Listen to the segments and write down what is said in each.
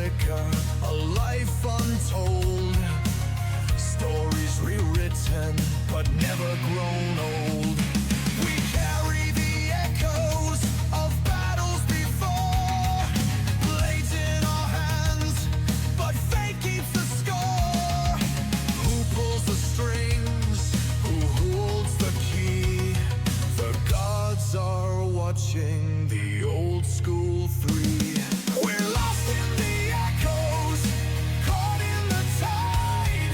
flicker, a life untold. Stories rewritten, but never grown old. We carry the echoes of battles before. Blades in our hands, but fate keeps the score. Who pulls the strings? Who holds the key? The gods are watching the old school 3. We're lost in the echoes, caught in the tide.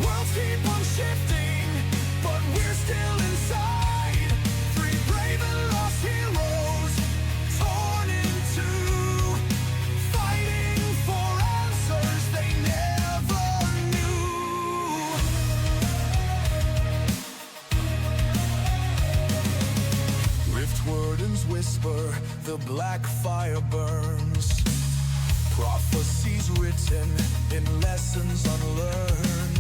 Worlds keep on shifting, but we're still inside. 3 brave and lost heroes, torn in two, fighting for answers they never knew. Riftwardens whisper, the black fire burns. Prophecies written in lessons unlearned.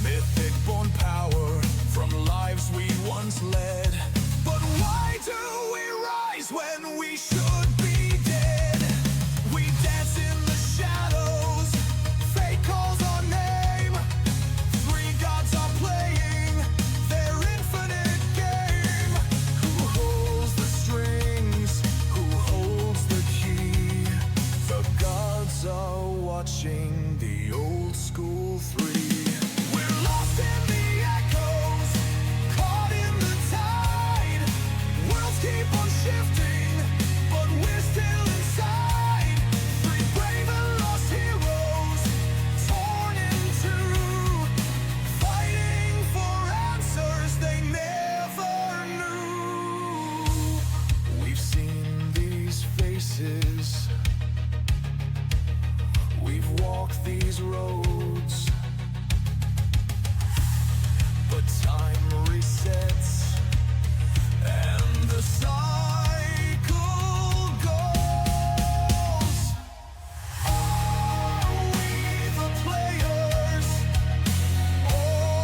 Mythic born power from lives we once led. But why do we rise when we should be dead? We dance in the shadows, fate calls our name. 3 gods are playing their infinite game. Who holds the strings? Who holds the key? The gods are watching the old school 3. We're lost in the echoes, caught in the tide. Worlds keep on shifting, but we're still inside. 3 brave and lost heroes, torn in two, fighting for answers they never knew. We've seen these faces, we've walked these roads, but time resets and the cycle goes. Are we the players, or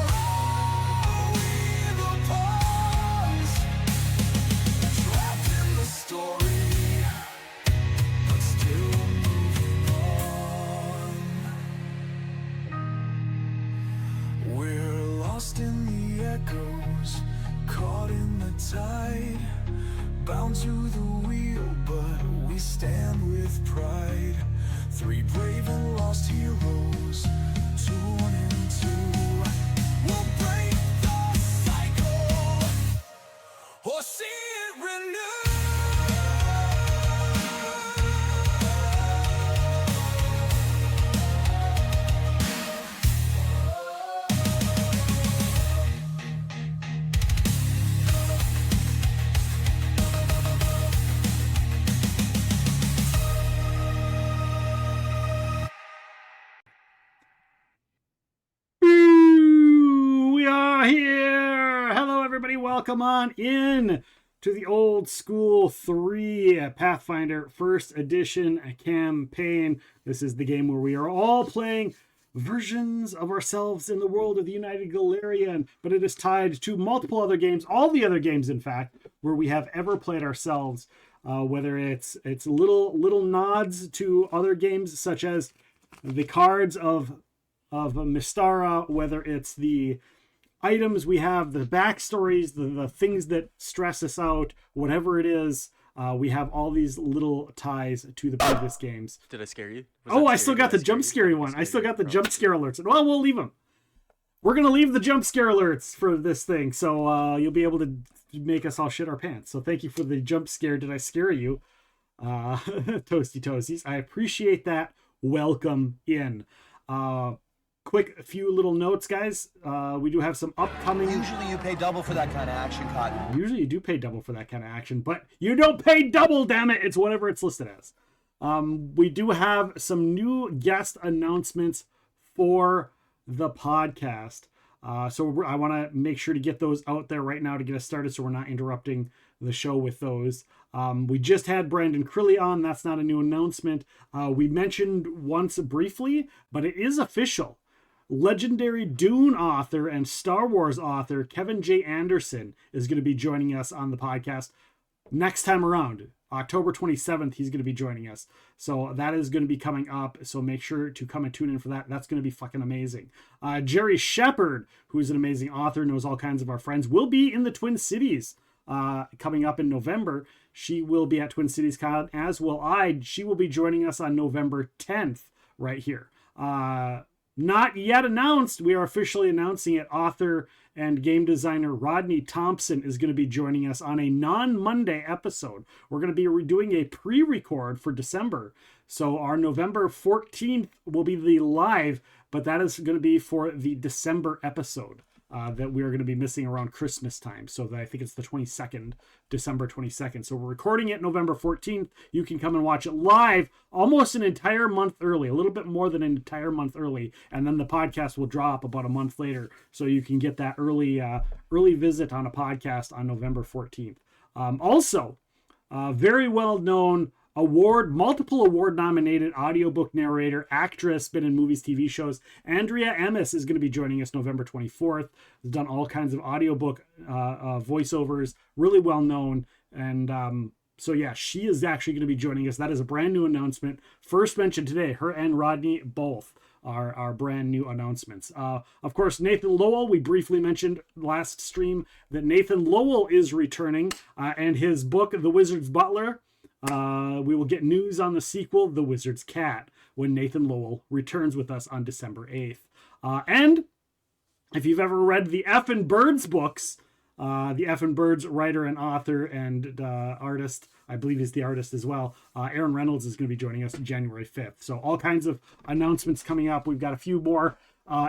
are we the pawns? Trapped in the story, but still moving on. We're lost in the echoes, caught in the tide. Bound to the wheel, but we stand with pride. 3 brave and lost heroes, torn in two. We'll break the cycle, or see it renewed. We are here. Hello, everybody. Welcome on in to the Old School 3 Pathfinder First Edition campaign. This is the game where we are all playing versions of ourselves in the world of the United Galarian, but it is tied to multiple other games, all the other games, in fact, where we have ever played ourselves. Whether it's little nods to other games such as the cards of Mystara, whether it's the items we have, the backstories, the things that stress us out, whatever it is, we have all these little ties to the previous games. Did I scare you? I still got the jump scary one. I still got the jump scare alerts. Well, we'll leave them. We're going to leave the jump scare alerts for this thing, so you'll be able to make us all shit our pants. So thank you for the jump scare. Did I scare you? Toasty Toasties. I appreciate that. Welcome in. Quick few little notes, guys. We do have some upcoming... Usually you pay double for that kind of action, Cotton. Usually you do pay double for that kind of action, but you don't pay double, damn it! It's whatever it's listed as. We do have some new guest announcements for the podcast. So I want to make sure to get those out there right now to get us started so we're not interrupting the show with those. We just had Brandon Crilly on. That's not a new announcement. We mentioned once briefly, but it is official. Legendary Dune author and Star Wars author Kevin J. Anderson is going to be joining us on the podcast. next time around. October 27th, he's going to be joining us. So that is going to be coming up. So make sure to come and tune in for that. That's going to be fucking amazing. Jerry Shepard, who's an amazing author, knows all kinds of our friends, will be in the Twin Cities coming up in November. She will be at Twin Cities Con, as will I. She will be joining us on November 10th right here. Not yet announced. We are officially announcing it. Author and game designer Rodney Thompson is going to be joining us on a non-Monday episode. We're going to be doing a pre-record for December. So our November 14th will be the live, but that is going to be for the December episode that we are going to be missing around Christmas time. So I think it's the 22nd, December 22nd. So we're recording it November 14th. You can come and watch it live almost an entire month early, a little bit more than an entire month early. And then the podcast will drop about a month later. So you can get that early visit on a podcast on November 14th. Also, very well known multiple award nominated audiobook narrator, actress, been in movies, TV shows. Andrea Emmis is going to be joining us November 24th. Has done all kinds of audiobook voiceovers, really well known. And so yeah, she is actually going to be joining us. That is a brand new announcement. First mentioned today, her and Rodney both are brand new announcements. Of course, Nathan Lowell, we briefly mentioned last stream that Nathan Lowell is returning and his book, The Wizard's Butler. We will get news on the sequel, The Wizard's Cat, when Nathan Lowell returns with us on December 8th. And if you've ever read the Effin' Birds books, the Effin' Birds writer and author and artist, I believe he's the artist as well, Aaron Reynolds is going to be joining us January 5th. So all kinds of announcements coming up. We've got a few more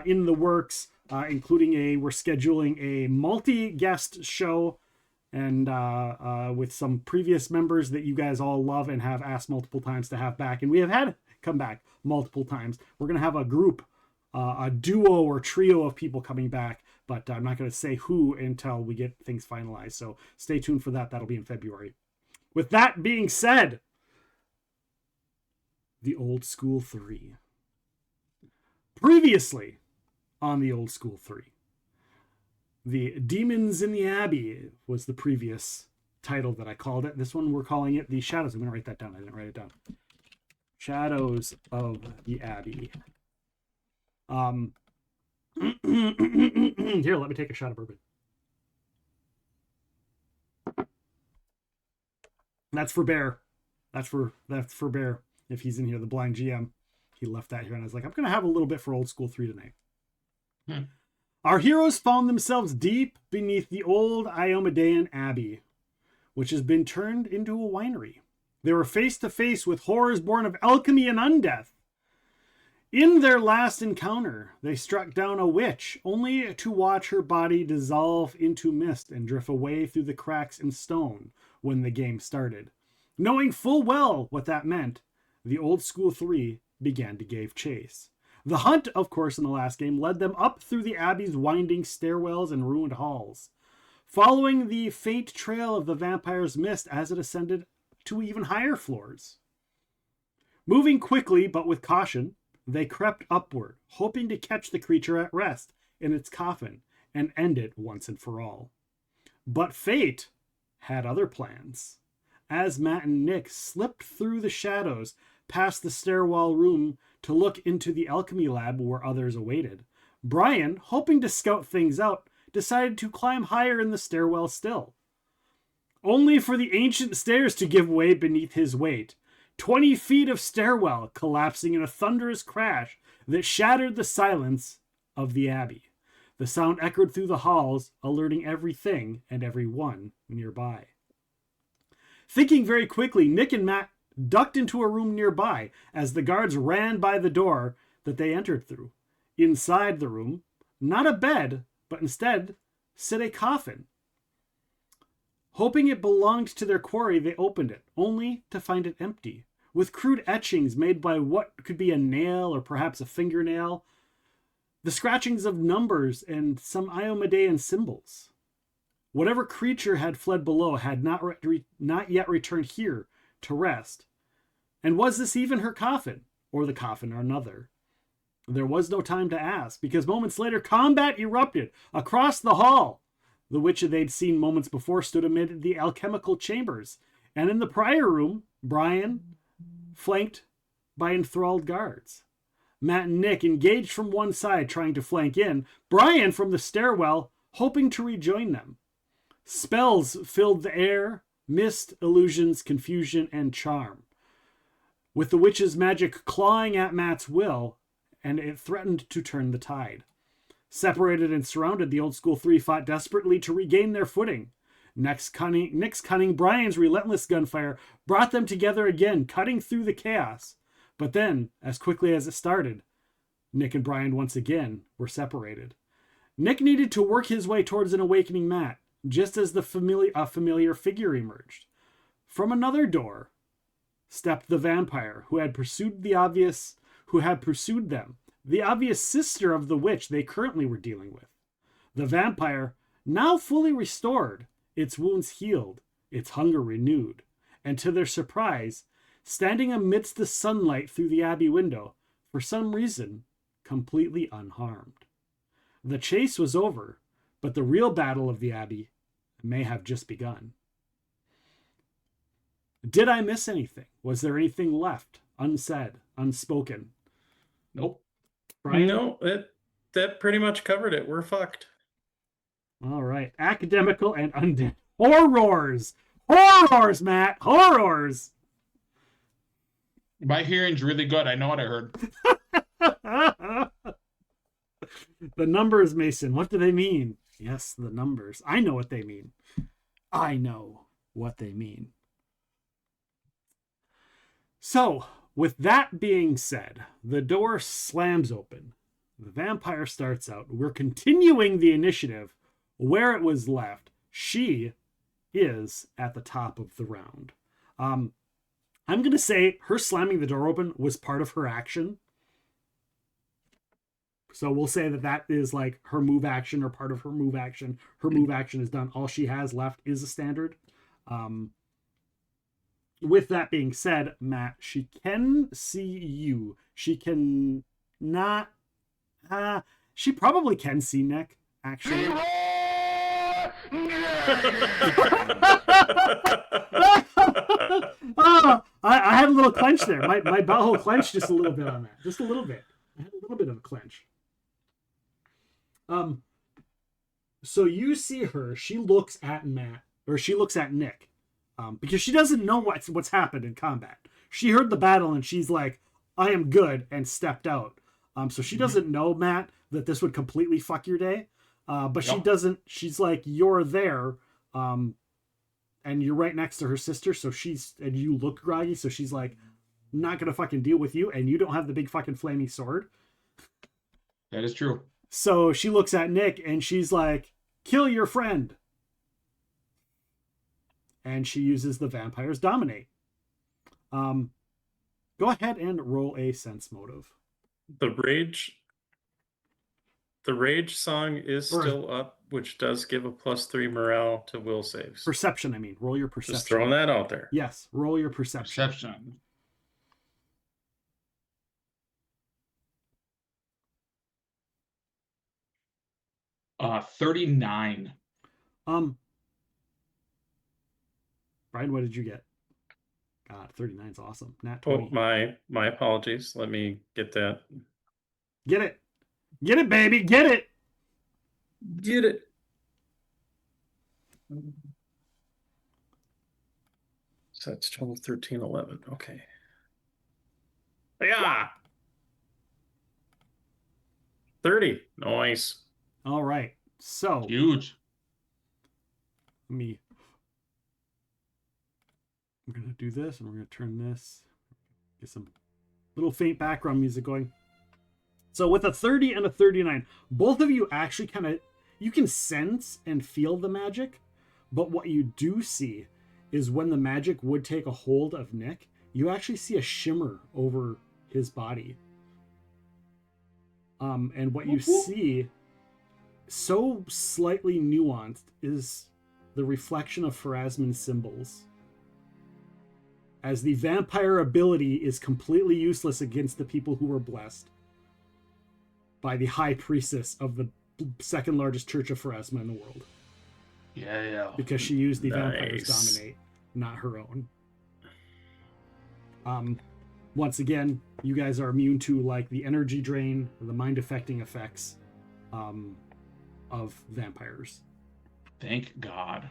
in the works, including we're scheduling a multi-guest show and with some previous members that you guys all love and have asked multiple times to have back. And we have had come back multiple times. We're going to have a group, a duo or trio of people coming back, but I'm not going to say who until we get things finalized. So stay tuned for that. That'll be in February. With that being said, the Old School 3. Previously on the Old School 3. The Demons in the Abbey was the previous title that I called it. This one we're calling it The Shadows. I'm going to write that down. I didn't write it down. Shadows of the Abbey. Here, let me take a shot of bourbon. That's for Bear. That's for Bear. If he's in here, the blind GM. He left that here, and I was like, I'm going to have a little bit for Old School 3 tonight. Our heroes found themselves deep beneath the old Iomedean Abbey, which has been turned into a winery. They were face to face with horrors born of alchemy and undeath. In their last encounter, they struck down a witch, only to watch her body dissolve into mist and drift away through the cracks in stone when the game started. Knowing full well what that meant, the Old School 3 began to give chase. The hunt, of course, in the last game led them up through the Abbey's winding stairwells and ruined halls, following the faint trail of the vampire's mist as it ascended to even higher floors. Moving quickly but with caution, they crept upward, hoping to catch the creature at rest in its coffin and end it once and for all. But fate had other plans. As Matt and Nick slipped through the shadows past the stairwell room to look into the alchemy lab where others awaited, Bryan, hoping to scout things out, decided to climb higher in the stairwell still, only for the ancient stairs to give way beneath his weight. 20 feet of stairwell collapsing in a thunderous crash that shattered the silence of the Abbey. The sound echoed through the halls, alerting everything and everyone nearby. Thinking very quickly, Nick and Matt ducked into a room nearby as the guards ran by the door that they entered through. Inside the room, not a bed, but instead sit a coffin. Hoping it belonged to their quarry, they opened it, only to find it empty, with crude etchings made by what could be a nail or perhaps a fingernail, the scratchings of numbers and some Iomedean symbols. Whatever creature had fled below had not yet returned here to rest. And was this even her coffin, or the coffin of another? There was no time to ask, because moments later combat erupted across the hall. The witch they'd seen moments before stood amid the alchemical chambers, and in the prior room, Bryan, flanked by enthralled guards. Matt and Nick engaged from one side, trying to flank in, Bryan from the stairwell, hoping to rejoin them. Spells filled the air, mist, illusions, confusion, and charm. With the witch's magic clawing at Matt's will, and it threatened to turn the tide. Separated and surrounded, the old school three fought desperately to regain their footing. Nick's cunning, Bryan's relentless gunfire brought them together again, cutting through the chaos. But then, as quickly as it started, Nick and Bryan once again were separated. Nick needed to work his way towards an awakening Matt, just as a familiar figure emerged. From another door stepped the vampire who had pursued them, the obvious sister of the witch they currently were dealing with. The vampire, now fully restored, its wounds healed, its hunger renewed, and to their surprise, standing amidst the sunlight through the Abbey window, for some reason, completely unharmed. The chase was over, but the real battle of the Abbey may have just begun. Did I miss anything? Was there anything left, unsaid, unspoken? Nope. Bryan? No, that pretty much covered it. We're fucked. All right. Academical and undead. Horrors! Horrors, Matt! Horrors! My hearing's really good. I know what I heard. The numbers, Mason. What do they mean? Yes, the numbers. I know what they mean. I know what they mean. So, with that being said, the door slams open. The vampire starts out. We're continuing the initiative where it was left. She is at the top of the round. I'm going to say her slamming the door open was part of her action. So we'll say that is like her move action or part of her move action. Her move action is done. All she has left is a standard. With that being said, Matt, she can see you. She can not... she probably can see Nick, actually. I had a little clench there. My butthole clenched just a little bit on that. Just a little bit. I had a little bit of a clench. So you see her. She looks at Matt, or she looks at Nick. Because she doesn't know what's happened in combat. She heard the battle and she's like, I am good, and stepped out. So she doesn't know, Matt, that this would completely fuck your day. But she doesn't, she's like, you're there. And you're right next to her sister. So and you look groggy. So she's like, not going to fucking deal with you. And you don't have the big fucking flaming sword. That is true. So she looks at Nick and she's like, kill your friend. And she uses the vampire's dominate. Go ahead and roll a sense motive. The rage song is still up, which does give a +3 morale to will saves. Perception, I mean. Roll your perception. Just throwing that out there. Yes, roll your perception. Perception. 39. Bryan, what did you get? God, 39 is awesome. Nat Oh, 20. my apologies. Let me get that. Get it. Get it, baby. Get it. Get it. So that's 12, 13, 11. Okay. Yeah. 30. Nice. All right. So, Huge. we're going to do this, and we're going to turn this, get some little faint background music going. So with a 30 and a 39, both of you actually you can sense and feel the magic, but what you do see is when the magic would take a hold of Nick, you actually see a shimmer over his body. And what you see, so slightly nuanced, is the reflection of Pharasman's symbols. As the vampire ability is completely useless against the people who were blessed by the high priestess of the second largest church of Pharasma in the world. Yeah. because she used the vampires Nice. dominate, not her own. Once again, you guys are immune to like the energy drain, the mind affecting effects of vampires. Thank God.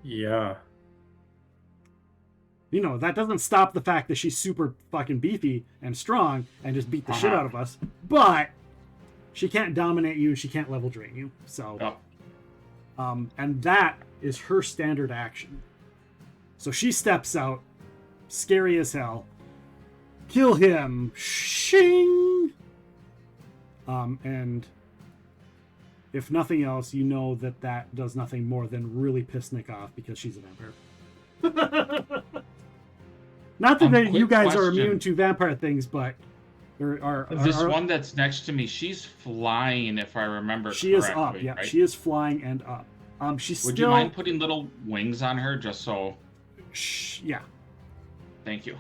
Yeah. You know, that doesn't stop the fact that she's super fucking beefy and strong and just beat the shit out of us, but she can't dominate you, she can't level drain you. So and that is her standard action. So she steps out, scary as hell. Kill him. Shing. And if nothing else, you know that that does nothing more than really piss Nick off because she's a vampire. Not that you quick guys are question. immune to vampire things, but This one that's next to me, she's flying, if I remember she correctly. is up. Yeah, right? she is flying and up. She's Would still. you mind putting little wings on her just so? Yeah. Thank you.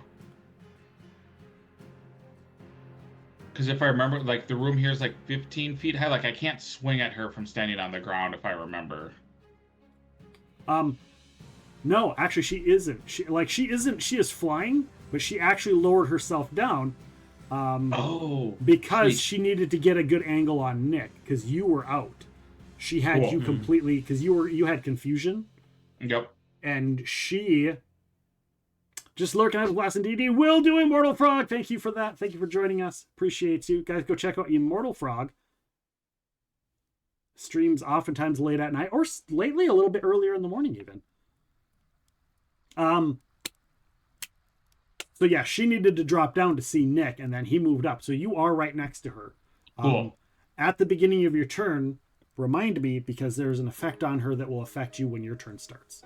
Because if I remember, like the room here is like 15 feet high. Like I can't swing at her from standing on the ground if I remember. No, actually, she isn't. She isn't. She is flying, but she actually lowered herself down. Because sweet. she needed to get a good angle on Nick because you were out. She had Cool. you completely because you had confusion, Yep. and she just lurking at Blast and DD will do Immortal Frog. Thank you for that. Thank you for joining us. Appreciate you guys. Go check out Immortal Frog. Streams oftentimes late at night or lately a little bit earlier in the morning even. So yeah, she needed to drop down to see Nick, and then he moved up. So you are right next to her. Cool. At the beginning of your turn, remind me because there's an effect on her that will affect you when your turn starts.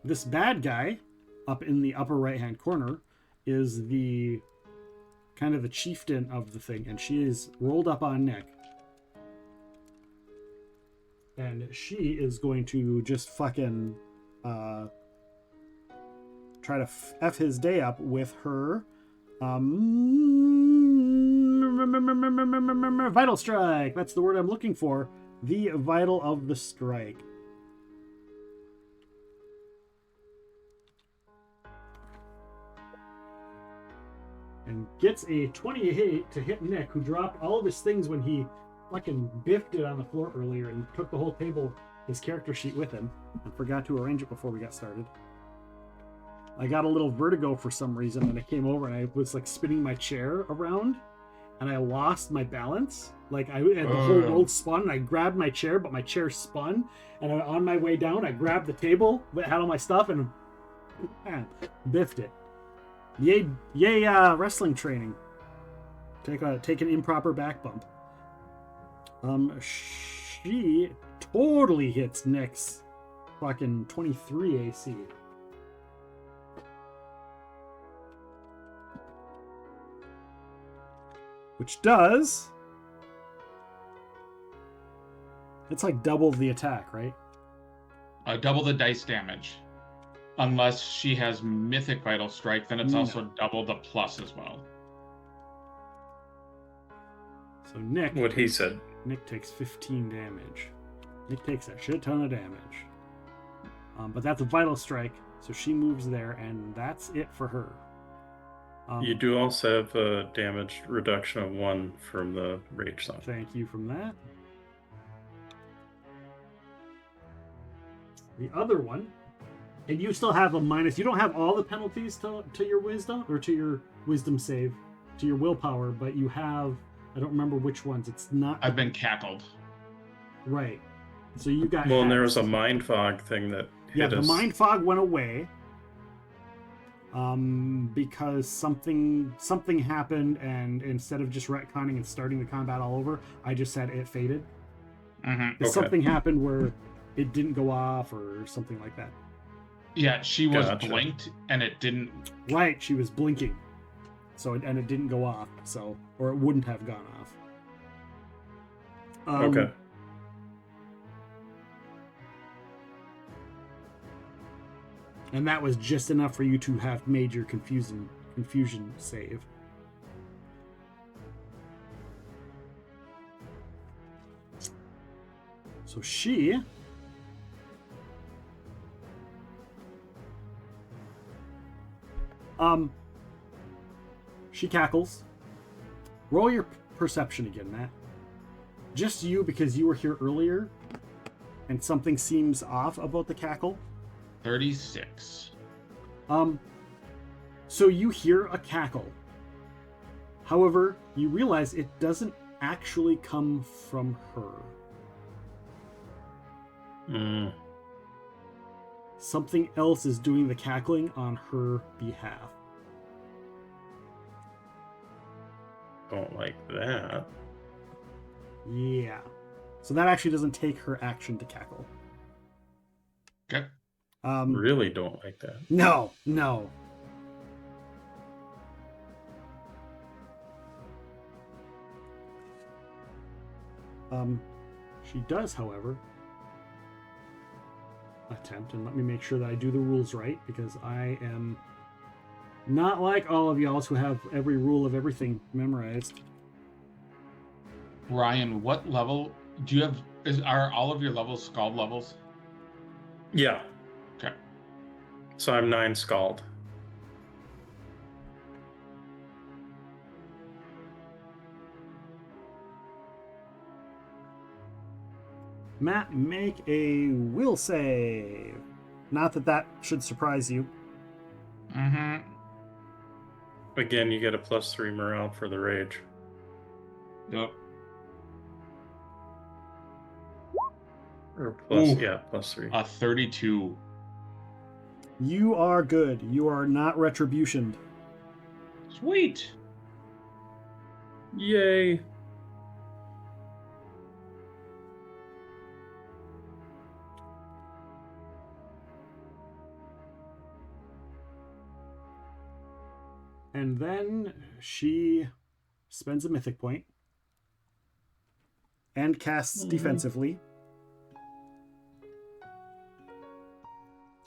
This bad guy up in the upper right-hand corner is the kind of the chieftain of the thing, and she is rolled up on Nick. And she is going to just fucking try to F his day up with her Vital Strike. That's the word I'm looking for. The Vital of the Strike. And gets a 28 to hit Nick, who dropped all of his things when he fucking biffed it on the floor earlier and took the whole table, his character sheet with him, and forgot to arrange it before we got started. I got a little vertigo for some reason, and I came over and I was like spinning my chair around, and I lost my balance. Like I had the whole world spun, and I grabbed my chair, but my chair spun, and on my way down, I grabbed the table that had all my stuff and biffed it. Yay! Wrestling training. Take an improper back bump. She totally hits Nick's fucking 23 AC. Which does... It's like double the attack, right? Double the dice damage. Unless she has Mythic Vital Strike, then it's also double the plus as well. So Nick... What he said. Nick takes 15 damage. Nick takes a shit ton of damage. But that's a Vital Strike, so she moves there, and that's it for her. You do also have a damage reduction of 1 from the Rage Zone. Thank you from that. The other one, and you still have a minus. You don't have all the penalties to your wisdom, or to your wisdom save, to your willpower, but you have, I don't remember which ones. It's not... I've been cackled. Right. So you got... Well, and there was a Mind Fog thing that hit the us. Mind Fog went away. Because something happened, and instead of just retconning and starting the combat all over, I just said it faded. Mm-hmm. Okay. Something happened where it didn't go off or something like that. Yeah, she was Gotcha. blinked and it didn't. Right, she was blinking, and it didn't go off, or it wouldn't have gone off. Okay. And that was just enough for you to have made your confusion save. So So she she cackles. Roll your perception again, Matt. Just you, because you were here earlier and something seems off about the cackle. 36. So you hear a cackle. However, you realize it doesn't actually come from her. Something else is doing the cackling on her behalf. Don't like that. Yeah. So that actually doesn't take her action to cackle. Okay. Really don't like that. No. She does, however, attempt, and let me make sure that I do the rules right, because I am not like all of y'all who have every rule of everything memorized. Ryan, what level do you have? Are all of your levels scald levels? Yeah. Okay. So I'm 9 scald. Matt, make a will save. Not that that should surprise you. Mm-hmm. Again, you get a +3 morale for the rage. Yep. Or plus, Ooh. yeah, +3. 32. You are good. You are not retributioned. Sweet. Yay. And then she spends a mythic point and casts defensively.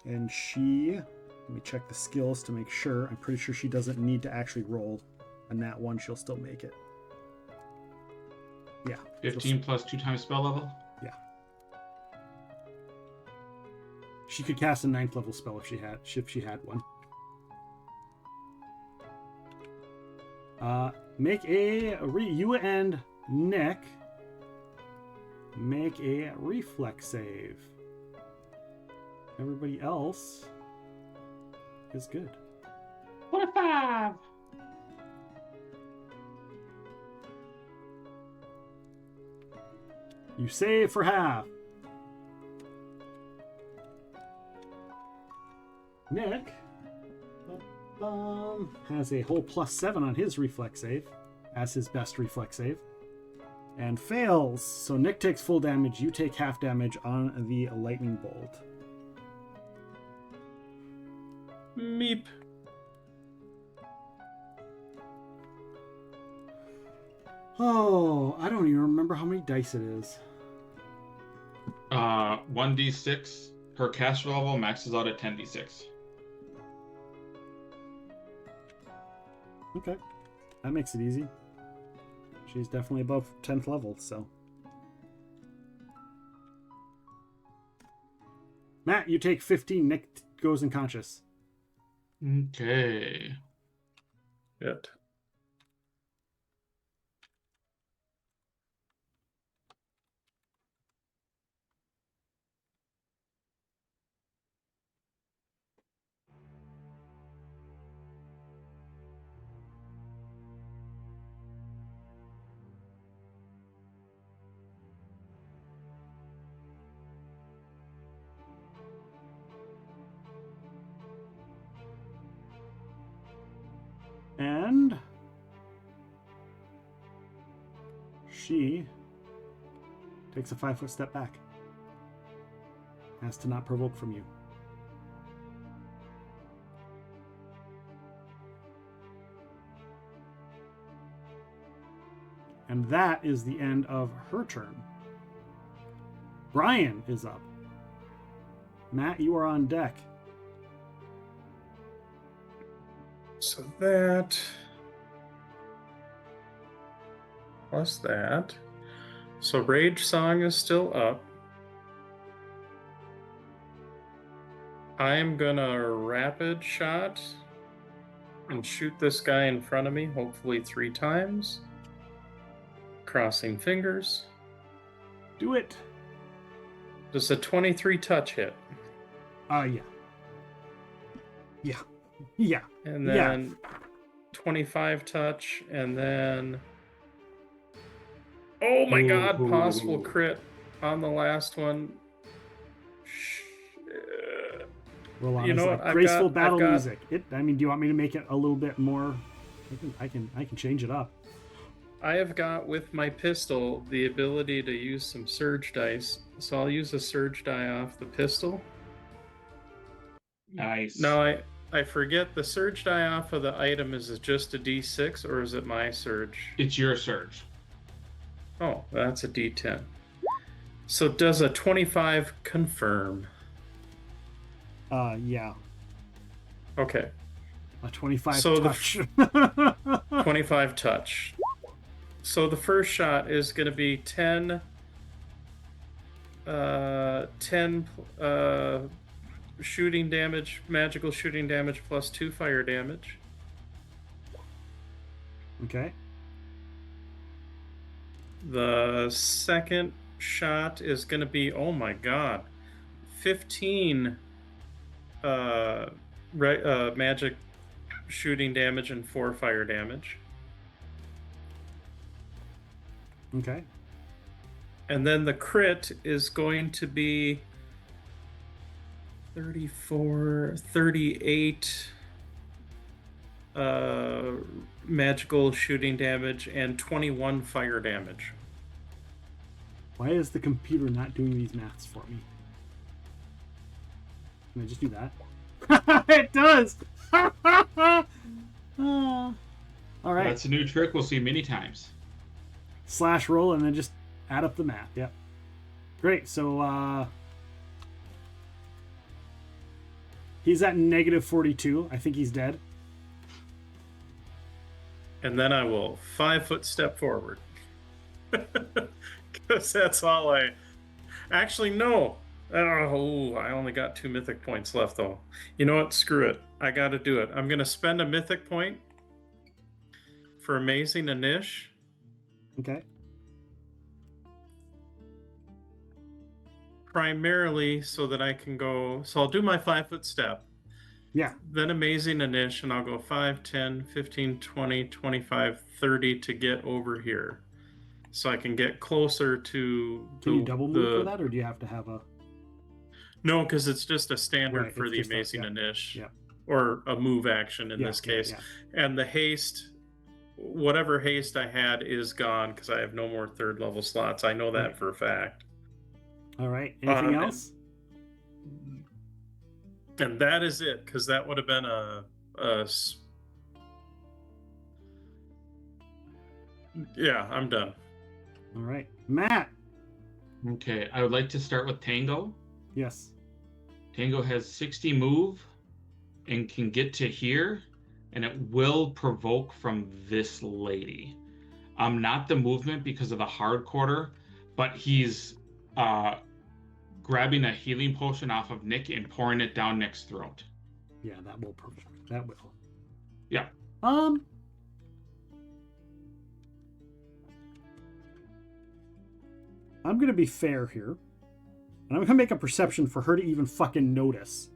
And she, let me check the skills to make sure. I'm pretty sure she doesn't need to actually roll a nat 1. She'll still make it. Yeah. 15 plus 2 times spell level? Yeah. She could cast a 9th level spell if she had one. Make you and Nick make a reflex save. Everybody else is good. 25. You save for half. Nick has a whole +7 on his reflex save as his best reflex save and fails. So Nick takes full damage. You take half damage on the lightning bolt. Meep. Oh, I don't even remember how many dice it is. 1d6. Her caster level maxes out at 10d6. Okay. That makes it easy. She's definitely above 10th level, so. Matt, you take 15. Nick goes unconscious. Okay. Good. And she takes a 5-foot step back. Has to not provoke from you. And that is the end of her turn. Bryan is up. Matt, you are on deck. So that plus that. So Rage Song is still up. I'm gonna rapid shot and shoot this guy in front of me, hopefully 3 times. Crossing fingers. Do it. Does a 23 touch hit? Yeah. Yeah. Yeah. And then 25 touch, and then... Oh my god, possible crit on the last one. Roll on You know like what, I've graceful got- battle I've got- music. I mean, do you want me to make it a little bit more? I can change it up. I have got with my pistol the ability to use some surge dice, so I'll use a surge die off the pistol. Nice. Now I forget, the surge die off of the item is it just a D6 or is it my surge? It's your surge. Oh, that's a D10. So does a 25 confirm? Yeah. Okay, A 25 So the touch. 25 touch. So the first shot is going to be 10 shooting damage, magical shooting damage plus 2 fire damage. Okay. The second shot is going to be, oh my god, 15 magic shooting damage and 4 fire damage. Okay. And then the crit is going to be 34, 38 magical shooting damage and 21 fire damage. Why is the computer not doing these maths for me? Can I just do that? It does! All right. That's a new trick we'll see many times. Slash roll and then just add up the math. Yep. Great. So he's at negative 42. I think he's dead. And then I will 5-foot step forward. Because that's all I... Actually, no. Oh, I only got 2 mythic points left, though. You know what? Screw it. I got to do it. I'm going to spend a mythic point for Amazing Anish. Okay. Primarily so that I can go... So I'll do my 5-foot step. Yeah. Then Amazing Anish, and I'll go 5, 10, 15, 20, 25, 30 to get over here. So I can get closer to... Can you double move for that, or do you have to have a... No, because it's just a standard Right, for it's the just a- Amazing yeah. Anish. Yeah. Or a move action in Yeah, this yeah, case. yeah. And the haste, whatever haste I had is gone because I have no more 3rd level slots. I know that Right. for a fact. All right. Anything Um, else? And that is it, because that would have been Yeah, I'm done. All right. Matt. Okay, I would like to start with Tango. Yes. Tango has 60 move and can get to here, and it will provoke from this lady. Not the movement because of the hard quarter, but he's grabbing a healing potion off of Nick and pouring it down Nick's throat. Yeah, that will provoke. That will. Yeah. I'm gonna be fair here, and I'm gonna make a perception for her to even fucking notice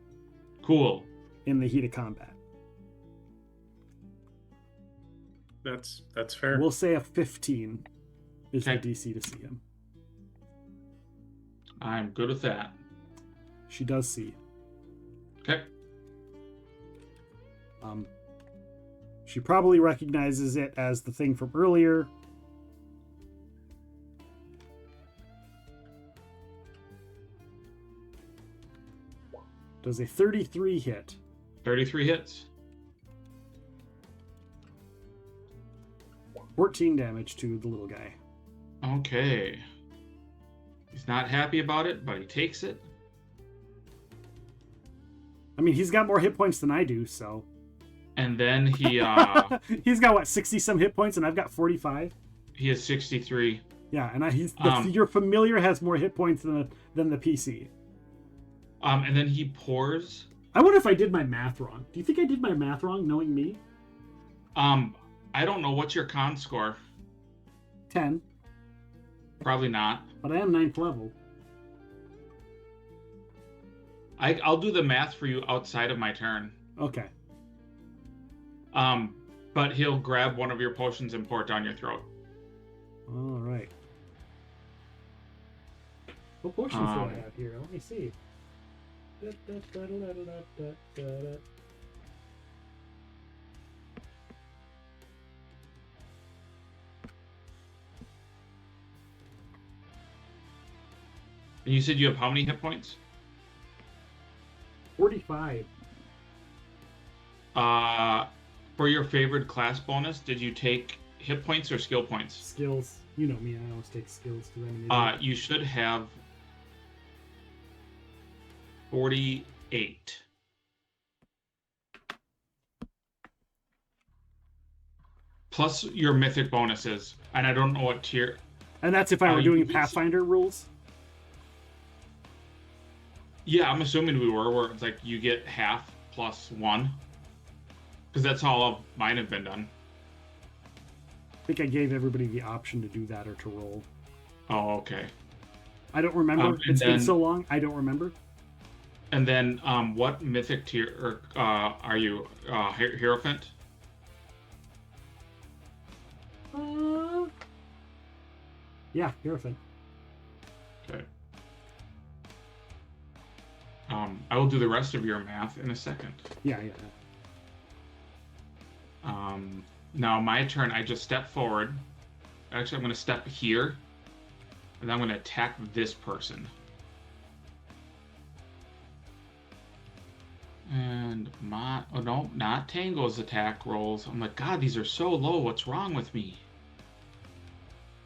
Cool. in the heat of combat. That's fair. We'll say a 15 is Okay. the DC to see him. I'm good with that. She does see. Okay. She probably recognizes it as the thing from earlier. Does a 33 hit? 33 hits. 14 damage to the little guy. Okay. He's not happy about it, but he takes it. I mean, he's got more hit points than I do, so. And then he He's got what, 60 some hit points, and I've got 45. he has 63. Yeah, and your familiar has more hit points than the PC. And then he pours I wonder if I did my math wrong. Do you think I did my math wrong, knowing me? I don't know. What's your con score? 10. Probably not. But I am 9th level. I'll do the math for you outside of my turn. Okay. But he'll grab one of your potions and pour it down your throat. All right. What potions do I have here? Let me see. And you said you have how many hit points? 45. For your favorite class bonus, did you take hit points or skill points? Skills. You know me, I always take skills because I'm an idiot. You should have 48. Plus your mythic bonuses. And I don't know what tier. And that's if I were you doing can- Pathfinder rules? Yeah, I'm assuming we were, where it's like you get half plus 1. Because that's how all of mine have been done. I think I gave everybody the option to do that or to roll. Oh, okay. I don't remember. And It's been then- so long, I don't remember. And then, what mythic tier are you? Hierophant? Yeah, Hierophant. Okay. I will do the rest of your math in a second. Yeah. Now my turn. I just step forward. Actually, I'm going to step here, and I'm going to attack this person. And not Tango's attack rolls. I'm like, God, these are so low. What's wrong with me?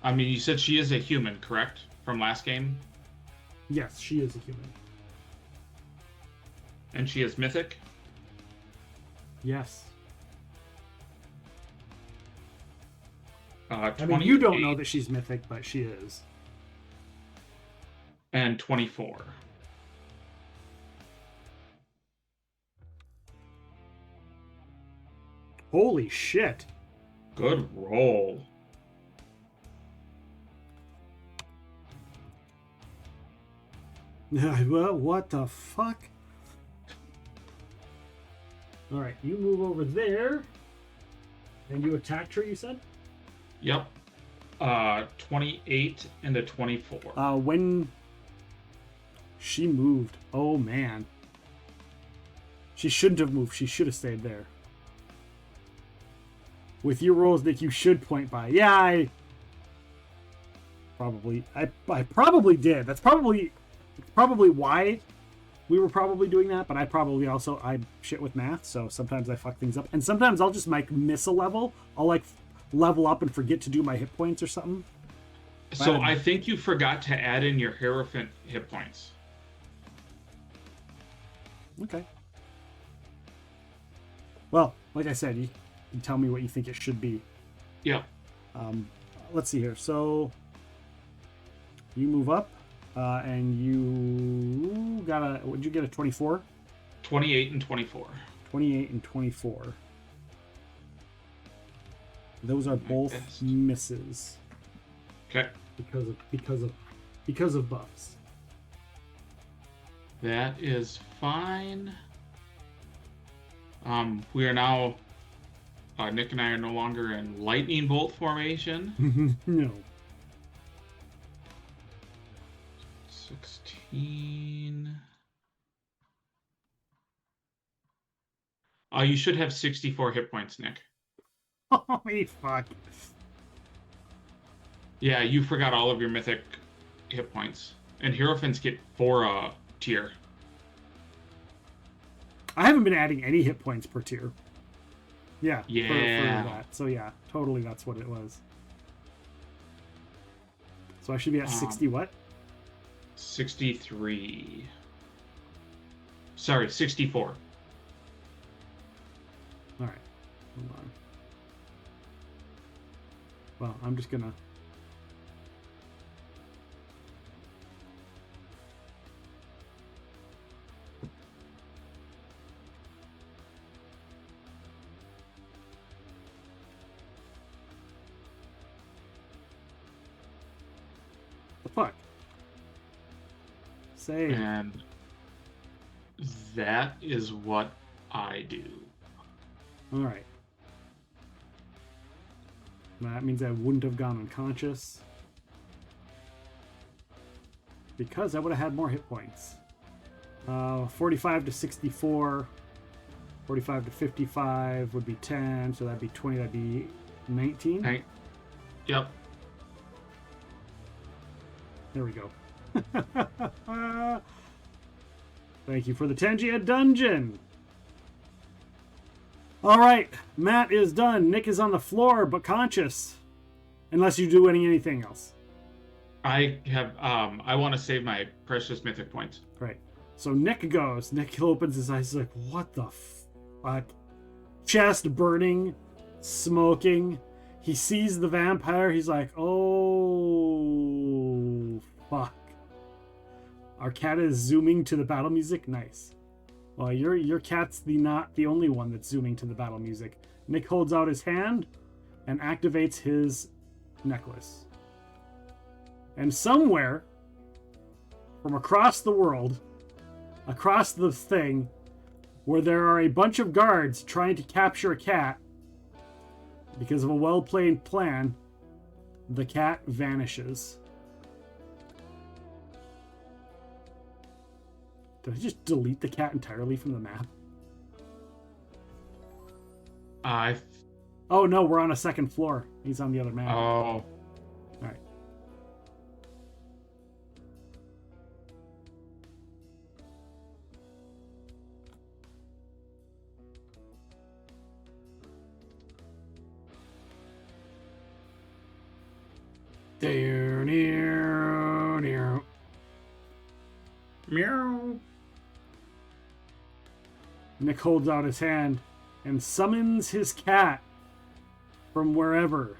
I mean, you said she is a human, correct? From last game? Yes, she is a human. And she is mythic? Yes. 28 I mean, you don't know that she's mythic, but she is. And 24. Holy shit. Good roll. Well, what the fuck? Alright, you move over there. And you attacked her, you said? Yep. 28 and a 24. When she moved, oh man. She shouldn't have moved. She should have stayed there. With your rolls, Nick, you should point by. Yeah, I probably did. That's probably why we were probably doing that, but I shit with math, so sometimes I fuck things up. And sometimes I'll just miss a level. I'll level up and forget to do my hit points or something. So I think you forgot to add in your Hierophant hit points. Okay. Well, like I said, you can tell me what you think it should be. Yep. Let's see here. So you move up, and you got would you get a 24? 28 and 24. 28 and 24. Those are both best. misses Okay. because of buffs. That is fine. We are now Nick and I are no longer in lightning bolt formation. No. 16. You should have 64 hit points, Nick. Holy fuck. Yeah, you forgot all of your mythic hit points. And Hierophants get 4 tier. I haven't been adding any hit points per tier. Yeah. Yeah. For that. So yeah, totally that's what it was. So I should be at 60 what? 63. Sorry, 64. All right. Hold on. Well, I'm just gonna. Save. And that is what I do. All right. That means I wouldn't have gone unconscious. Because I would have had more hit points. 45 to 64. 45 to 55 would be 10. So that'd be 20. That'd be 19. Hey. Yep. There we go. Thank you for the Tangia dungeon. All right, Matt is done. Nick is on the floor, but conscious. Unless you do anything else. I have. I want to save my precious mythic points. Right. So Nick goes. Nick opens his eyes. He's like, what the fuck? Chest burning, smoking. He sees the vampire. He's like, oh, fuck. Our cat is zooming to the battle music. Nice. Well, your cat's not the only one that's zooming to the battle music. Nick holds out his hand and activates his necklace. And somewhere from across the world, across the thing, where there are a bunch of guards trying to capture a cat, because of a well-played plan, the cat vanishes. Did I just delete the cat entirely from the map? Oh no, we're on a second floor. He's on the other map. Oh. Alright. Meow. Nick holds out his hand and summons his cat from wherever.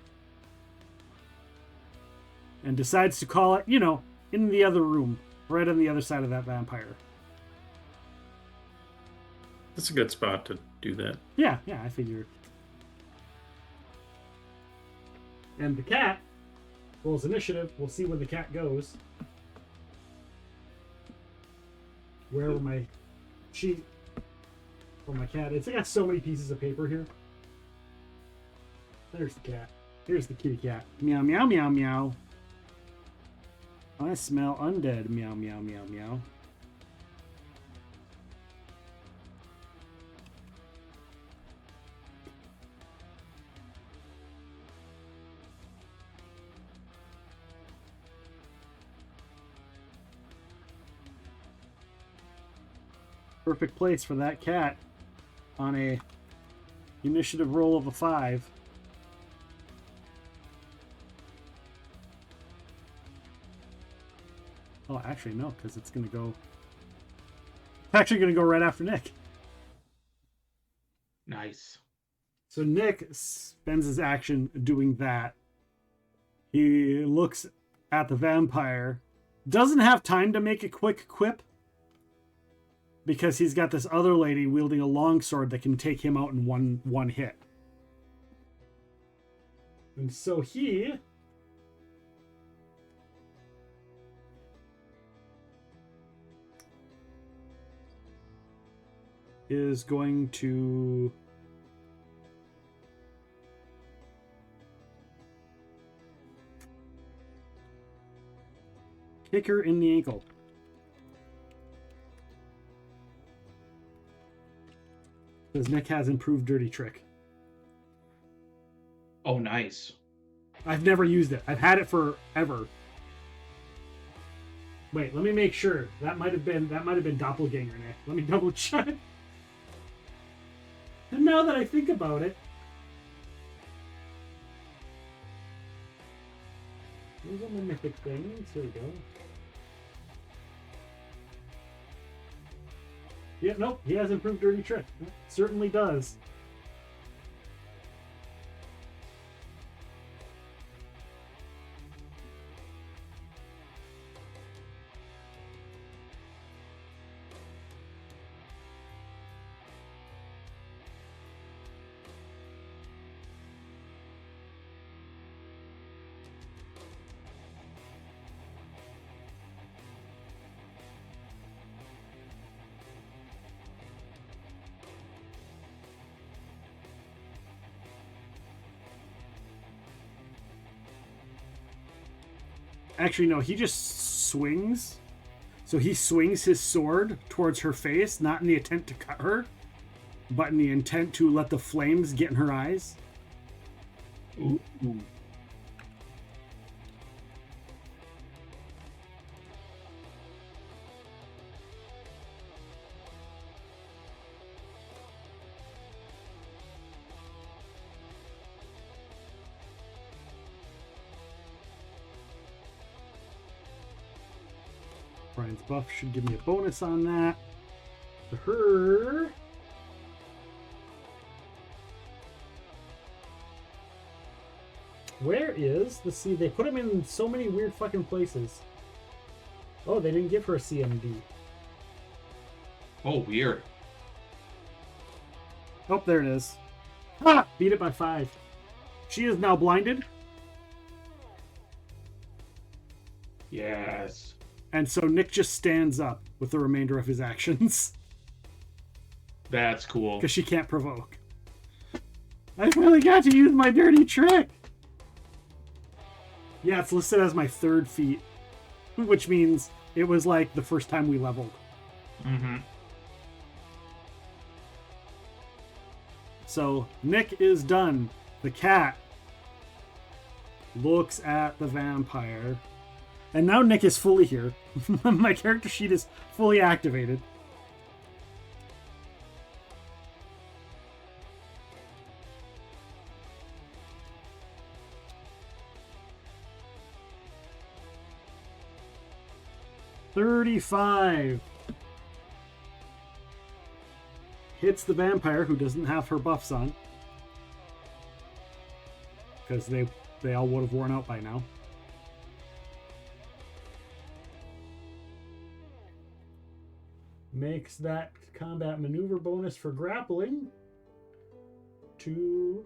And decides to call it, in the other room, right on the other side of that vampire. That's a good spot to do that. Yeah, I figure. And the cat rolls initiative. We'll see where the cat goes. Where were my sheet for my cat? I got so many pieces of paper here. There's the cat. Here's the kitty cat. Meow, meow, meow, meow. I smell undead. Meow, meow, meow, meow. Perfect place for that cat on a initiative roll of a 5. Oh, actually, no, because it's going to go... It's actually going to go right after Nick. Nice. So Nick spends his action doing that. He looks at the vampire. Doesn't have time to make a quick quip, because he's got this other lady wielding a longsword that can take him out in one hit. And so he... is going to... kick her in the ankle. Because Nick has improved Dirty Trick. Oh, nice. I've never used it. I've had it forever. Wait, let me make sure. That might have been Doppelganger, Nick. Let me double check. And now that I think about it, those are my mythic things. Here we go. Yeah, nope, he has improved Dirty Trick. Certainly does. Actually, no, he just swings. So he swings his sword towards her face, not in the intent to cut her, but in the intent to let the flames get in her eyes. Ooh. Bryan's buff should give me a bonus on that. To her. Where is the C? They put him in so many weird fucking places. Oh, they didn't give her a CMD. Oh, weird. Oh, there it is. Ha! Beat it by 5. She is now blinded. Yes. And so Nick just stands up with the remainder of his actions. That's cool. Because she can't provoke. I finally got to use my dirty trick! Yeah, it's listed as my 3rd feat. Which means it was like the first time we leveled. Mm-hmm. So, Nick is done. The cat looks at the vampire. And now Nick is fully here. My character sheet is fully activated. $35. Hits the vampire, who doesn't have her buffs on. Because they all would have worn out by now. Makes that combat maneuver bonus for grappling to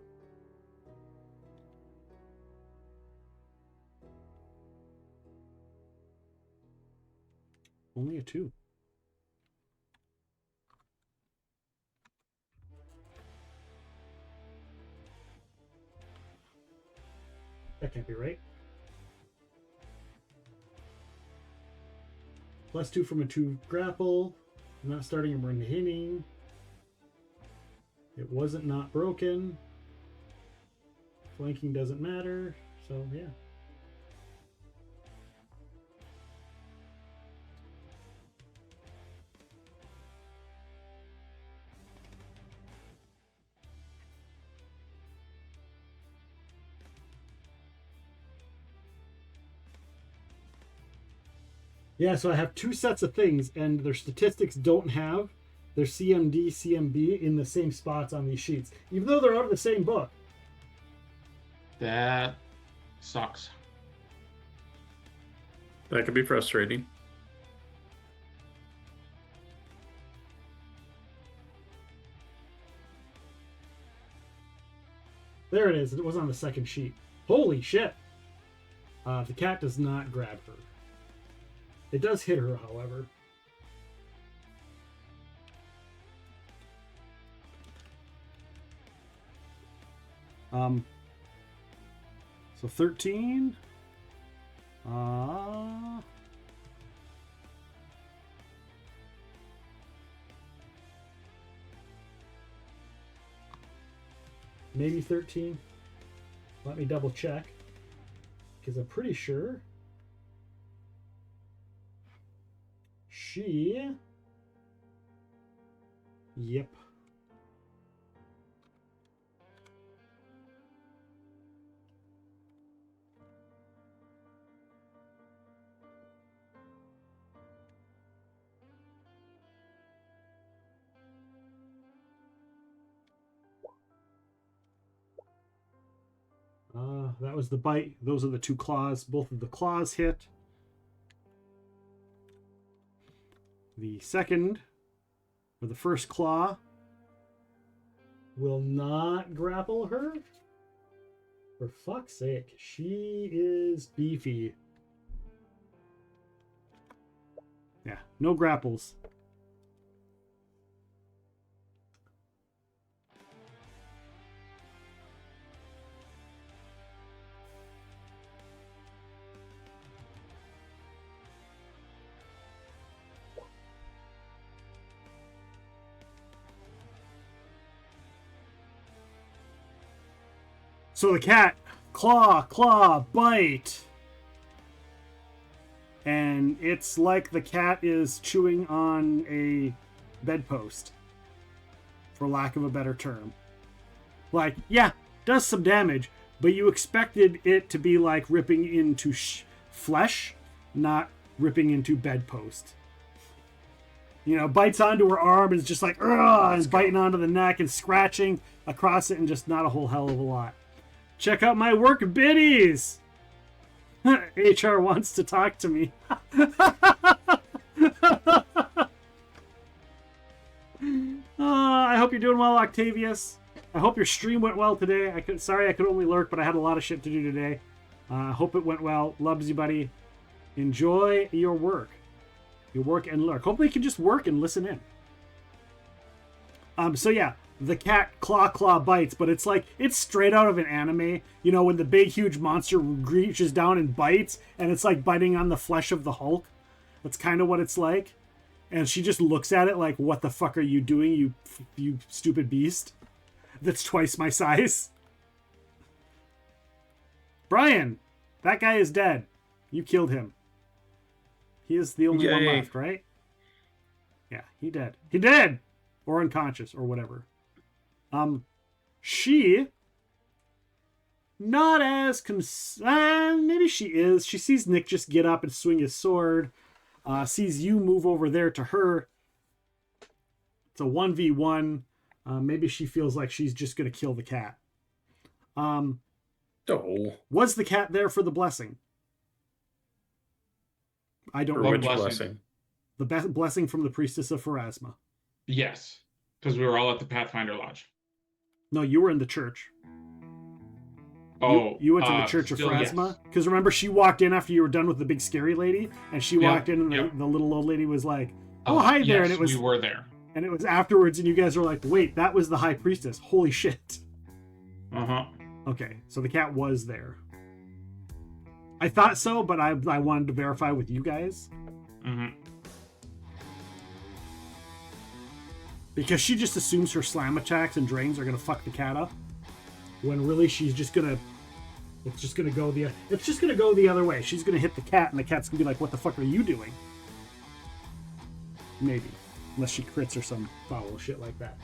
only a 2. That can't be right. +2 from a 2 grapple. Not starting and run hitting. It wasn't not broken. Flanking doesn't matter. So, yeah. Yeah, so I have 2 sets of things, and their statistics don't have their CMD, CMB in the same spots on these sheets, even though they're out of the same book. That sucks. That could be frustrating. There it is. It was on the second sheet. Holy shit. The cat does not grab her. It does hit her, however. So 13. Maybe 13. Let me double check. Because I'm pretty sure she... Yep. That was the bite. Those are the 2 claws. Both of the claws hit. The second, or the first claw, will not grapple her. For fuck's sake, she is beefy. Yeah, no grapples. So the cat, claw, bite. And it's like the cat is chewing on a bedpost, for lack of a better term. Like, yeah, does some damage, but you expected it to be like ripping into flesh, not ripping into bedpost. You know, bites onto her arm and is just like, ugh, and biting onto the neck and scratching across it, and just not a whole hell of a lot. Check out my work biddies! HR wants to talk to me. I hope you're doing well, Octavius. I hope your stream went well today. Sorry I could only lurk, but I had a lot of shit to do today. Hope it went well. Loves you, buddy. Enjoy your work. You work and lurk. Hopefully you can just work and listen in. So yeah, the cat claw bites, but it's like, it's straight out of an anime. You know, when the big huge monster reaches down and bites, and it's like biting on the flesh of the Hulk. That's kind of what it's like. And she just looks at it like, what the fuck are you doing, you stupid beast? That's twice my size. Bryan, that guy is dead. You killed him. He is the only one left, right? Yeah, he dead. He dead! Or unconscious, or whatever. She... Not as... maybe she is. She sees Nick just get up and swing his sword. Sees you move over there to her. It's a 1v1. Maybe she feels like she's just going to kill the cat. Was the cat there for the blessing? I don't know. Which blessing? The blessing from the Priestess of Pharasma. Yes, because we were all at the Pathfinder Lodge. No, you were in the church. Oh, you went to the Church of Pharasma? Because remember, she walked in after you were done with the big scary lady, and she walked in, and the little old lady was like, "Oh, hi there," yes, and it was we were there. And it was afterwards, and you guys were like, "Wait, that was the High Priestess! Holy shit!" Okay, so the cat was there. I thought so, but I wanted to verify with you guys. Because she just assumes her slam attacks and drains are gonna fuck the cat up, when really she's just gonna. It's just gonna go the other way. She's gonna hit the cat, and the cat's gonna be like, "What the fuck are you doing?" Maybe, unless she crits or some foul shit like that.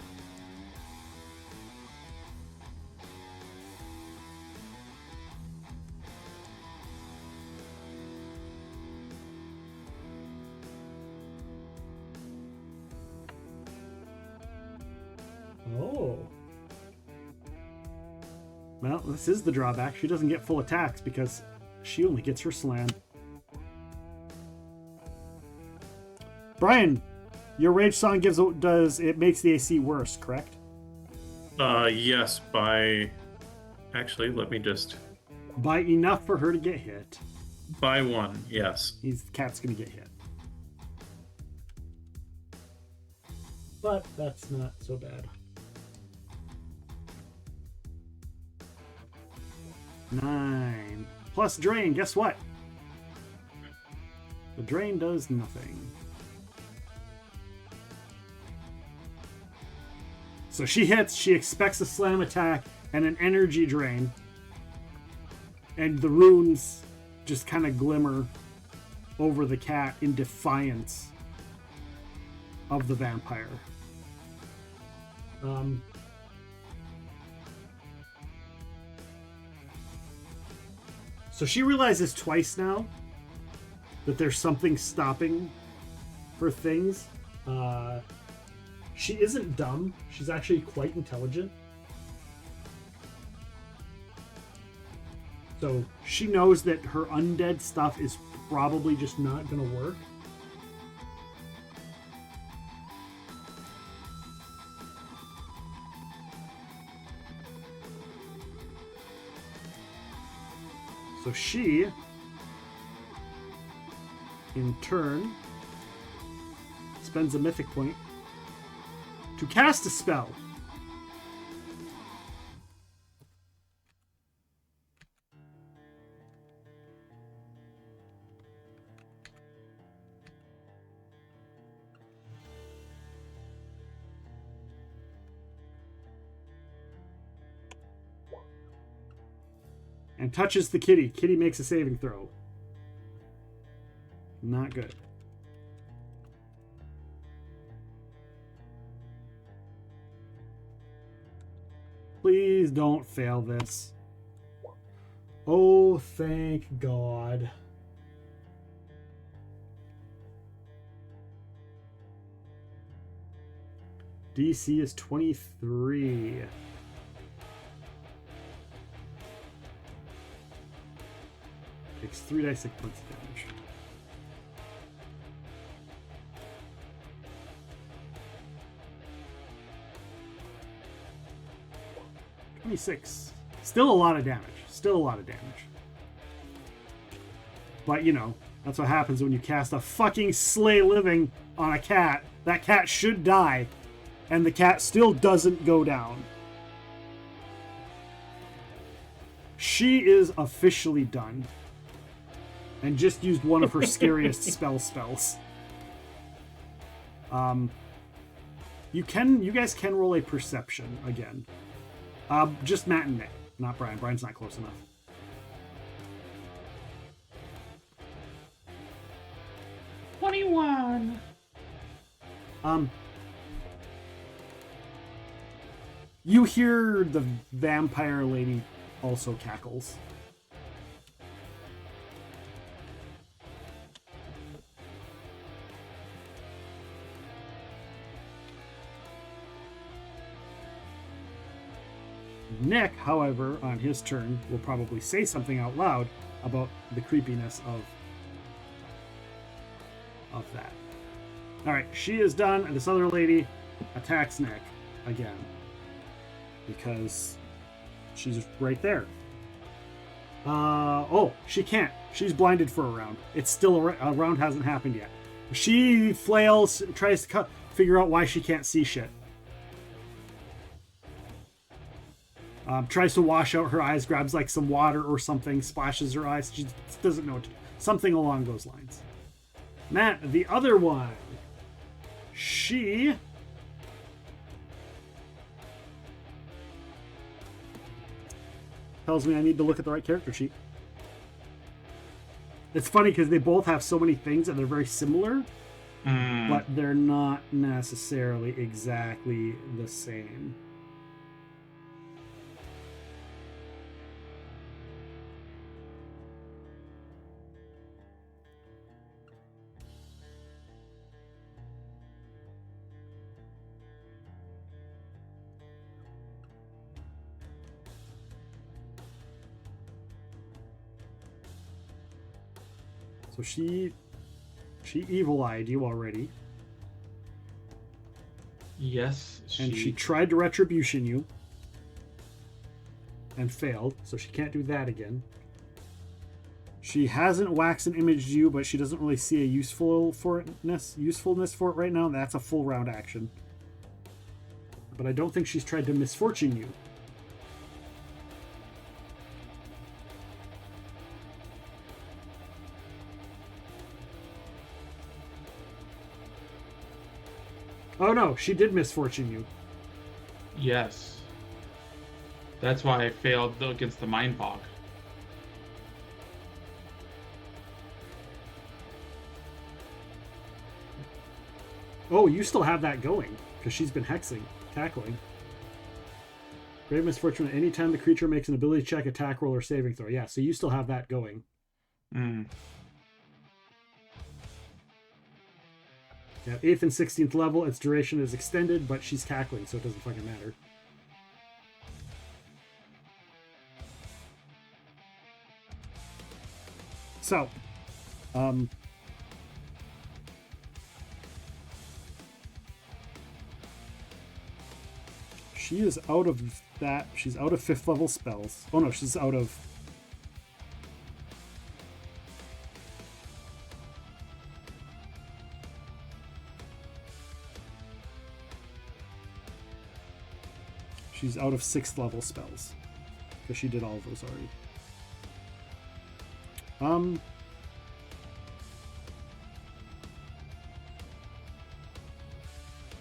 Oh. Well, this is the drawback. She doesn't get full attacks because she only gets her slam. Bryan, your rage song makes the AC worse, correct? Yes, by... Actually, let me just... By enough for her to get hit. By one, yes. The cat's gonna get hit. But that's not so bad. 9 plus drain. Guess what? The drain does nothing. So she hits. She expects a slam attack and an energy drain, and the runes just kind of glimmer over the cat in defiance of the vampire. So she realizes twice now that there's something stopping her things. She isn't dumb. She's actually quite intelligent. So she knows that her undead stuff is probably just not going to work. So she, in turn, spends a mythic point to cast a spell. and touches the kitty. Kitty makes a saving throw. Not good. Please don't fail this. Oh, thank God. DC is 23. Takes 3d6 points of damage. $26. Still a lot of damage. Still a lot of damage. But, you know, that's what happens when you cast a fucking slay living on a cat. That cat should die. And the cat still doesn't go down. She is officially done. And just used one of her scariest spells. You guys can roll a perception again. Just Matt and Nick, not Bryan. Bryan's not close enough. $21. You hear the vampire lady also cackles. Nick, however, on his turn, will probably say something out loud about the creepiness of that. Alright, she is done, and this other lady attacks Nick again. Because she's right there. Oh, she can't. She's blinded for a round. It's still a round hasn't happened yet. She flails, tries to figure out why she can't see shit. Tries to wash out her eyes, grabs like some water or something, splashes her eyes. She doesn't know what to do. Something along those lines. Matt, the other one. She tells me I need to look at the right character sheet. It's funny because they both have so many things and they're very similar, but they're not necessarily exactly the same. So she evil-eyed you already. Yes, And she tried to retribution you. And failed, so she can't do that again. She hasn't waxed and imaged you, but she doesn't really see a usefulness for it right now. That's a full round action. But I don't think she's tried to misfortune you. Oh no, she did misfortune you. Yes. That's why I failed against the Mind Fog. Oh, you still have that going, because she's been tackling. Grave misfortune at any time the creature makes an ability check, attack roll, or saving throw. Yeah, so you still have that going. Yeah, 8th and 16th level, its duration is extended, but she's cackling, so it doesn't fucking matter. So, she is out of that. She's out of 5th level spells. Oh no, she's out of... She's out of 6th level spells. Because she did all of those already.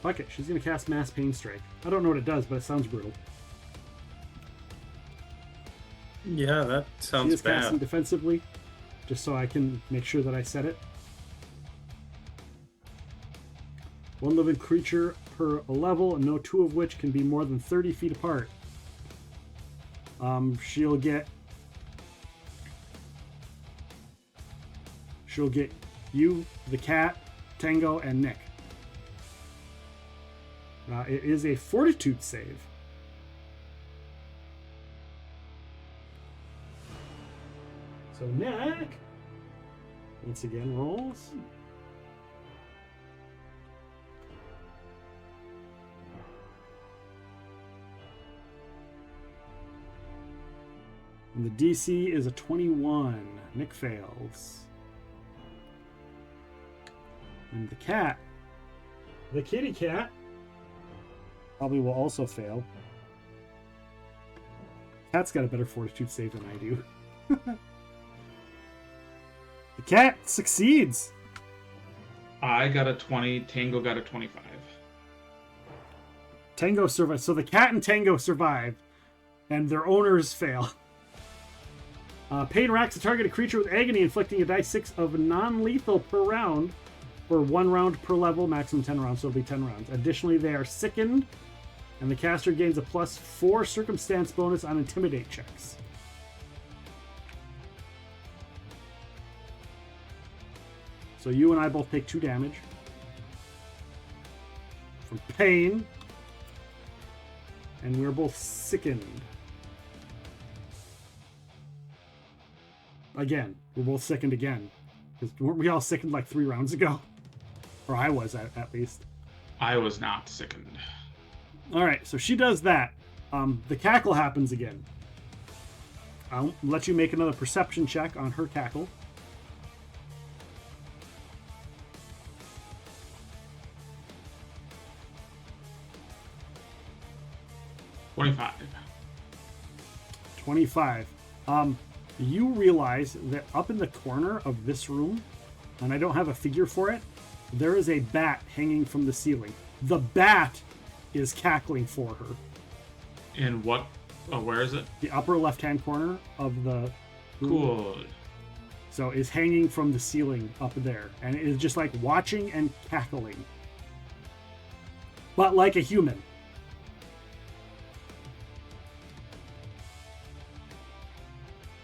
Fuck it, she's gonna cast Mass Pain Strike. I don't know what it does, but it sounds brutal. Yeah, that She sounds is casting bad. defensively, just so I can make sure that I said it. One living creature per level, no two of which can be more than 30 feet apart. She'll get you, the cat, Tango, and Nick. It is a fortitude save. So Nick, once again, rolls. And the DC is a 21. Nick fails. And the cat, the kitty cat, probably will also fail. Cat's got a better fortitude save than I do. The cat succeeds. I got a 20. Tango got a 25. Tango survives. So the cat and Tango survive, and their owners fail. Pain racks a targeted creature with agony, inflicting a die 6 of non-lethal per round, for 1 round per level, maximum 10 rounds, so it'll be 10 rounds. Additionally, they are sickened, and the caster gains a +4 circumstance bonus on intimidate checks. So you and I both take 2 damage from pain, and we're both sickened. Again, we're both sickened again. Because weren't we all sickened like 3 rounds ago? Or I was, at least. I was not sickened. Alright, so she does that. The cackle happens again. I'll let you make another perception check on her cackle. $25. 25. You realize that up in the corner of this room, and I don't have a figure for it, there is a bat hanging from the ceiling. The bat is cackling for her. And what? Oh, where is it? The upper left-hand corner of the room. Cool. So is hanging from the ceiling up there. And it is just like watching and cackling. But like a human.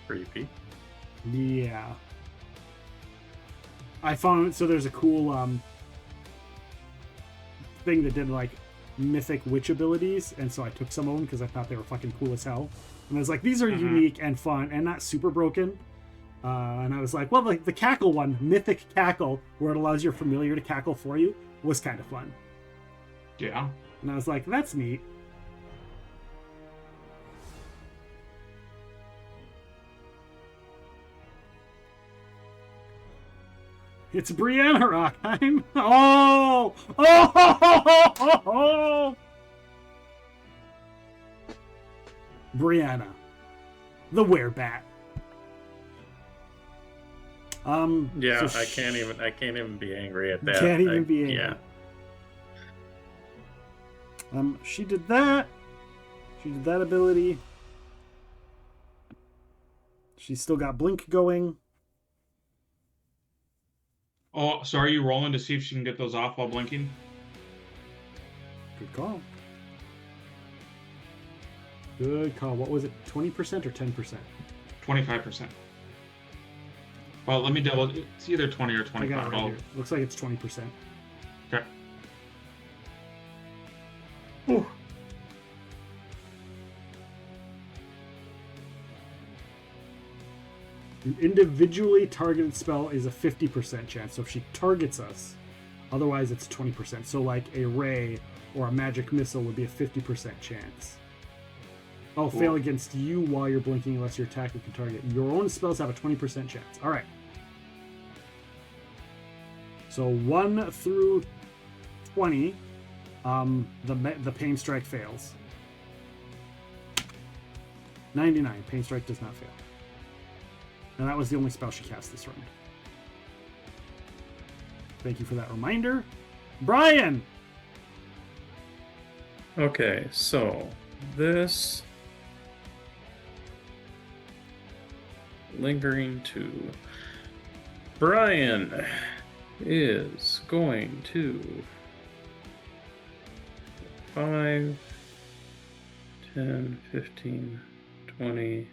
Creepy. Yeah. I found, so there's a cool thing that did like mythic witch abilities, and so I took some of them because I thought they were fucking cool as hell. And I was like, these are unique and fun and not super broken. And I was like, well, the cackle one, mythic cackle, where it allows your familiar to cackle for you, was kind of fun. Yeah. And I was like, that's neat. It's Brianna Rockheim. Oh! Oh! Brianna. The werebat. Yeah, so I can't even be angry at that. Can't even be angry. Yeah. She did that. She did that ability. She's still got blink going. Oh, so are you rolling to see if she can get those off while blinking? Good call. Good call. What was it? 20% or 10%? 25%. Well, let me double. It's either 20 or I 25. got it right here. Looks like it's 20%. Okay. Ooh. An individually targeted spell is a 50% chance. So if she targets us, otherwise it's 20%. So like a ray or a magic missile would be a 50% chance. Oh, Cool. fail against you while you're blinking unless your attacker can target. Your own spells have a 20% chance. All right. So 1 through 20, the pain strike fails. 99, pain strike does not fail. And that was the only spell she cast this round. Thank you for that reminder. Bryan! Okay, so this Lingering 2. Bryan is going to 5, 10, 15, 20.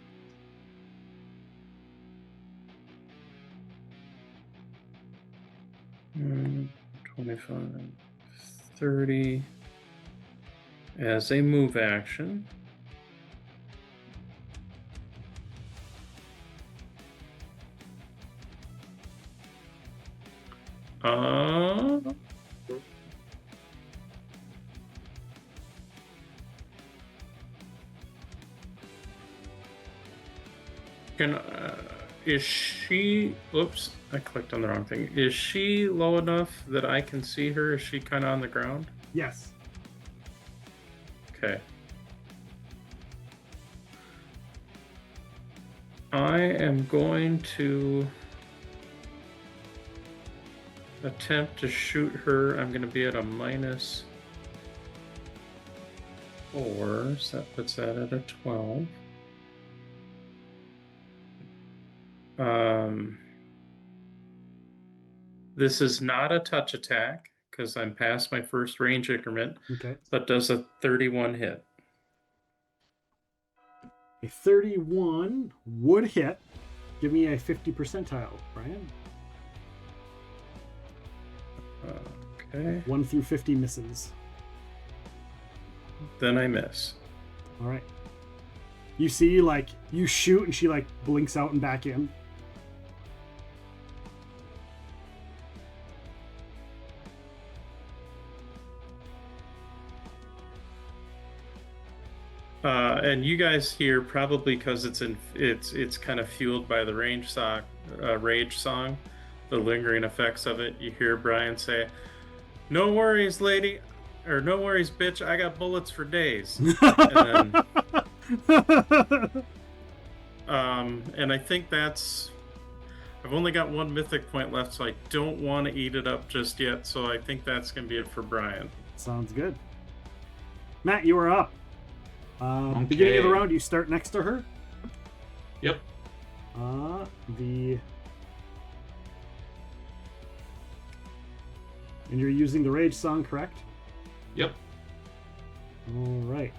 25, 30 as a move action. Is she, oops, I clicked on the wrong thing. Is she low enough that I can see her? Is she kind of on the ground? Yes. Okay. I am going to attempt to shoot her. I'm going to be at a -4, so that puts that at a 12. This is not a touch attack because I'm past my first range increment. Okay. But does a 31 hit? A 31 would hit. Give me a 50 percentile, Bryan. Okay. 1 through 50 misses. Then I miss. All right. You see, like, you shoot and she, like, blinks out and back in. And you guys hear, probably because it's kind of fueled by the rage song, the lingering effects of it. You hear Bryan say, "No worries, lady," or "No worries, bitch. I got bullets for days." And then, and I think that's. I've only got 1 mythic point left, so I don't want to eat it up just yet. So I think that's going to be it for Bryan. Sounds good. Matt, you are up. Beginning of the round, you start next to her. Yep. And you're using the rage song, correct? Yep. All right.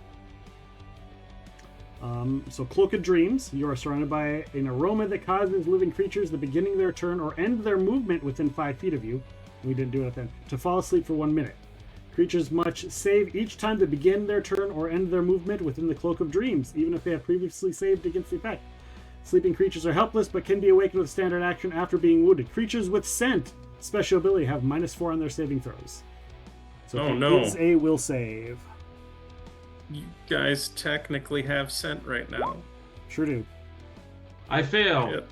So Cloak of Dreams, you are surrounded by an aroma that causes living creatures the beginning of their turn or end their movement within 5 feet of you. We didn't do it then. To fall asleep for 1 minute. Creatures must save each time they begin their turn or end their movement within the Cloak of Dreams, even if they have previously saved against the effect. Sleeping creatures are helpless, but can be awakened with standard action after being wounded. Creatures with scent, special ability, have -4 on their saving throws. So Oh, if no. it's a will save. You guys technically have scent right now. Sure do. I fail. Yep.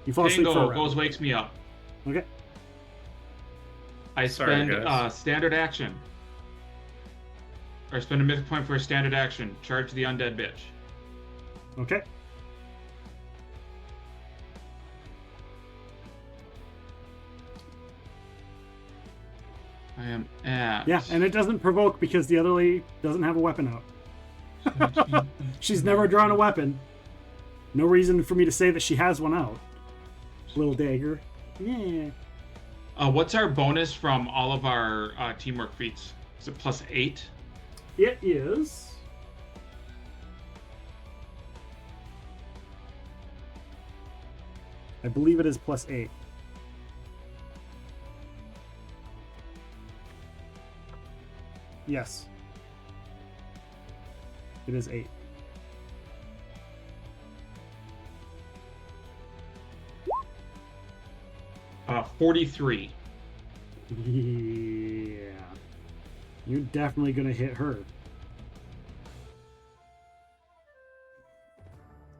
You fall asleep for a Tango round. goes wakes me up. Okay. I Sorry, spend guys. standard action. Or spend a mythic point for a standard action. Charge the undead bitch. Okay. I am at. Yeah, and it doesn't provoke because the other lady doesn't have a weapon out. She's never drawn a weapon. No reason for me to say that she has one out. Little dagger. Yeah. What's our bonus from all of our teamwork feats? Is it +8? It is. I believe it is +8. Yes. It is 8. 43. Yeah. You're definitely going to hit her.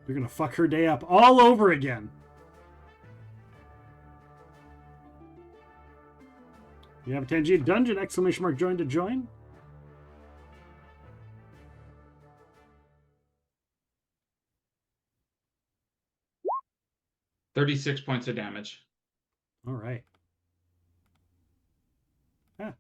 You're going to fuck her day up all over again. You have a Tangier Dungeon! Exclamation mark join to join. $36 points of damage. All right. Huh.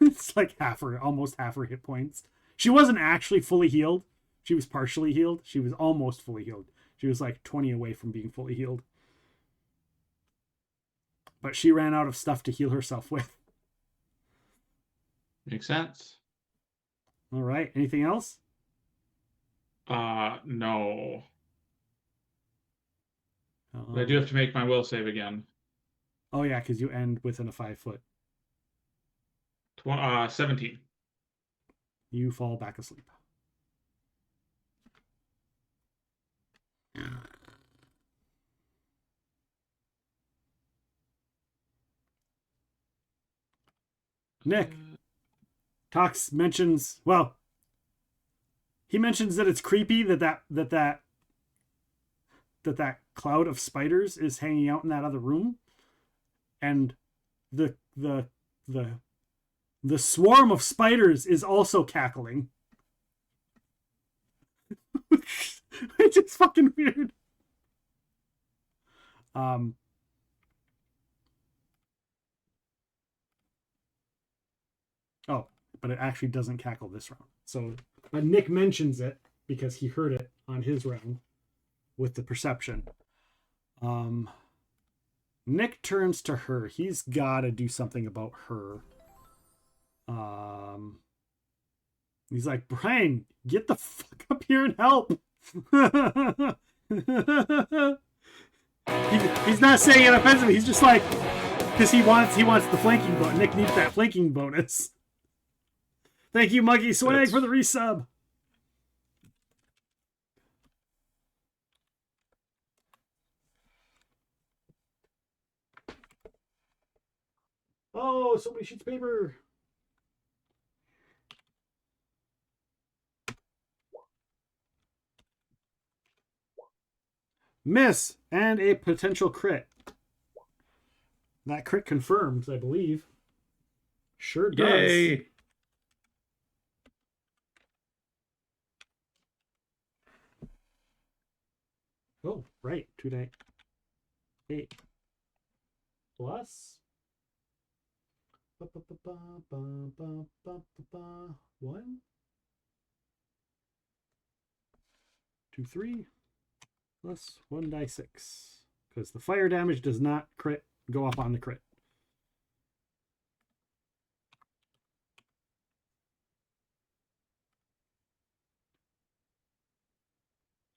It's like almost half her hit points. She wasn't actually fully healed. She was partially healed. She was almost fully healed. She was like 20 away from being fully healed. But she ran out of stuff to heal herself with. Makes sense. All right. Anything else? No. But I do have to make my will save again. Oh, yeah, because you end within a 5 foot. 17. You fall back asleep. Nick mentions he mentions that it's creepy that cloud of spiders is hanging out in that other room, and the swarm of spiders is also cackling. It's just fucking weird. Oh, but it actually doesn't cackle this round. So Nick mentions it because he heard it on his round with the perception. Nick turns to her. He's got to do something about her. He's like, Bryan, get the fuck up here and help. He's not saying it offensively. He's just like, because he wants the flanking bonus. Nick needs that flanking bonus. Thank you, Monkey Swag, for the resub. Oh, so many sheets of paper. Miss and a potential crit. That crit confirms, I believe. Sure does. Yay! Oh, right. 2d8 plus 1, 2, 3 plus 1d6, because the fire damage does not go up on the crit.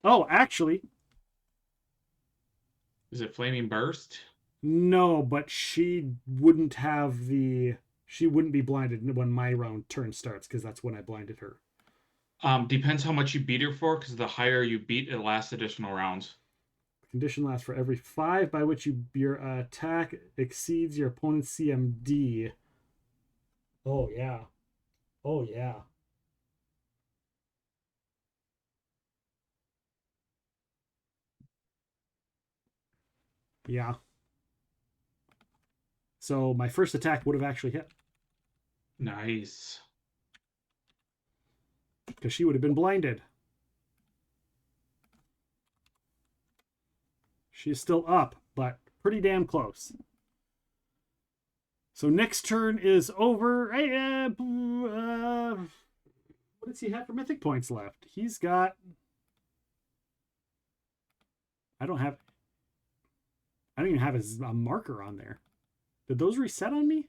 Oh, actually, Is it Flaming Burst? no, but she wouldn't be blinded when my turn starts, because that's when I blinded her. Depends how much you beat her for, because the higher you beat, it lasts additional rounds. Condition lasts for every 5 by which your attack exceeds your opponent's CMD. Oh, yeah. Oh, yeah. Yeah. So my first attack would have actually hit. Nice. Because she would have been blinded. She's still up, but pretty damn close. So Nick's turn is over. What does he have for mythic points left? He's got... I don't even have a marker on there. Did those reset on me?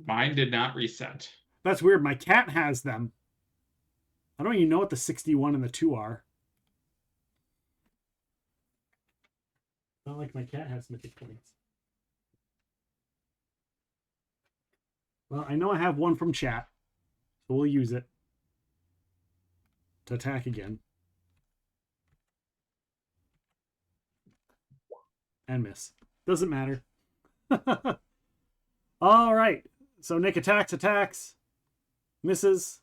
Mine did not reset. That's weird. My cat has them. I don't even know what the 61 and the 2 are. Not like my cat has mythic points. Well, I know I have one from chat, so we'll use it to attack again. And miss. Doesn't matter. All right. So Nick attacks, misses.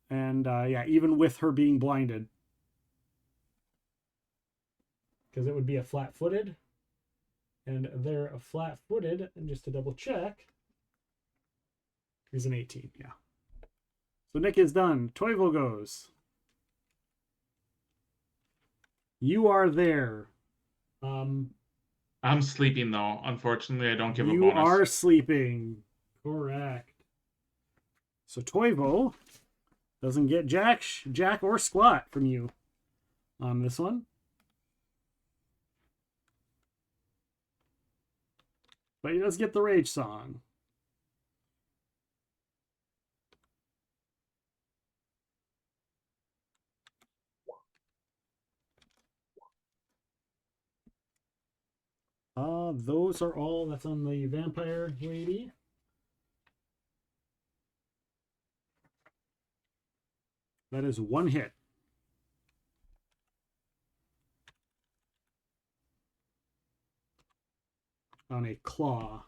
And yeah, even with her being blinded. Because it would be a flat-footed. And they're a flat-footed, and just to double check, is an 18, yeah. So Nick is done. Toivo goes. You are there. I'm sleeping, though. Unfortunately, I don't give a bonus. You are sleeping. Correct. So Toivo doesn't get jack or squat from you on this one. But he does get the Rage Song. Those are all that's on the vampire lady. That is one hit. On a claw.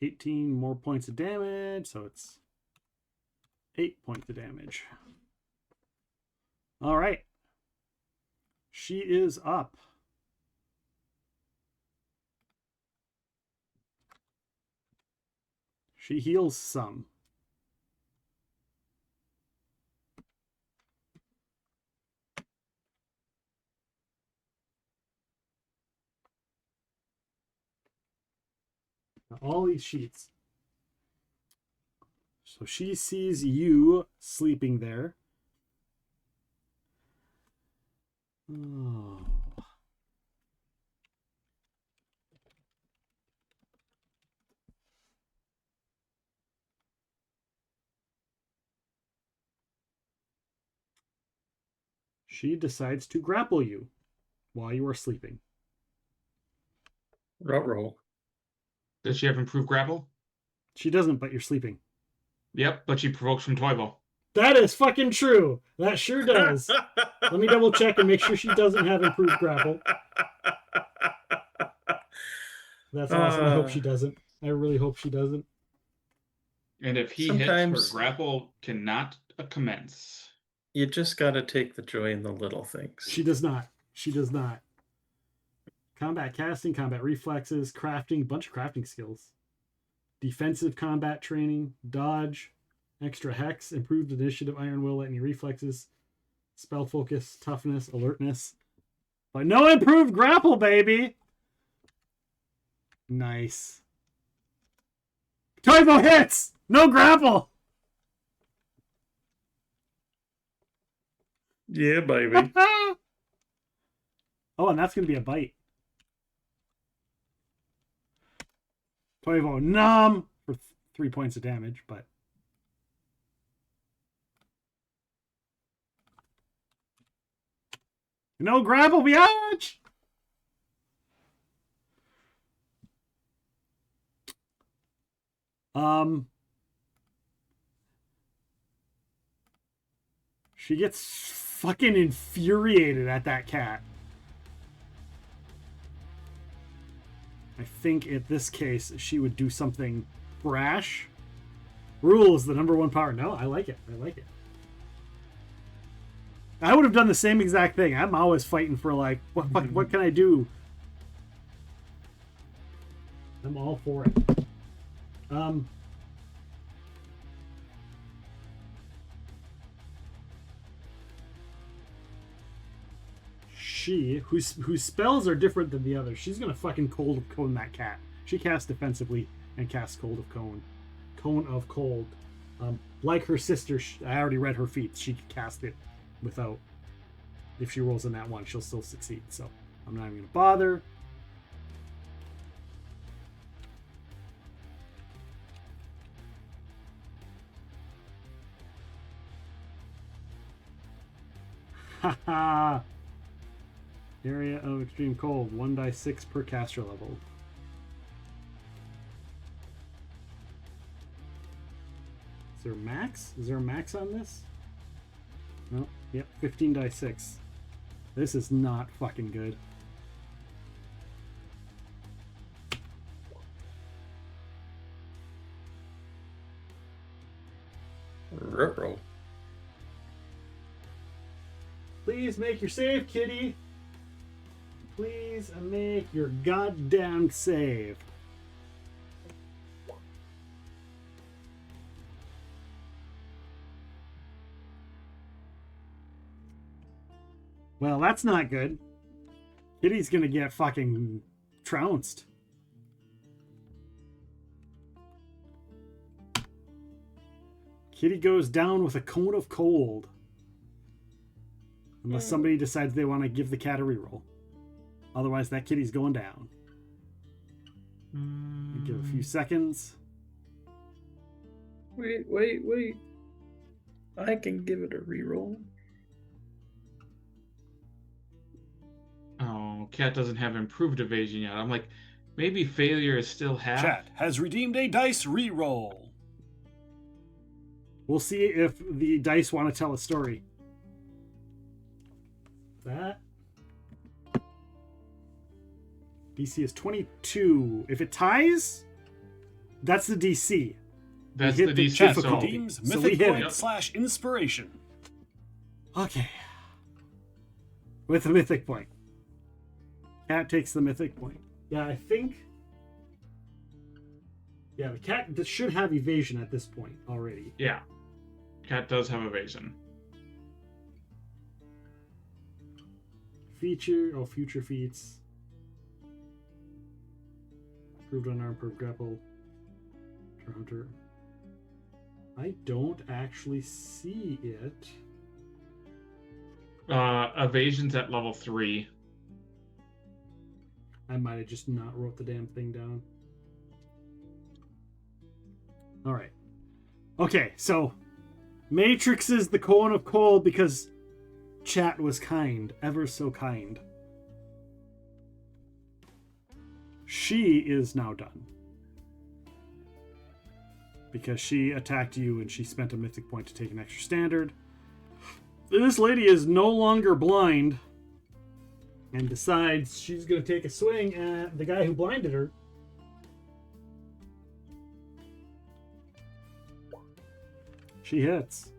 $18 more points of damage, so it's 8 points of damage. All right. She is up. She heals some. Now, all these sheets. So she sees you sleeping there. Oh. She decides to grapple you while you are sleeping. Roll. Does she have improved grapple? She doesn't, but you're sleeping. Yep, but she provokes from Toivo. That is fucking true. That sure does. Let me double check and make sure she doesn't have improved grapple. That's awesome. I hope she doesn't. I really hope she doesn't. And if he Sometimes hits, her grapple cannot commence. you just got to take the joy in the little things. She does not. She does not. Combat casting, combat reflexes, crafting, bunch of crafting skills. Defensive combat training, dodge, extra hex, improved initiative, iron will, lightning reflexes, spell focus, toughness, alertness. But no improved grapple, baby! Nice. Toivo hits! No grapple! Yeah, baby. Oh, and that's going to be a bite. Toivo numb for 3 points of damage, but... No grapple, biatch! She gets fucking infuriated at that cat. I think in this case she would do something brash. Rule is the #1 power. No, I like it. I like it. I would have done the same exact thing. I'm always fighting for like, what can I do? I'm all for it. She, whose spells are different than the others, she's gonna fucking Cold of Cone that cat. She casts defensively and casts Cold of Cone. Cone of Cold. Like her sister, I already read her feats. She could cast it without, if she rolls in that one, she'll still succeed. So I'm not even gonna bother. Haha. Area of extreme cold, 1d6 per caster level. Is there a max? Is there a max on this? No. Yep, 15d6. This is not fucking good. Roll. Please make your save, kitty. Please make your goddamn save. Well, that's not good. Kitty's gonna get fucking trounced. Kitty goes down with a cone of cold. Unless somebody decides they want to give the cat a reroll. Otherwise, that kitty's going down. Give a few seconds. Wait. I can give it a reroll. Oh, cat doesn't have improved evasion yet. I'm like, maybe failure is still half. Chat has redeemed a dice reroll. We'll see if the dice want to tell a story. That. DC is 22. If it ties, that's the DC. That's We the hit the DC. chat So Redeems So we mythic hit point it. slash inspiration. Okay. With a mythic point. Cat takes the mythic point. Yeah, I think. Yeah, the cat should have evasion at this point already. yeah, cat does have evasion. Future feats. Improved unarmed, improved grapple. Hunter. I don't actually see it. Evasion's at level 3. I might have just not wrote the damn thing down. Alright. Okay, so Matrix is the cone of cold because chat was kind. Ever so kind. She is now done. Because she attacked you and she spent a mythic point to take an extra standard. This lady is no longer blind and decides she's going to take a swing at the guy who blinded her. She hits.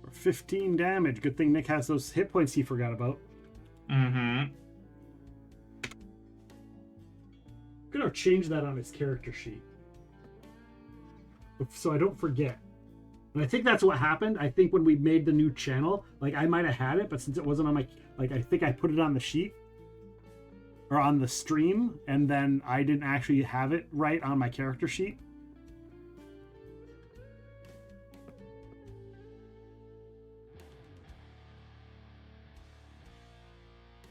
For 15 damage. Good thing Nick has those hit points he forgot about. Mm-hmm. I'm going to change that on his character sheet, so I don't forget. And I think that's what happened. I think when we made the new channel, like I might have had it, but since it wasn't on my, like I think I put it on the sheet or on the stream, and then I didn't actually have it right on my character sheet.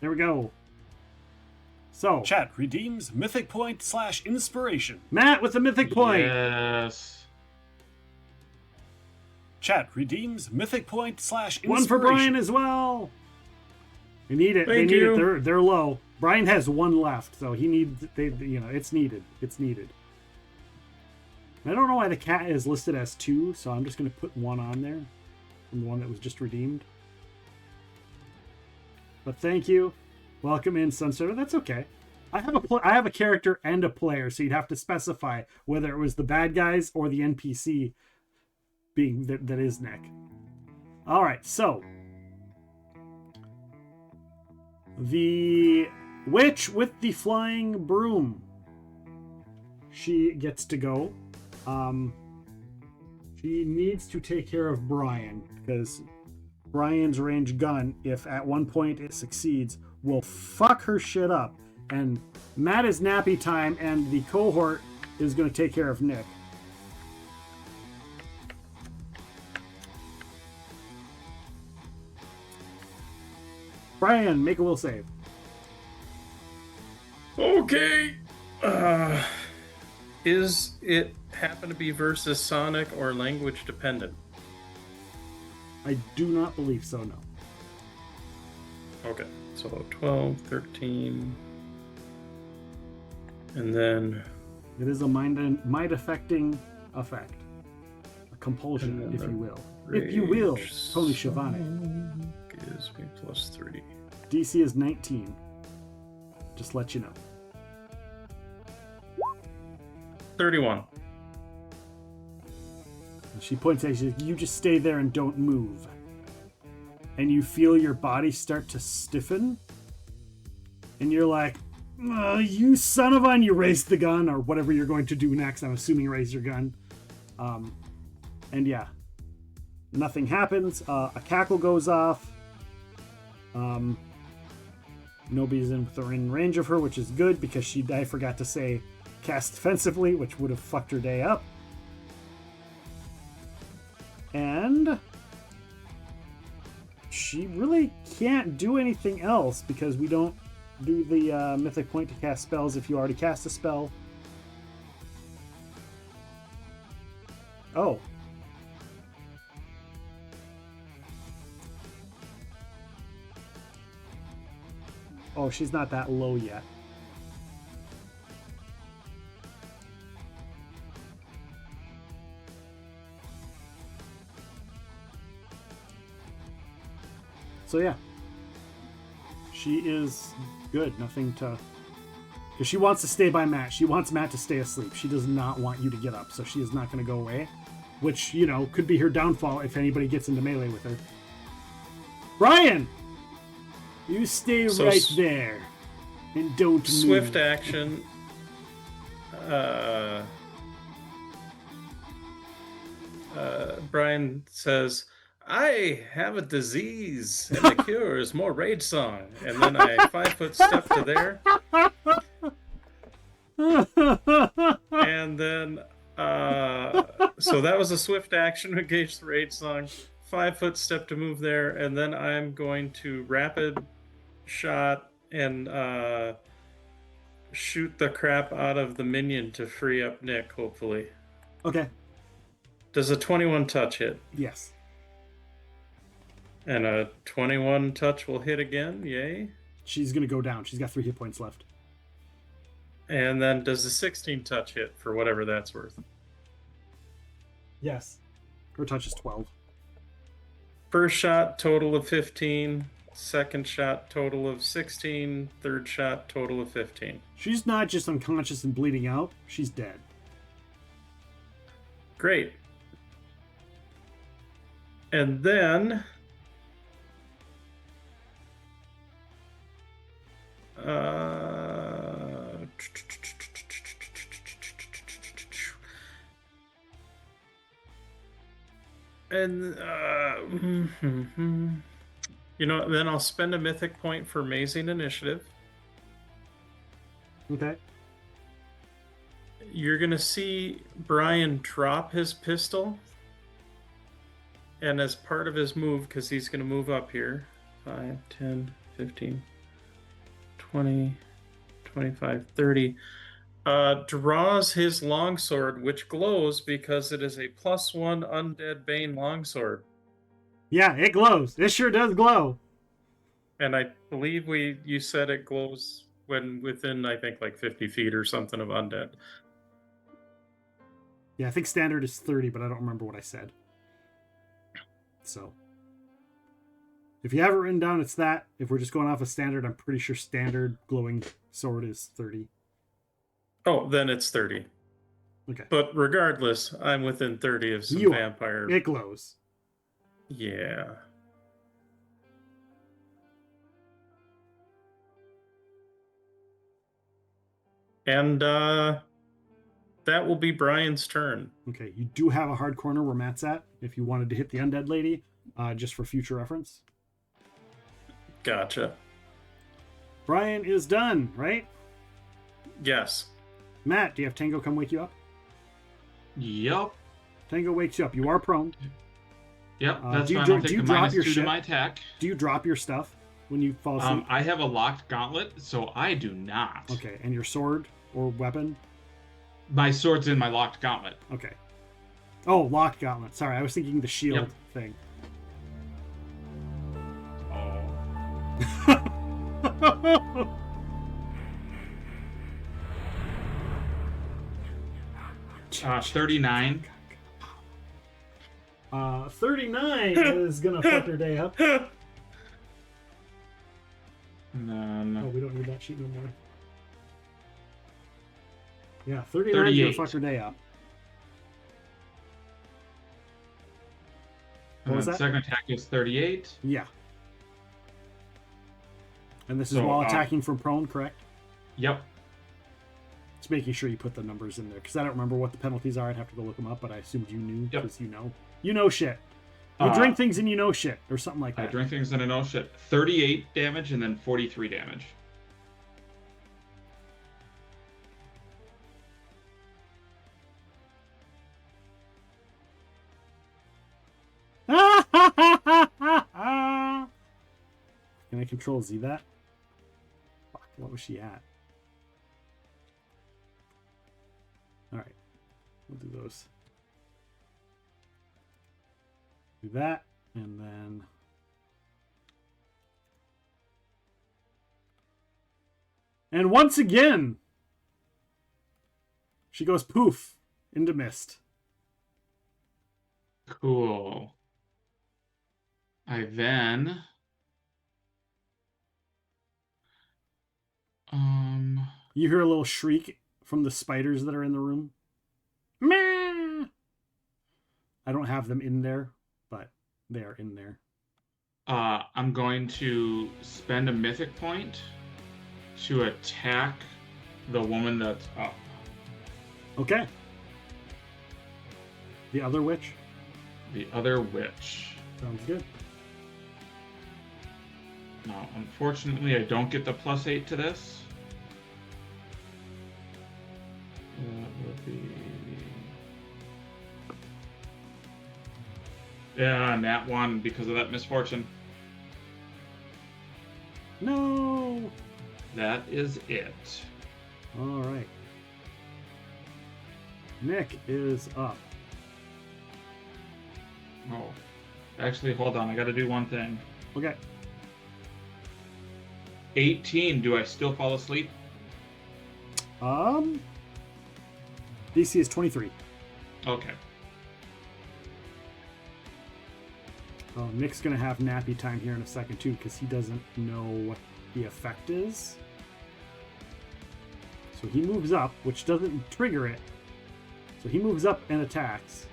There we go. So, Chat redeems mythic point slash inspiration. Matt with the mythic point. Yes. Chat redeems mythic point slash inspiration. One for Bryan as well. They need it. Thank they need you. it. They're low. Bryan has one left, so he needs. It's needed. It's needed. I don't know why the cat is listed as 2, so I'm just going to put 1 on there from the one that was just redeemed. But thank you. Welcome in, Sunsetter. That's okay. I have a character and a player, so you'd have to specify whether it was the bad guys or the NPC being that is Nick. All right, so the witch with the flying broom. She gets to go. She needs to take care of Bryan because Bryan's range gun, if at one point it succeeds, will fuck her shit up. And Matt is nappy time, and the cohort is going to take care of Nick. Bryan, make a will save. Okay. Is it happen to be versus Sonic or language dependent? I do not believe so, no. Okay. So 12, 13. And then It is a mind-affecting effect. A compulsion, And if then you will. If you will, rage Tony Schiavone. gives me +3. DC is 19. Just let you know. 31. And she points at you, you just stay there and don't move. And you feel your body start to stiffen. And you're like, You son of a... You raise the gun, or whatever you're going to do next. I'm assuming raise your gun. And yeah. Nothing happens. A cackle goes off. Nobody's within range of her, which is good, because I forgot to say cast defensively, which would have fucked her day up. And she really can't do anything else, because we don't do the mythic point to cast spells if you already cast a spell. Oh. Oh, she's not that low yet. So yeah. She is good. Nothing to... Because she wants to stay by Matt. She wants Matt to stay asleep. She does not want you to get up, so she is not going to go away. Which, you know, could be her downfall if anybody gets into melee with her. Bryan! You stay right there. And don't move. Swift action. Bryan says, I have a disease, and the cure is more rage song. And then I 5-foot step to there. And then, so that was a swift action, engage the rage song. 5-foot step to move there, and then I'm going to rapid shot and shoot the crap out of the minion to free up Nick, hopefully. Okay. Does a 21 touch hit? Yes. And a 21 touch will hit again, yay. She's going to go down. She's got 3 hit points left. And then does a 16 touch hit, for whatever that's worth? Yes. Her touch is 12. First shot, total of 15. Second shot, total of 16. Third shot, total of 15. She's not just unconscious and bleeding out. She's dead. Great. And then... you know, then I'll spend a mythic point for amazing initiative. Okay. You're gonna see Bryan drop his pistol, and as part of his move, because he's gonna move up here, 5, 10, 15, 20, 25, 30, draws his longsword, which glows because it is a +1 undead bane longsword. Yeah, it glows. It sure does glow. And I believe you said it glows when within, I think, like 50 feet or something of undead. Yeah, I think standard is 30, but I don't remember what I said. So, if you have it written down, it's that. If we're just going off of standard, I'm pretty sure standard glowing sword is 30. Oh, then it's 30. Okay. But regardless, I'm within 30 of some You are. vampire. It glows. Yeah. And that will be Bryan's turn. Okay, you do have a hard corner where Matt's at, if you wanted to hit the undead lady, just for future reference. Gotcha. Bryan is done, right? Yes. Matt, do you have Tango come wake you up? Yep. Tango wakes you up. You are prone. Yep, that's do you fine. dro- I'll do take you a drop minus your 2 to ship? my attack. Do you drop your stuff when you fall asleep? I have a locked gauntlet, so I do not. Okay, and your sword or weapon? My sword's in my locked gauntlet. Okay. Oh, locked gauntlet. Sorry, I was thinking the shield thing. Oh. 39. 39 is gonna fuck her day up. Oh, No. we don't need that sheet no more. Yeah, 39 is gonna fuck her day up. What was that? Second attack is 38. Yeah. And this is So, while attacking from prone, correct? Yep. Just making sure you put the numbers in there because I don't remember what the penalties are. I'd have to go look them up, but I assumed you knew Yep. because you know shit. You drink things and you know shit or something like that. I drink things and I know shit. 38 damage and then 43 damage. Can I control Z that? Fuck, what was she at? Alright. We'll do those. Do that, and then... And once again, she goes poof into mist. Cool. I then... You hear a little shriek from the spiders that are in the room. Meh! I don't have them in there, but they are in there. I'm going to spend a mythic point to attack the woman that's up. Okay. The other witch? The other witch. Sounds good. Now, unfortunately, I don't get the +8 to this. That would be... Yeah, nat 1 because of that misfortune. No! That is it. Alright. Nick is up. Oh. Actually, hold on. I gotta do one thing. Okay. 18. Do I still fall asleep? DC is 23. Okay. Oh, Nick's gonna have nappy time here in a second too, because he doesn't know what the effect is. So he moves up, which doesn't trigger it. So he moves up and attacks.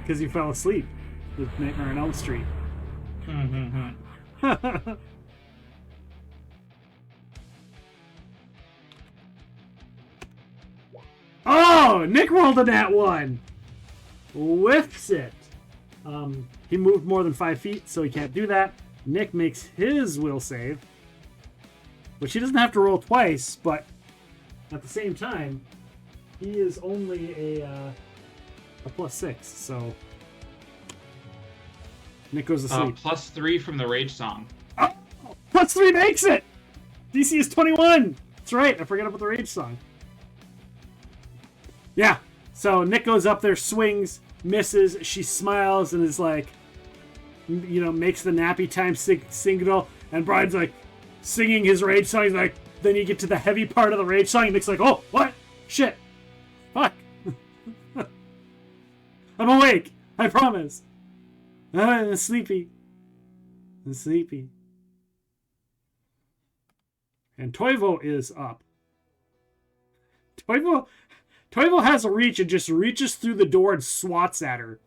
Because you fell asleep with Nightmare on Elm Street. Oh, Nick rolled a nat 1. Whiffs it. He moved more than 5 feet, so he can't do that. Nick makes his will save, which he doesn't have to roll twice, but at the same time, he is only a +6, so Nick goes to sleep. +3 from the rage song. Oh, +3 makes it! DC is 21! That's right, I forgot about the rage song. Yeah, so Nick goes up there, swings, misses, she smiles and is like, you know, makes the nappy time signal, and Bryan's like singing his rage song. He's like, then you get to the heavy part of the rage song, and Nick's like, oh, what? Shit. Fuck. I'm awake. I promise. I'm sleepy. I'm sleepy. And Toivo is up. Toivo has a reach and just reaches through the door and swats at her.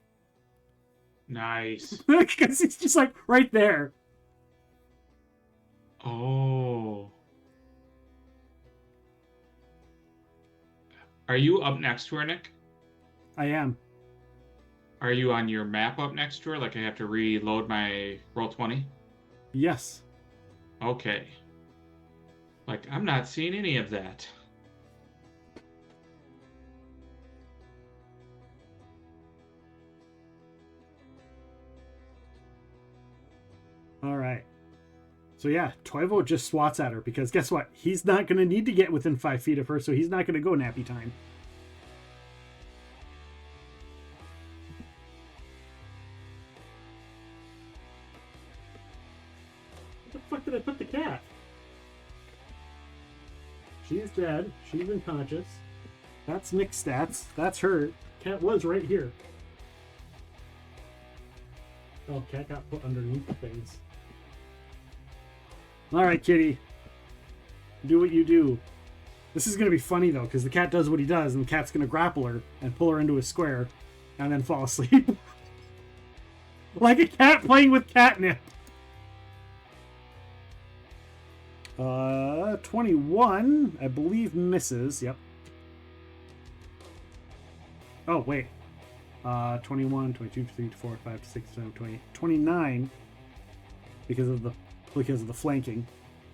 Nice. Because it's just like right there. Oh. Are you up next to her, Nick? I am. Are you on your map up next to her? Like I have to reload my Roll20? Yes. Okay. Like, I'm not seeing any of that. All right. So yeah, Toivo just swats at her because guess what? He's not going to need to get within 5 feet of her, so he's not going to go nappy time. Where the fuck did I put the cat? She's dead. She's unconscious. That's Nick's stats. That's her. Cat was right here. Oh, cat got put underneath the things. All right, kitty. Do what you do. This is going to be funny, though, because the cat does what he does, and the cat's going to grapple her and pull her into a square and then fall asleep. Like a cat playing with catnip. 21, I believe, misses. Yep. Oh, wait. 21, 22, 23, 24, 25, 26, 27, 28, 29, because of the flanking,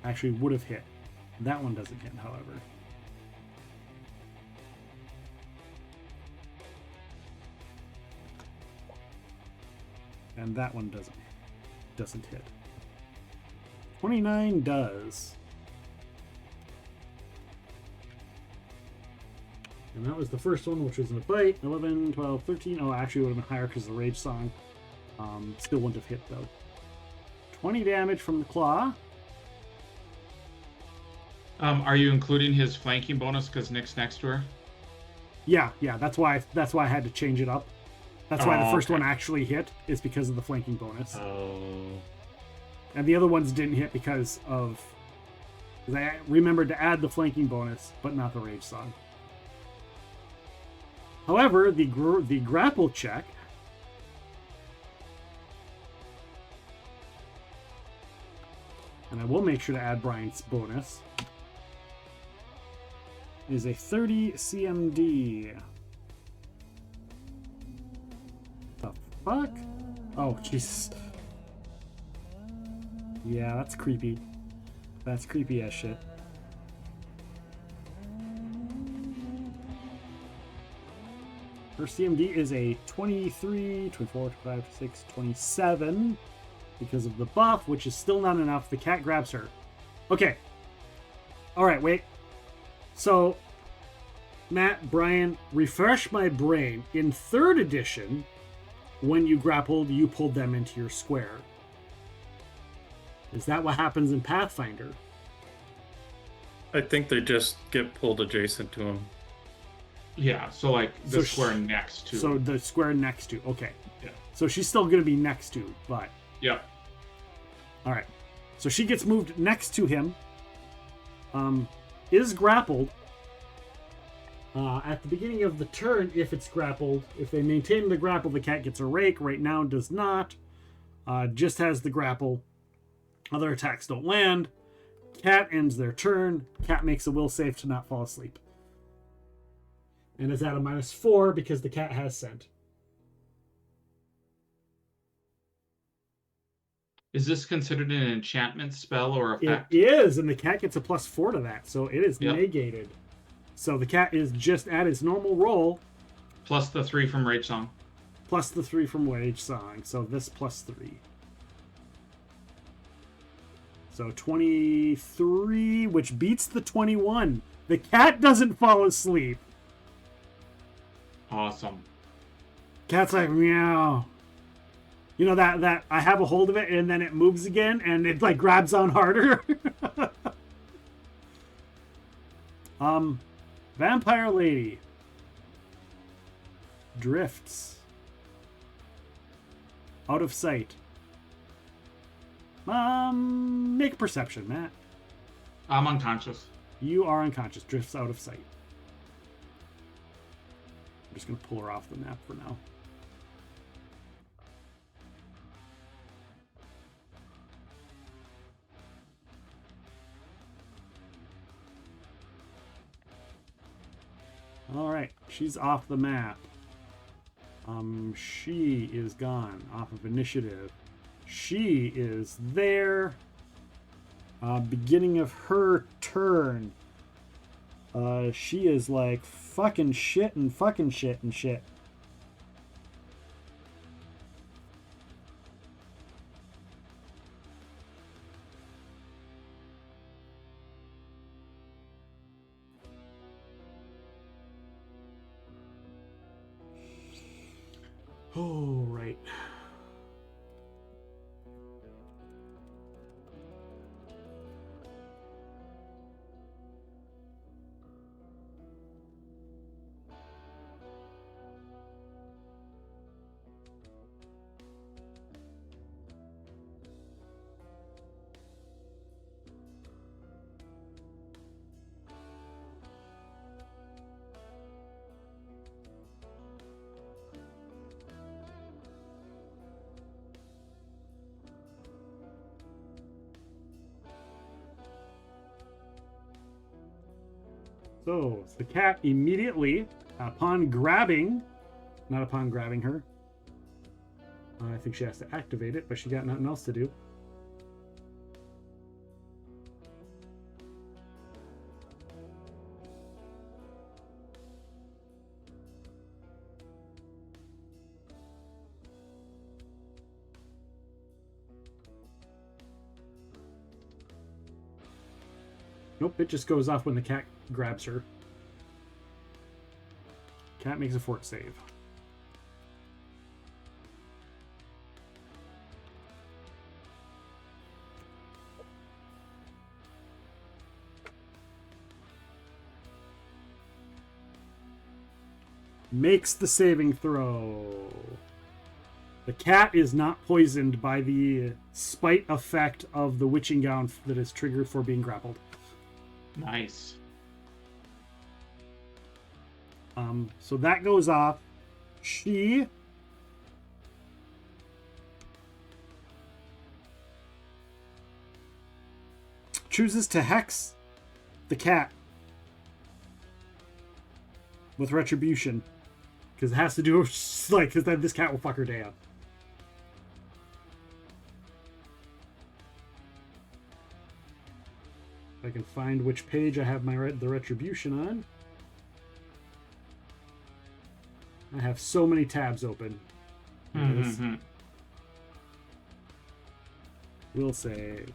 actually would have hit. That one doesn't hit, however. And that one doesn't hit. 29 does. And that was the first one, which was in a bite. 11, 12, 13. Oh, actually, it would have been higher because of the Rage Song. Still wouldn't have hit, though. 20 damage from the claw. Are you including his flanking bonus because Nick's next to her? Yeah. That's why I had to change it up. That's why the first okay. one actually hit, is because of the flanking bonus. Oh. And the other ones didn't hit because I remembered to add the flanking bonus, but not the Rage Song. However, the grapple check and I will make sure to add Bryan's bonus, is a 30 CMD. The fuck? Oh, Jesus. Yeah, that's creepy. That's creepy as shit. Her CMD is a 23, 24, 25, 26, 27 because of the buff, which is still not enough. The cat grabs her. Okay. Alright, wait. So, Matt, Bryan, refresh my brain. In 3rd edition, when you grappled, you pulled them into your square. Is that what happens in Pathfinder? I think they just get pulled adjacent to him. Yeah, so like the So square next to. So the square next to. Okay. Yeah. So she's still going to be next to, but... Yep. Alright. So she gets moved next to him. Is grappled. At the beginning of the turn, if it's grappled, if they maintain the grapple, the cat gets a rake. Right now, does not. Just has the grapple. Other attacks don't land. Cat ends their turn. Cat makes a will save to not fall asleep. And is at a -4 because the cat has scent. Is this considered an enchantment spell or effect? It is, and the cat gets a +4 to that, so it is Yep. negated. So the cat is just at its normal roll, Plus the 3 from Rage Song. plus the 3 from Wage Song. So this +3. So 23, which beats the 21. The cat doesn't fall asleep. Awesome. Cat's like, meow. You know that I have a hold of it and then it moves again and it like grabs on harder. Vampire Lady drifts out of sight. Make a perception, Matt. I'm unconscious. You are unconscious. Drifts out of sight. I'm just gonna pull her off the map for now. Alright, she's off the map. She is gone off of initiative. She is there. Beginning of her turn. She is like fucking shit and fucking shit and shit. Oh, right. So the cat immediately, upon grabbing her, I think she has to activate it, but she got nothing else to do. Nope, it just goes off when the cat grabs her. Cat makes a fort save. Makes the saving throw. The cat is not poisoned by the spite effect of the witching gown that is triggered for being grappled. Nice. So that goes off. She chooses to hex the cat with retribution, because it has to do with, like, because then this cat will fuck her day up. If I can find which page I have the retribution on. I have so many tabs open. Mm-hmm. Will save.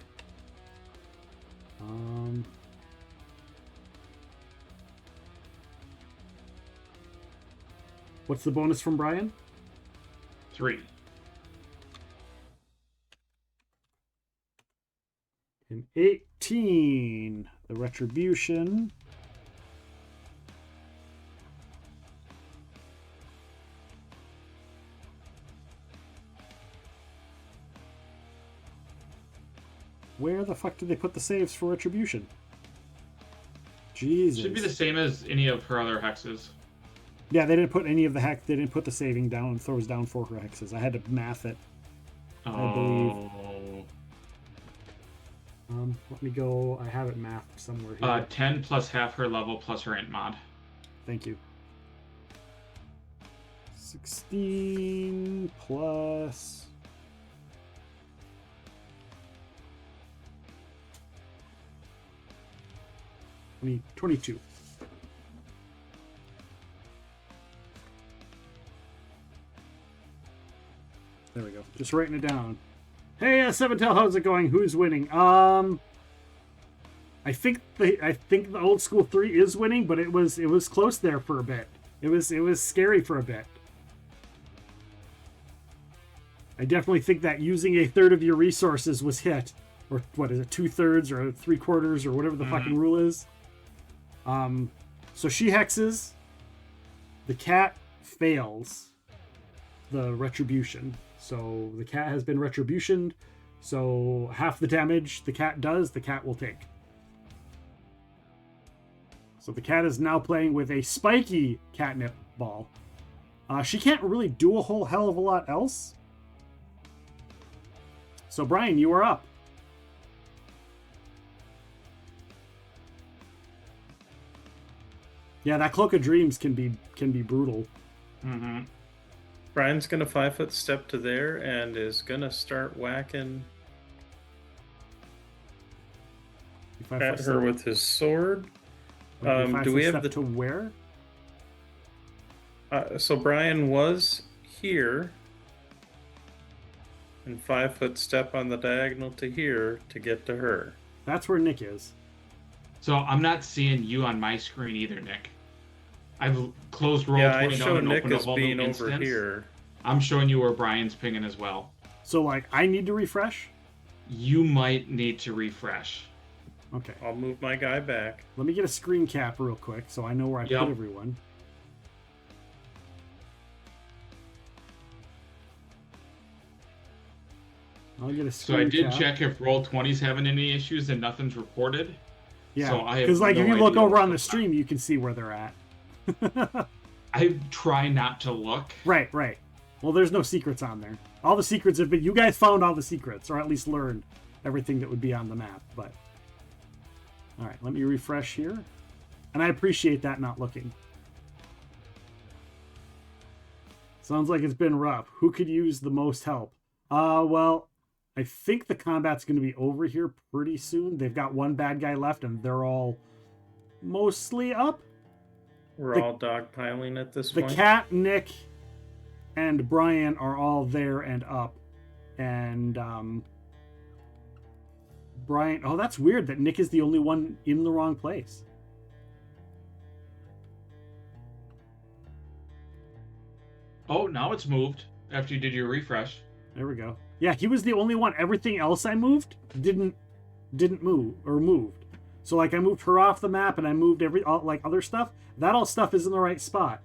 What's the bonus from Bryan? 3. An 18. The retribution. Where the fuck did they put the saves for retribution? Jesus. Should be the same as any of her other hexes. Yeah, they didn't put any of the hex. They didn't put the saving down and throws down for her hexes. I had to math it. I believe. Let me go. I have it mathed somewhere here. 10 plus half her level plus her int mod. Thank you. 16 plus. 22. There we go. Just writing it down. Hey, Seven-Tail, how's it going? Who's winning? I think the old school 3 is winning, but it was close there for a bit. It was scary for a bit. I definitely think that using a third of your resources was hit, or what is it, 2/3 or 3/4 or whatever the fucking rule is. So she hexes. The cat fails the retribution. So the cat has been retributioned. So half the damage the cat does, the cat will take. So the cat is now playing with a spiky catnip ball. She can't really do a whole hell of a lot else. So Bryan, you are up. Yeah, that Cloak of Dreams can be brutal. Mm-hmm. Bryan's gonna 5-foot step to there and is gonna start whacking at her with his sword. Do we have the to where? So Bryan was here, and 5-foot step on the diagonal to here to get to her. That's where Nick is. So I'm not seeing you on my screen either, Nick. I've closed roll Yeah, 20 I down show and Nick opened as up all being new over instance. here. I'm showing you where Bryan's pinging as well. So, like, I need to refresh? You might need to refresh. Okay. I'll move my guy back. Let me get a screen cap real quick so I know where I Yep. put everyone. I'll get a So screen I did cap. check if Roll20's having any issues and nothing's reported. Yeah, So I have because, like, no if you look idea over what's on the going stream, you can see where they're at. I try not to look. Right. Well, there's no secrets on there. All the secrets have been... You guys found all the secrets, or at least learned everything that would be on the map, but... Alright, let me refresh here. And I appreciate that not looking. Sounds like it's been rough. Who could use the most help? Well, I think the combat's going to be over here pretty soon. They've got one bad guy left, and they're all mostly up. We're all dogpiling at this The point. cat, Nick, and Bryan are all there and up. And Bryan... Oh, that's weird that Nick is the only one in the wrong place. Oh, now it's moved after you did your refresh. There we go. Yeah, he was the only one. Everything else I moved didn't move or moved. So like I moved her off the map and I moved like other stuff. That all stuff is in the right spot.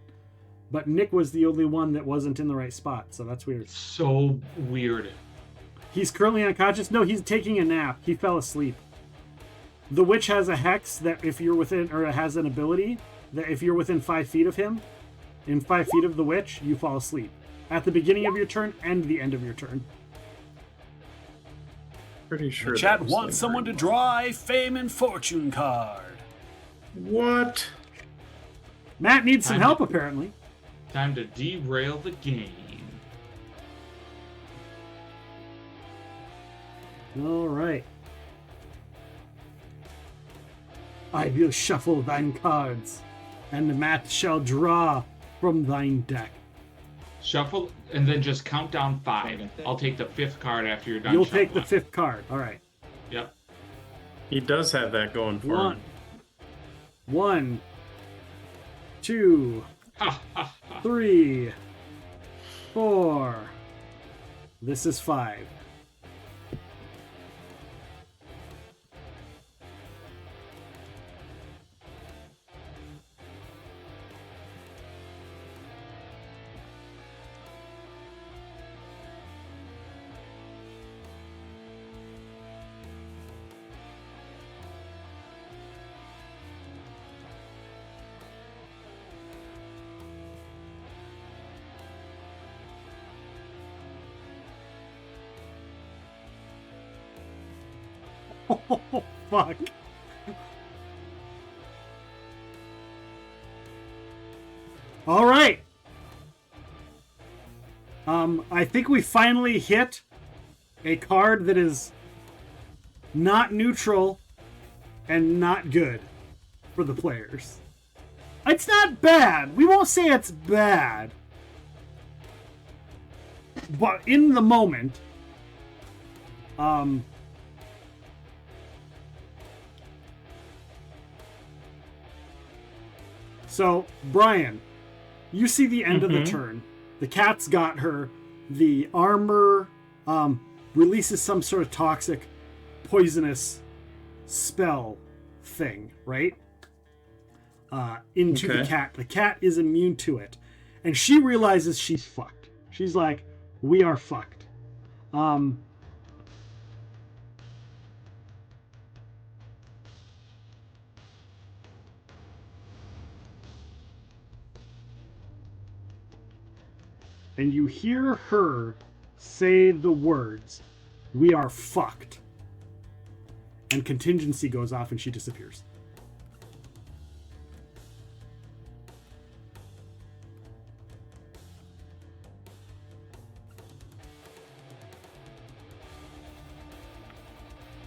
But Nick was the only one that wasn't in the right spot. So that's weird. So weird. He's currently unconscious. No, he's taking a nap. He fell asleep. The witch has a hex that if you're within, or it has an ability that if you're within 5 feet of him, in 5 feet of the witch, you fall asleep. At the beginning of your turn and the end of your turn. Pretty sure. The chat wants someone to draw a fame and fortune card. What? Matt needs some help, apparently. Time to derail the game. All right. I will shuffle thine cards, and Matt shall draw from thine deck. Shuffle and then just count down 5. I'll take the 5th card after you're done. You'll take the shuffling. 5th card. All right. Yep. He does have that going for him. 1, 2, Ha, ha, ha. 3, 4. This is 5. Oh, fuck. All right. I think we finally hit a card that is not neutral and not good for the players. It's not bad. We won't say it's bad. But in the moment, so, Bryan, you see the end of the turn. The cat's got her. The armor releases some sort of toxic, poisonous spell thing, right? Into the cat. The cat is immune to it. And she realizes she's fucked. She's like, we are fucked. And you hear her say the words, we are fucked. And contingency goes off and she disappears.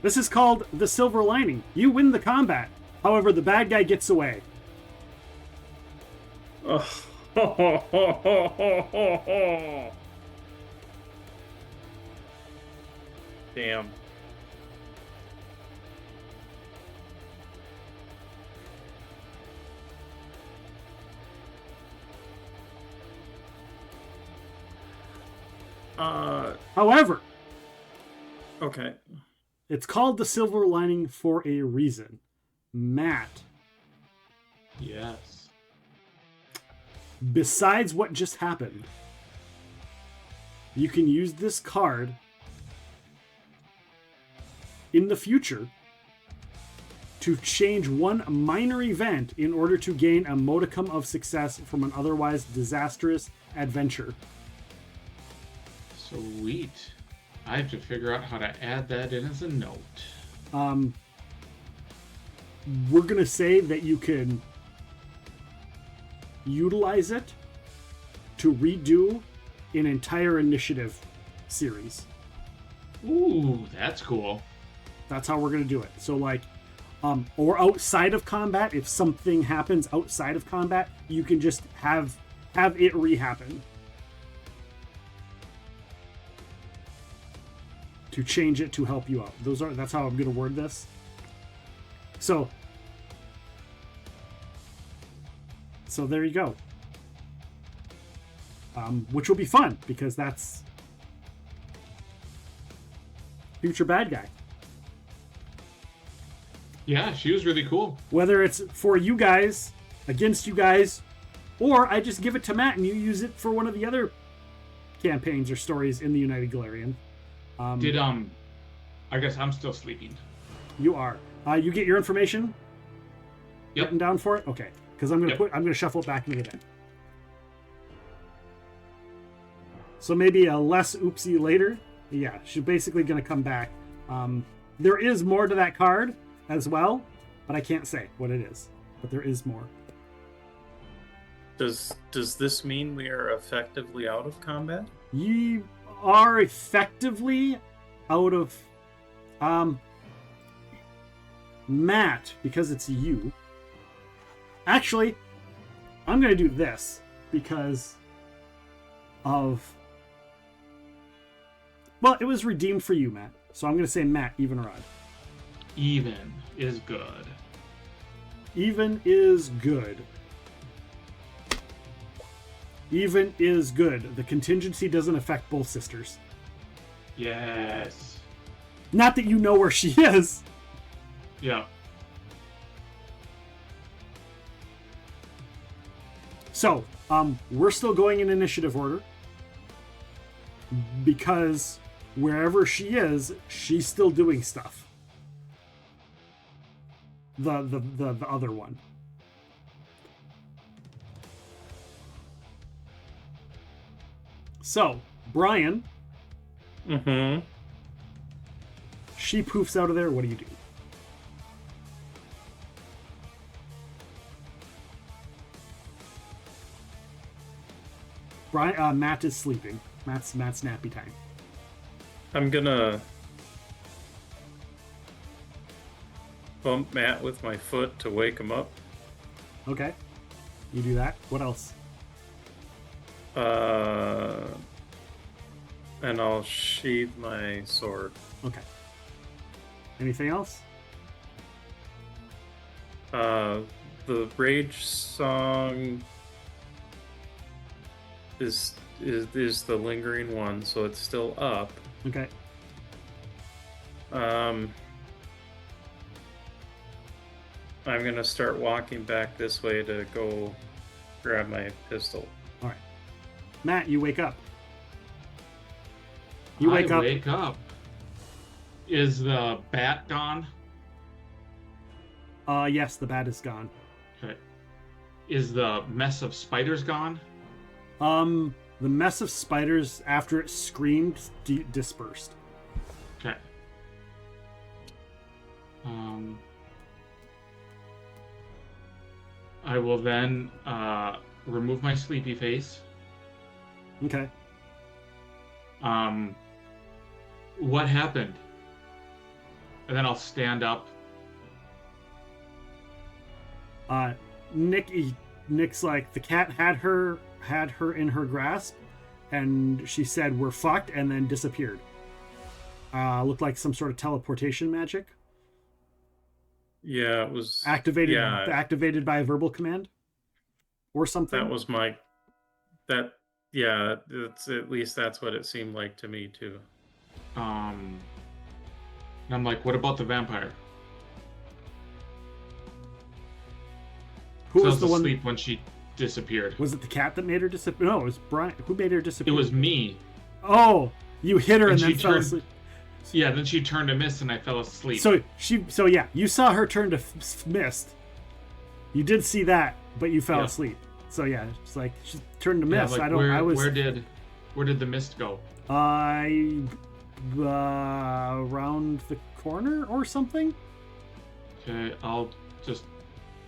This is called the silver lining. You win the combat. However, the bad guy gets away. Damn. However, Okay. it's called the silver lining for a reason. Matt, Yes. besides what just happened, you can use this card in the future to change one minor event in order to gain a modicum of success from an otherwise disastrous adventure. Sweet. I have to figure out how to add that in as a note. we're going to say that you can utilize it to redo an entire initiative series. Ooh, that's cool. That's how we're going to do it. So like, or outside of combat, if something happens outside of combat, you can just have it re-happen. To change it to help you out. That's how I'm going to word this. So there you go. Which will be fun because that's future bad guy. Yeah, she was really cool. Whether it's for you guys, against you guys, or I just give it to Matt and you use it for one of the other campaigns or stories in the United Galarian. I guess I'm still sleeping. You are. You get your information written down for it? Okay. Because I'm gonna shuffle it back into the deck. So maybe a less oopsie later. Yeah, she's basically gonna come back. There is more to that card as well, but I can't say what it is. But there is more. Does this mean we are effectively out of combat? You are effectively out of Matt, because it's you. Actually, I'm gonna do this because of, well, it was redeemed for you, Matt. So I'm gonna say Matt, even or odd. Even is good. Even is good. Even is good. The contingency doesn't affect both sisters. Yes. Not that you know where she is. Yeah. So, we're still going in initiative order. Because wherever she is, she's still doing stuff. The other one. So, Bryan. Mm-hmm. She poofs out of there. What do you do? Bryan, Matt is sleeping. Matt's nappy time. I'm gonna bump Matt with my foot to wake him up. Okay. You do that. What else? And I'll sheathe my sword. Okay. Anything else? The rage song is the lingering one, so it's still up. Okay. I'm gonna start walking back this way to go grab my pistol. All right. Matt, you wake up. I wake up. Is the bat gone? Yes, the bat is gone. Okay. Is the mess of spiders gone? The mess of spiders after it screamed dispersed. Okay. I will then remove my sleepy face. Okay. What happened? And then I'll stand up. Nick's like, the cat had her in her grasp, and she said, "We're fucked," and then disappeared. Looked like some sort of teleportation magic. Yeah, it was activated. Yeah, activated by a verbal command, or something. that was my. That yeah, it's at least that's what it seemed like to me too. And I'm like, what about the vampire? Who So I was the one? asleep when she disappeared. Was it the cat that made her disappear? No, it was Bryan. Who made her disappear? It was me. Oh, you hit her and And then she fell turned- asleep. Yeah, then she turned to mist and I fell asleep. So yeah, you saw her turn to mist. You did see that, but you fell Yeah. asleep. So yeah, it's like she turned to Yeah, mist. like, where did the mist go? Around the corner or something. Okay, I'll Just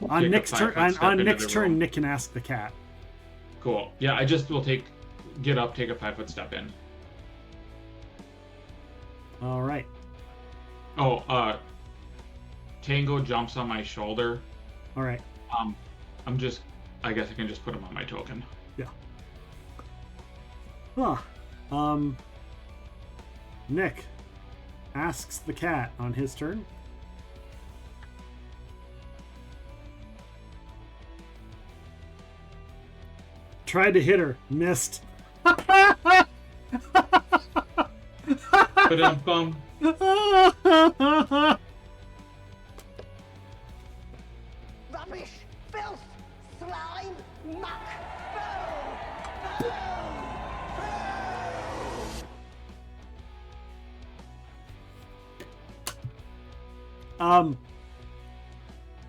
On take a Nick's turn, 5-foot step on into Nick's the turn, room. Nick can ask the cat. Cool. Yeah, I just will get up, take a 5-foot step in. All right. Oh, Tango jumps on my shoulder. All right. I guess I can just put him on my token. Yeah. Huh. Nick asks the cat on his turn. Tried to hit her, missed. Ba-dum-bum. Rubbish, filth, slime, muck,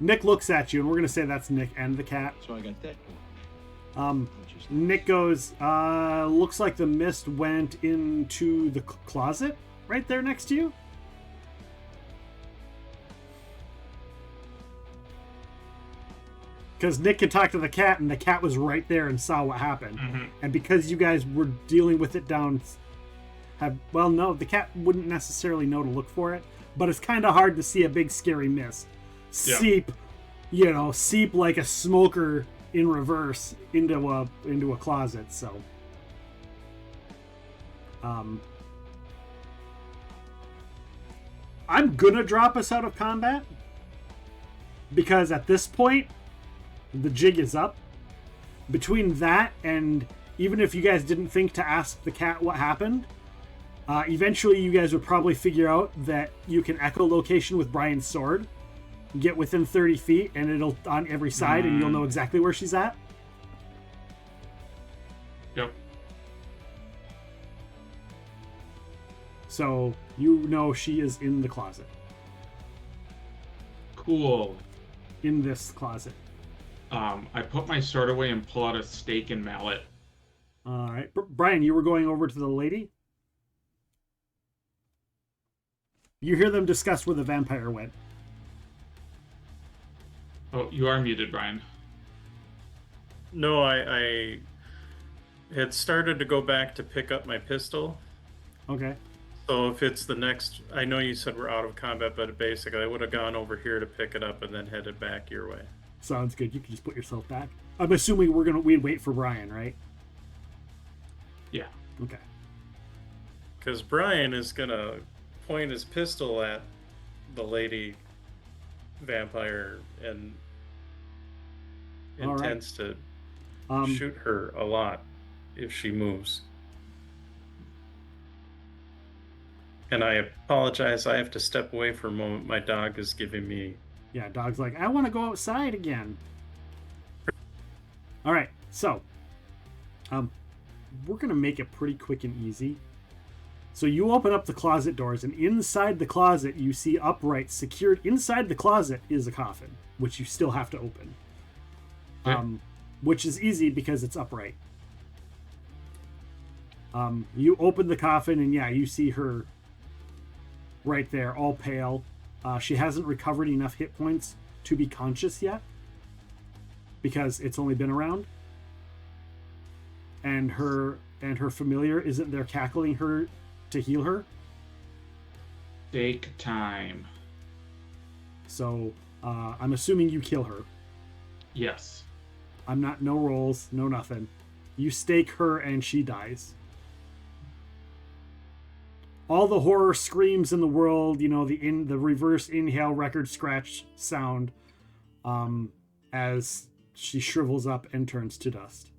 Nick looks at you, and we're gonna say that's Nick and the cat. So I got that. Nick goes, looks like the mist went into the closet right there next to you. Because Nick could talk to the cat, and the cat was right there and saw what happened. Mm-hmm. And because you guys were dealing with it down, no, the cat wouldn't necessarily know to look for it, but it's kind of hard to see a big scary mist seep like a smoker in reverse into a closet. So, I'm gonna drop us out of combat because at this point the jig is up. Between that and even if you guys didn't think to ask the cat what happened, eventually you guys would probably figure out that you can echolocation with Bryan's sword, get within 30 feet, and it'll on every side, and you'll know exactly where she's at. Yep. So you know she is in the closet. Cool. In this closet. I put my sword away and pull out a stake and mallet. All right, Bryan, you were going over to the lady. You hear them discuss where the vampire went. Oh, you are muted, Bryan. No, I had started to go back to pick up my pistol. Okay. So if it's the next, I know you said we're out of combat, but basically I would have gone over here to pick it up and then headed back your way. Sounds good. You can just put yourself back. I'm assuming we'd wait for Bryan, right? Yeah. Okay. Because Bryan is gonna point his pistol at the lady vampire and All right. intends to Um, shoot her a lot if she moves. And I apologize, I have to step away for a moment. My dog is giving me... Yeah, dog's like, I want to go outside again. All right, so we're gonna make it pretty quick and easy. So you open up the closet doors, and inside the closet, you see upright, secured inside the closet is a coffin, which you still have to open. Okay. Which is easy because it's upright. You open the coffin, and yeah, you see her right there, all pale. She hasn't recovered enough hit points to be conscious yet, because it's only been around. And her familiar isn't there cackling her to heal her. Take time. So I'm assuming you kill her. Yes. No rolls, no nothing. You stake her and she dies. All the horror screams in the world, the reverse inhale record scratch sound, as she shrivels up and turns to dust.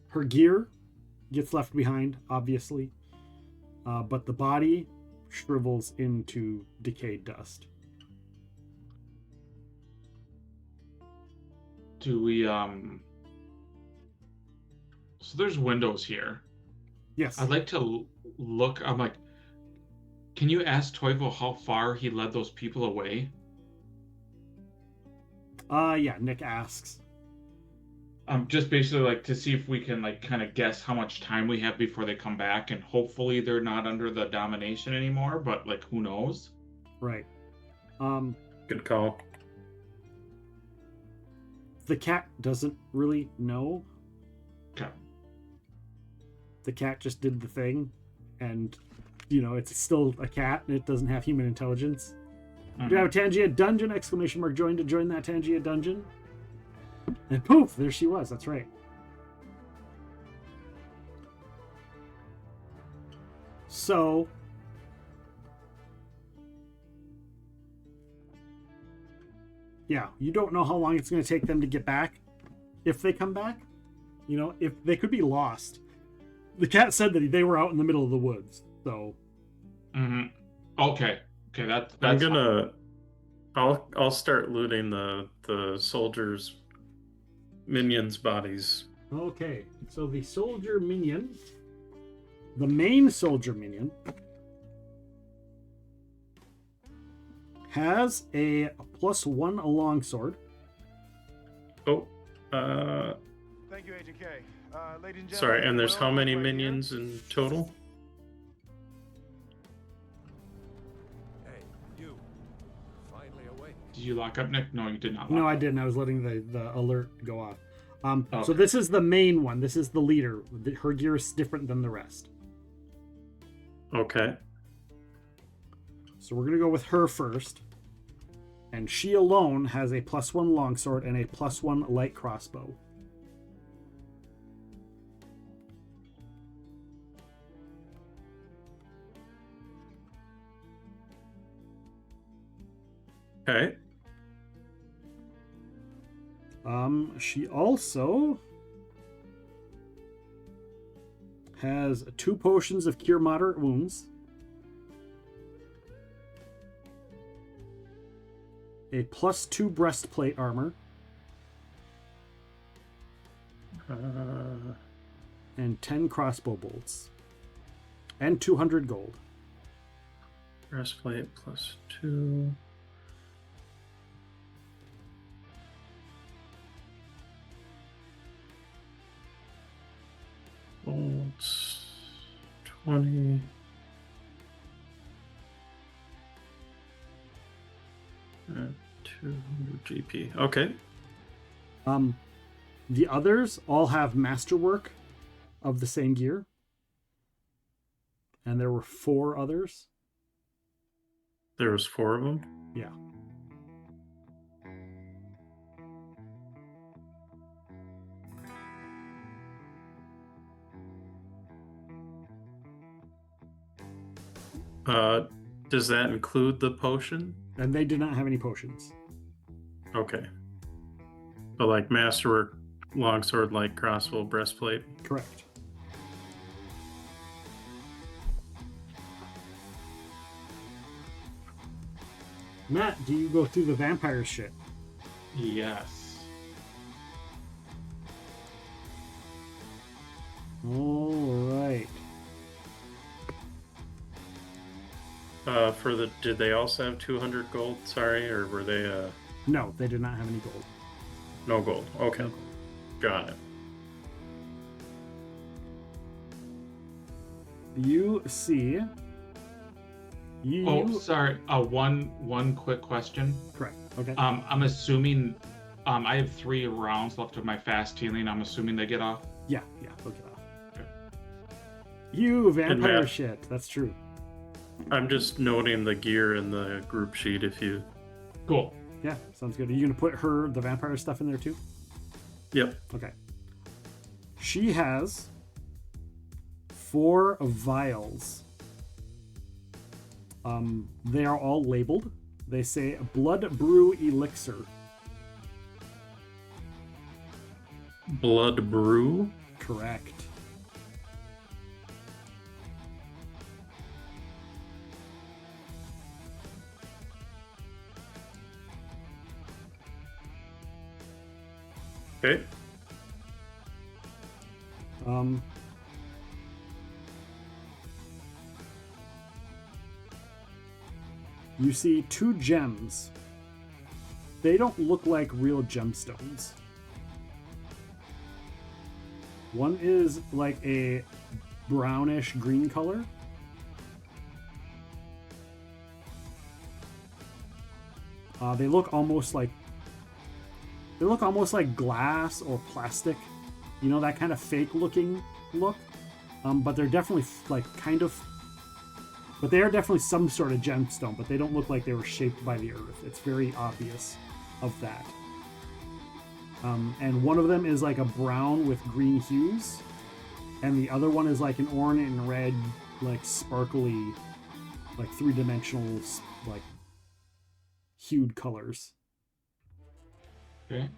Her gear gets left behind, obviously, but the body shrivels into decayed dust. Do we So there's windows here. Yes. I'd like to look. I'm like, can you ask Toivo how far he led those people away? Yeah, Nick asks. Just basically like to see if we can like kind of guess how much time we have before they come back, and hopefully they're not under the domination anymore, but like who knows? Right. Good call. The cat doesn't really know. Okay. The cat just did the thing, and it's still a cat and it doesn't have human intelligence. Do you have a Tangia dungeon? Exclamation mark join to join that Tangia dungeon. And poof, there she was. That's right. So yeah, you don't know how long it's going to take them to get back. If they come back, if they could be lost. The cat said that they were out in the middle of the woods. So Okay. That's I'm gonna. I'll start looting the soldiers' minions' bodies. okay. So the soldier minion, the main soldier minion, has a +1 longsword. Oh, Thank you, Agent K. Ladies and gentlemen, sorry. And there's how well, many right here. minions in total? Hey, you. Finally awake. Did you lock up, Nick? No, you did not. No, lock I up. didn't. I was letting the alert go off. So Okay. this is the main one. This is the leader. Her gear is different than the rest. Okay. So we're gonna go with her first. And she alone has a +1 longsword and a +1 light crossbow. Okay. She also has 2 potions of cure moderate wounds, a +2 breastplate armor, and 10 crossbow bolts, and 200 gold. Breastplate +2. Bolts 20. And 200 GP. Okay. The others all have masterwork of the same gear. And there were 4 others. There was 4 of them. Yeah. Does that include the potion? And they did not have any potions. Okay. But like masterwork, longsword, light crossbow, breastplate. Correct. Matt, do you go through the vampire shit? Yes. All right. Did they also have 200 gold? Sorry, or were they No, they did not have any gold. no gold? Okay, No gold. got it. You see. Oh, sorry. One quick question. Correct. Okay. I'm assuming I have 3 rounds left of my fast healing. I'm assuming they get off. Yeah, look it up. Okay. You vampire Matt- shit. That's true. I'm just noting the gear in the group sheet if you. Cool. Yeah, sounds good. Are you gonna put the vampire stuff in there too? Yep. Okay. She has 4 vials. They are all labeled. They say blood brew elixir. Blood brew. Correct. Okay. You see 2 gems. They don't look like real gemstones. One is like a brownish green color. They look almost like glass or plastic. You know, that kind of fake looking look. But they're definitely but they are definitely some sort of gemstone, but they don't look like they were shaped by the earth. It's very obvious of that. And one of them is like a brown with green hues, and the other one is like an orange and red, like sparkly, like three-dimensional, like hued colors. Okay.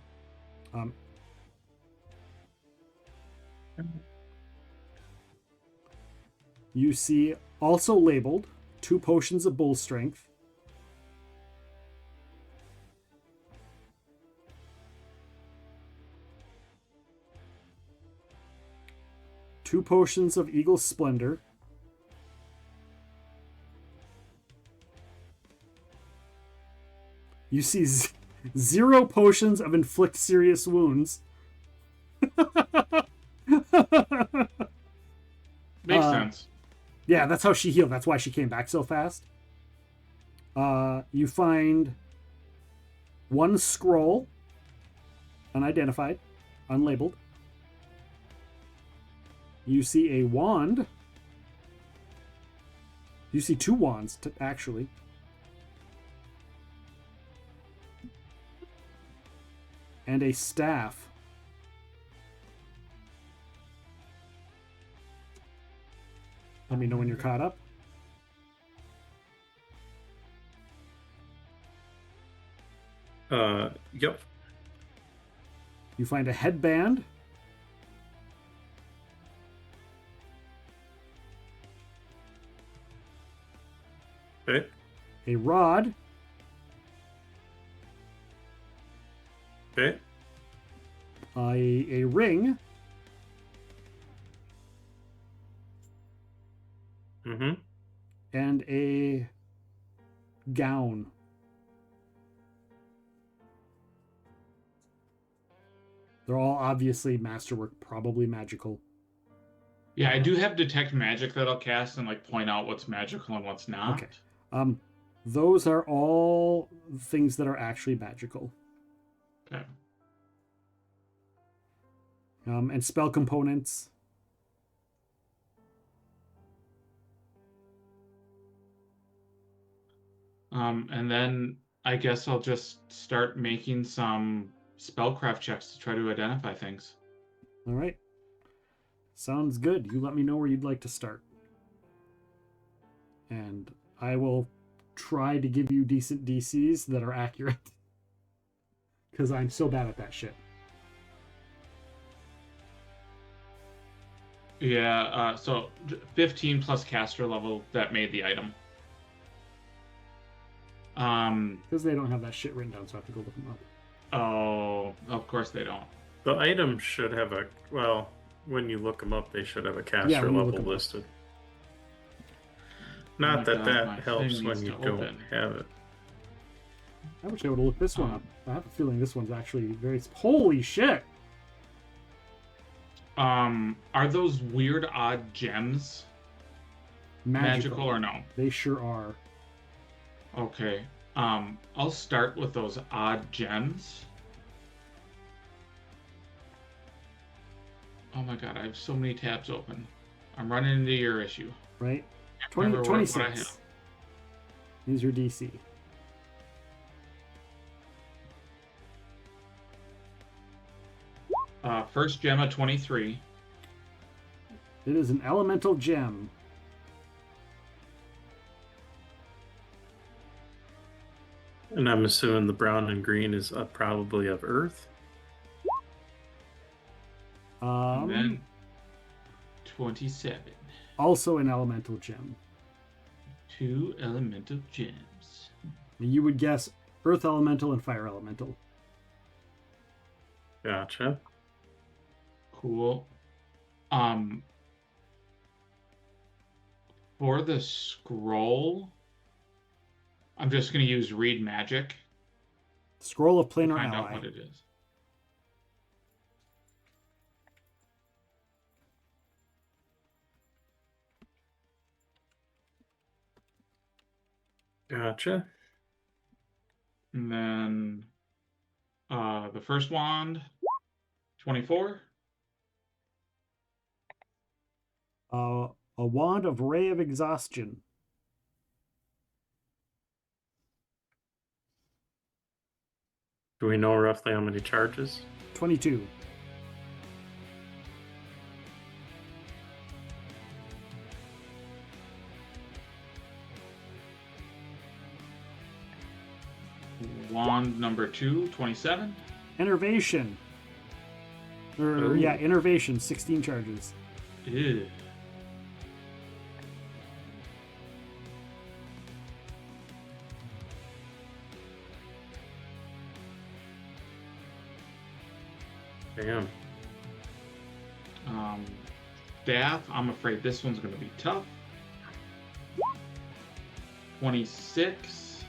You see also labeled 2 potions of bull strength, 2 potions of eagle splendor, you see 0 potions of inflict serious wounds. Makes sense. Yeah, that's how she healed. That's why she came back so fast. You find 1 scroll, unidentified, unlabeled. You see a wand. You see 2 wands, actually. And a staff. Let me know when you're caught up. Yep. You find a headband. Okay. A rod. Okay. A ring. Mm-hmm. And a gown. They're all obviously masterwork, probably magical. Yeah, I do have detect magic that I'll cast and like point out what's magical and what's not. Okay. Those are all things that are actually magical. Okay. And spell components. And then I guess I'll just start making some spellcraft checks to try to identify things. All right. Sounds good. You let me know where you'd like to start. And I will try to give you decent DCs that are accurate. Because I'm so bad at that shit. Yeah, so 15 plus caster level that made the item. Because they don't have that shit written down, so I have to go look them up. Oh, of course they don't. The items should have a, well, when you look them up, they should have a caster Yeah, when you look level 'em up. listed. Oh Not my that God, that my helps thing when needs you to don't open. have it. I wish I would have looked this one up. I have a feeling this one's actually very... Holy shit! Are those weird odd gems magical or no? They sure are. Okay. I'll start with those odd gems. Oh my God, I have so many tabs open. I'm running into your issue. Right? Remember what I 26 have. is your DC. First gem of 23. It is an elemental gem. And I'm assuming the brown and green is probably of Earth. And then 27. Also an elemental gem. 2 elemental gems. You would guess earth elemental and fire elemental. Gotcha. Cool. For the scroll, I'm just going to use read magic Scroll of to planar find ally. out what it is. Gotcha. And then the first wand, 24. A wand of ray of exhaustion. Do we know roughly how many charges? 22. Wand number 2, 27. Innervation. Ooh. Yeah, innervation, 16 charges. Ew. Damn. Staff, I'm afraid this one's going to be tough. 26.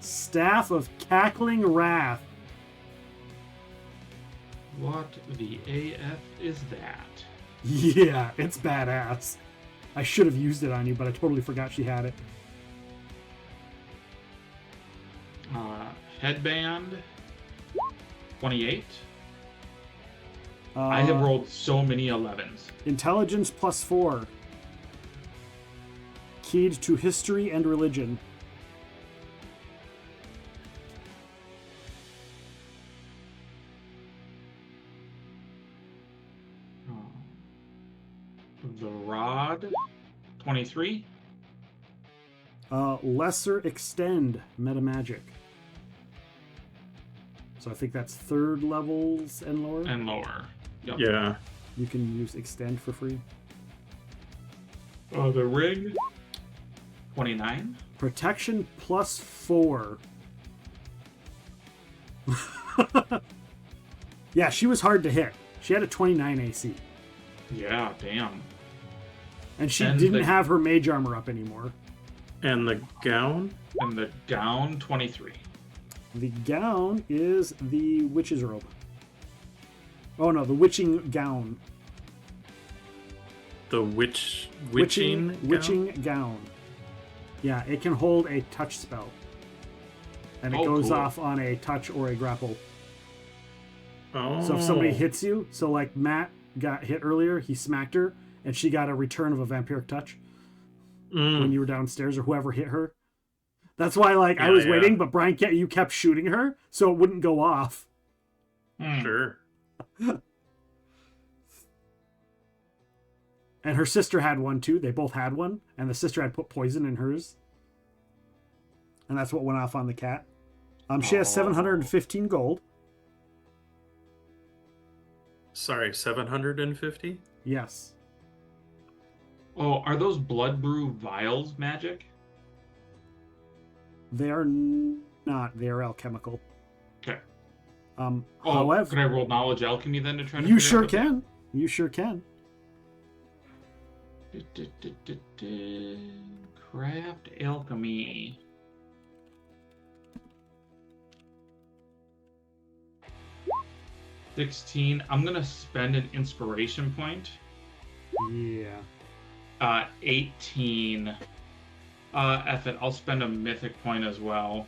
Staff of Cackling Wrath. What the AF is that? Yeah, it's badass. I should have used it on you, but I totally forgot she had it. Headband, 28. I have rolled so many 11s. Intelligence +4. Keyed to history and religion. The rod, 23. Lesser extend metamagic. So I think that's 3rd levels and lower. And lower. Yep. Yeah. You can use extend for free. The ring, 29. Protection +4. Yeah, she was hard to hit. She had a 29 AC. Yeah, damn. And she And didn't the- have her mage armor up anymore. And the gown? And the gown, 23. The gown is the witch's robe. Oh no, the witching gown. The witching gown? Witching gown. Yeah, it can hold a touch spell. And it Oh, goes cool. off on a touch or a grapple. Oh. So if somebody hits you, so like Matt got hit earlier, he smacked her, and she got a return of a vampiric touch when you were downstairs, or whoever hit her. That's why, like, I Yeah, was yeah. waiting, but Bryan, you kept shooting her, so it wouldn't go off. Sure. And her sister had one too. They both had one, and the sister had put poison in hers, and that's what went off on the cat. She has 715 gold. Sorry, 750? Yes. Oh, are those blood brew vials magic? They are not. They are alchemical. Okay. Oh, However, could I roll knowledge alchemy then to try to? You figure sure out what can. You sure can. Craft alchemy. $16. I'm gonna spend an inspiration point. Yeah. 18. F it. I'll spend a mythic point as well.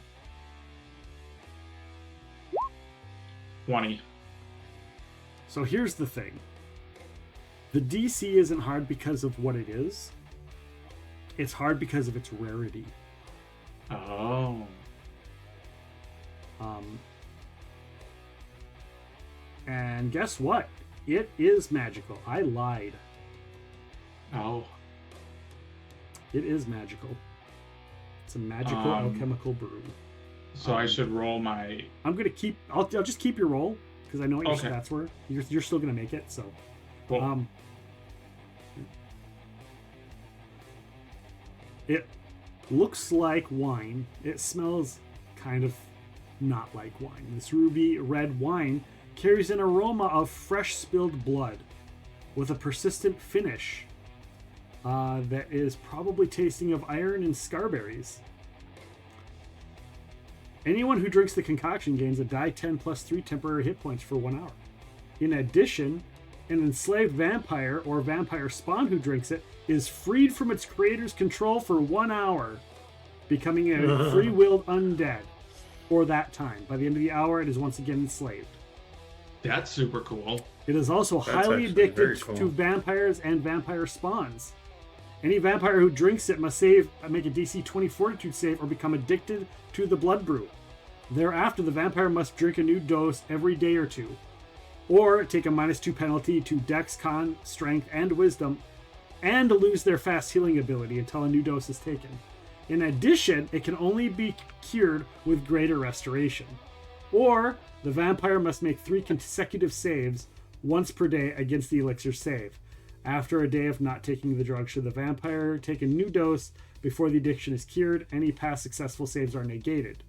20. So here's the thing. The DC isn't hard because of what it is. It's hard because of its rarity. Oh. And guess what? It is magical. I lied. Oh. It is magical. It's a magical alchemical brew. So I should roll my. I'm gonna keep. I'll just keep your roll because I know what your Okay. stats were. You're still gonna make it. So. Cool. It looks like wine. It smells kind of not like wine. This ruby red wine carries an aroma of fresh spilled blood with a persistent finish that is probably tasting of iron and scarberries. Anyone who drinks the concoction gains a die 10 plus 3 temporary hit points for 1 hour. In addition, An enslaved vampire or vampire spawn who drinks it is freed from its creator's control for 1 hour, becoming a free-willed undead for that time. By the end of the hour, it is once again enslaved. That's super cool. It is also That's highly actually very addicted cool. to vampires and vampire spawns. Any vampire who drinks it must make a DC 20 fortitude save or become addicted to the blood brew. Thereafter, the vampire must drink a new dose every day or two, or take a -2 penalty to Dex, Con, Strength, and Wisdom, and lose their fast healing ability until a new dose is taken. In addition, it can only be cured with greater restoration. Or, the vampire must make 3 consecutive saves once per day against the elixir save. After a day of not taking the drug, should the vampire take a new dose before the addiction is cured, any past successful saves are negated.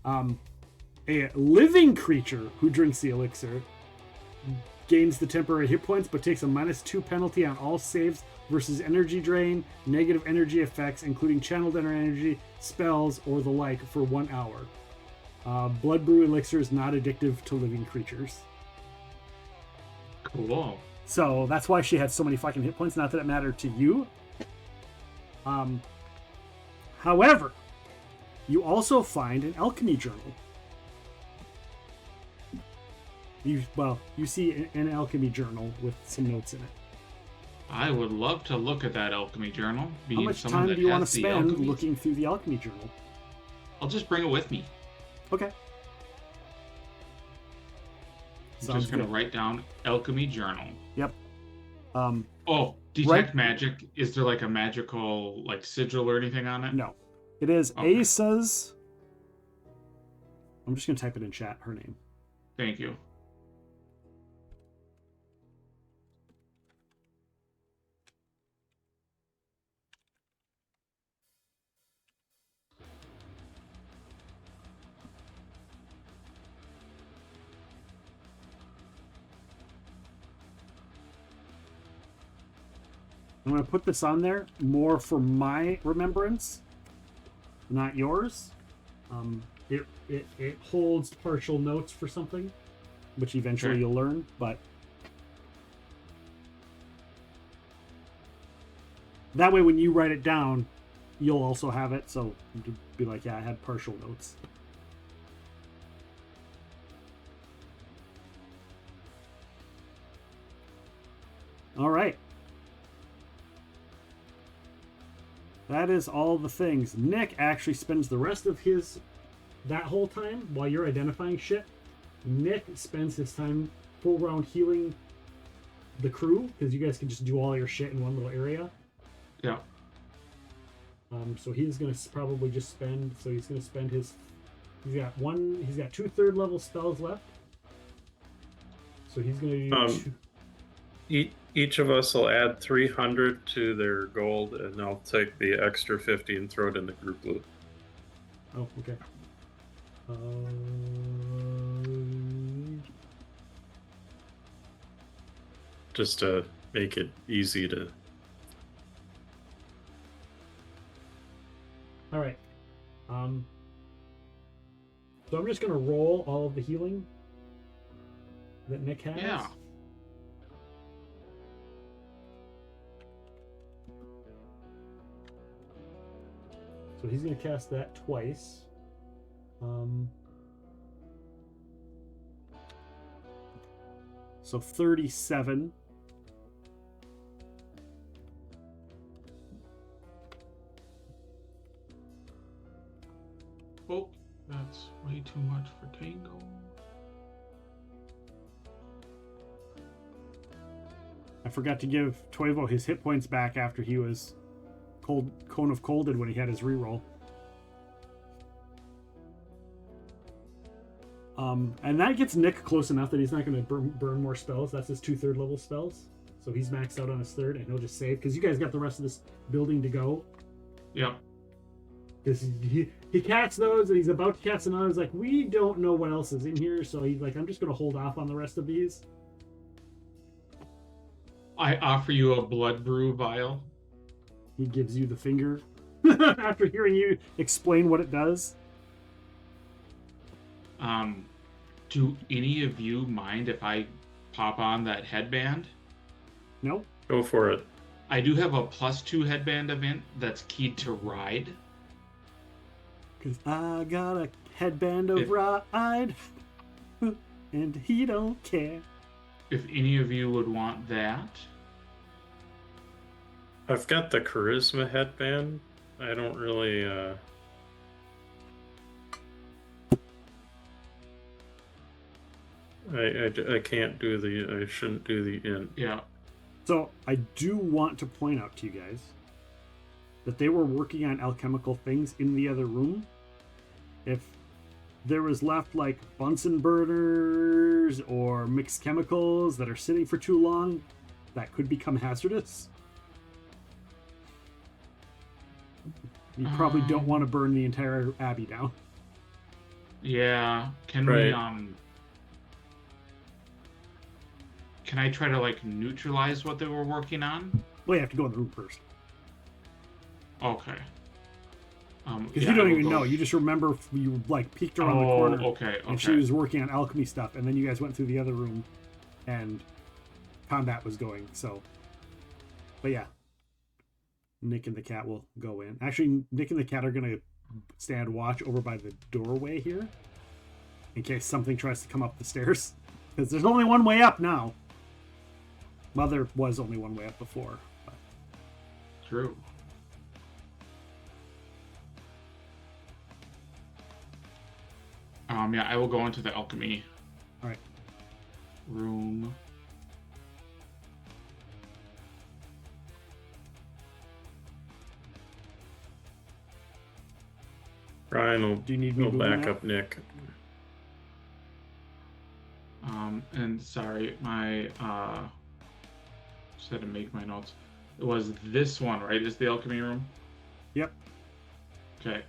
A living creature who drinks the elixir gains the temporary hit points but takes a -2 penalty on all saves versus energy drain, negative energy effects, including channeled energy, spells, or the like for 1 hour. Blood brew elixir is not addictive to living creatures. Cool. So that's why she had so many fucking hit points. Not that it mattered to you. However, you also find an alchemy journal. You see an alchemy journal with some notes in it. I would love to look at that alchemy journal. How much time do you want to spend looking through the alchemy journal? I'll just bring it with me. Okay. I'm Sounds just going to good. write down alchemy journal. Yep. Oh, detect Right- magic. Is there like a magical like sigil or anything on it? No. It is Okay. Asa's. I'm just going to type it in chat, her name. Thank you. I'm going to put this on there more for my remembrance, not yours. It holds partial notes for something, which eventually Sure. you'll learn, but that way when you write it down, you'll also have it, so you'd be like, yeah, I had partial notes. All right. That is all the things. Nick actually spends the rest of that whole time while you're identifying shit. Nick spends his time full round healing the crew because you guys can just do all your shit in one little area. Yeah. So he's gonna probably just spend. So he's gonna spend his. He's got 2 3rd level spells left. So he's gonna use. Each of us will add 300 to their gold, and I'll take the extra 50 and throw it in the group loot. Oh, okay. Just to make it easy to. All right. So I'm just gonna roll all of the healing that Nick has. Yeah. So he's gonna cast that twice. So 37. Oh, that's way too much for Tango. I forgot to give Toivo his hit points back after he was Cone of Colded when he had his reroll. And that gets Nick close enough that he's not going to burn more spells. That's his 2 3rd level spells. So he's maxed out on his 3rd, and he'll just save because you guys got the rest of this building to go. Yep. Because he cats those, and he's about to cast another. He's like, we don't know what else is in here, so he's like, I'm just going to hold off on the rest of these. I offer you a blood brew vial. He gives you the finger after hearing you explain what it does. Do any of you mind if I pop on that headband? Nope. Go for it. I do have a +2 headband event that's keyed to ride. Because I got a headband of ride, and he don't care. If any of you would want that. I've got the charisma headband. I don't really. I can't do the. I shouldn't do the int. Yeah. So I do want to point out to you guys that they were working on alchemical things in the other room. If there was left like Bunsen burners or mixed chemicals that are sitting for too long, that could become hazardous. You probably don't want to burn the entire abbey down. Yeah. Can I try to like neutralize what they were working on? Well, you have to go in the room first. Okay. Because you don't even know. You just remember you like peeked around the corner. Okay. And she was working on alchemy stuff, and then you guys went through the other room, and combat was going. So, but yeah, Nick and the cat will go in. Actually, Nick and the cat are gonna stand watch over by the doorway here, in case something tries to come up the stairs. Because there's only one way up now. Well, there was only one way up before. But. True. Yeah, I will go into the alchemy. All right. Room. Bryan will Do you need me go to back move up Nick. And sorry, my just had to make my notes. It was this one, right? Is the alchemy room? Yep. Okay.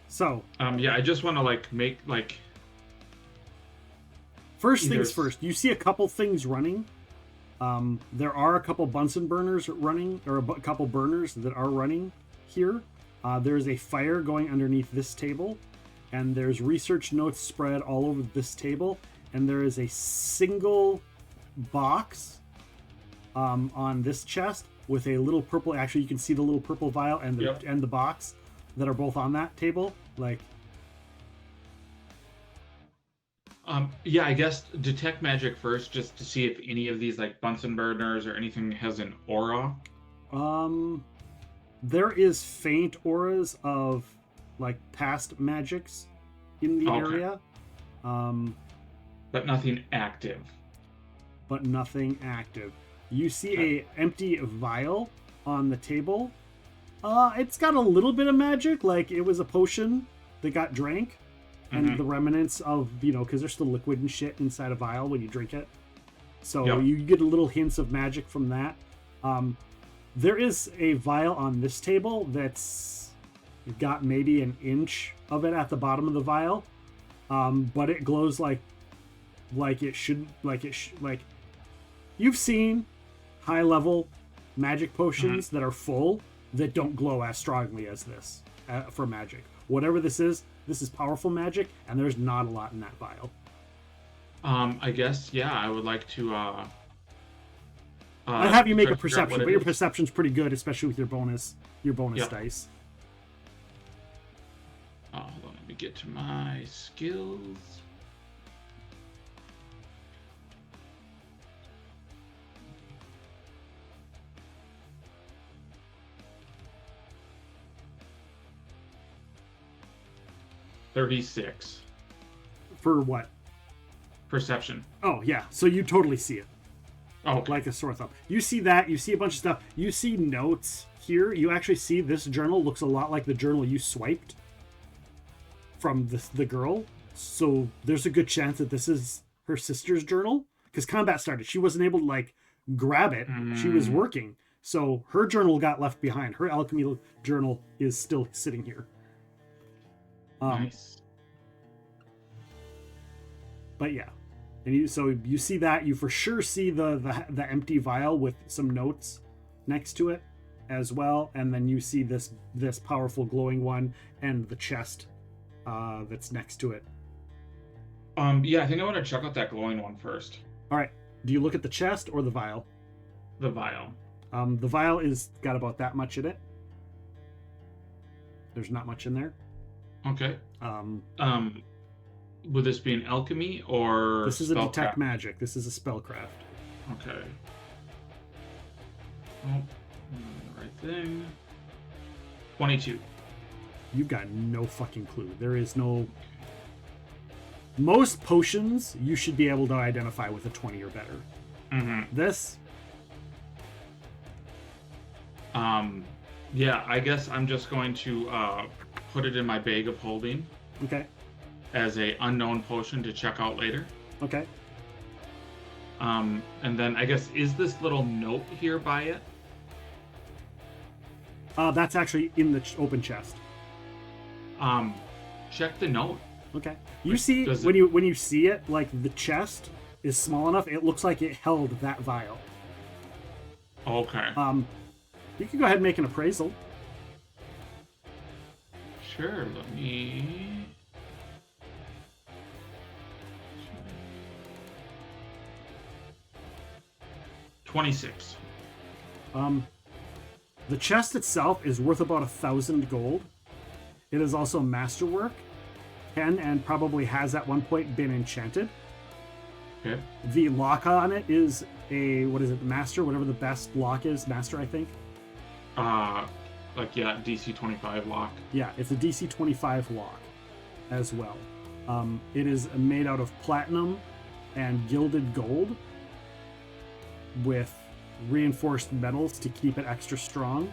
So. Yeah, I just want to like make like. First things first. You see a couple things running. There are a couple Bunsen burners running, or a couple burners that are running here. There's a fire going underneath this table, and there's research notes spread all over this table, and there is a single box on this chest with a little purple. Actually, you can see the little purple vial and the box that are both on that table. Like. Yeah, I guess detect magic first, just to see if any of these like Bunsen burners or anything has an aura. There is faint auras of like past magics in the area. But nothing active. You see a empty vial on the table. It's got a little bit of magic, like it was a potion that got drank. And the remnants of, because there's still liquid and shit inside a vial when you drink it. So you get a little hints of magic from that. There is a vial on this table that's got maybe an inch of it at the bottom of the vial. But it glows like it should, like you've seen high level magic potions that are full that don't glow as strongly as this for magic. Whatever this is powerful magic, and there's not a lot in that vial. I guess, I would like to I'd have you make a perception, but your perception's pretty good, especially with your bonus dice. Hold on, let me get to my skills. $36. For what? Perception. Oh, yeah. So you totally see it. Oh, okay. Like a sore thumb. You see that. You see a bunch of stuff. You see notes here. You actually see this journal looks a lot like the journal you swiped from the girl. So there's a good chance that this is her sister's journal. Because combat started. She wasn't able to, grab it. She was working. So her journal got left behind. Her alchemy journal is still sitting here. Nice. But yeah, and you see that, you for sure see the empty vial with some notes next to it as well, and then you see this powerful glowing one and the chest that's next to it. Yeah, I think I want to check out that glowing one first. All right. Do you look at the chest or the vial? The vial. The vial is got about that much in it. There's not much in there. Okay. Would this be an alchemy or this is a detect spellcraft? magic. This is a spellcraft. Okay. Oh, right thing. 22. You've got no fucking clue. There is no. Most potions you should be able to identify with a 20 or better. Mm-hmm. This. Yeah, I guess I'm just going to put it in my bag of holding Okay. as a unknown potion to check out later. Okay. And then I guess, is this little note here by it? That's actually in the open chest. Check the note. Okay. You see does when you see it, like the chest is small enough, it looks like it held that vial. Okay. You can go ahead and make an appraisal. Sure, let me... $26. The chest itself is worth about 1,000 gold. It is also masterwork. Can and probably has at one point been enchanted. Okay. The lock on it is a, what is it, master, whatever the best lock is, master, I think. Like, yeah, DC 25 lock. Yeah, it's a DC 25 lock as well. It is made out of platinum and gilded gold with reinforced metals to keep it extra strong.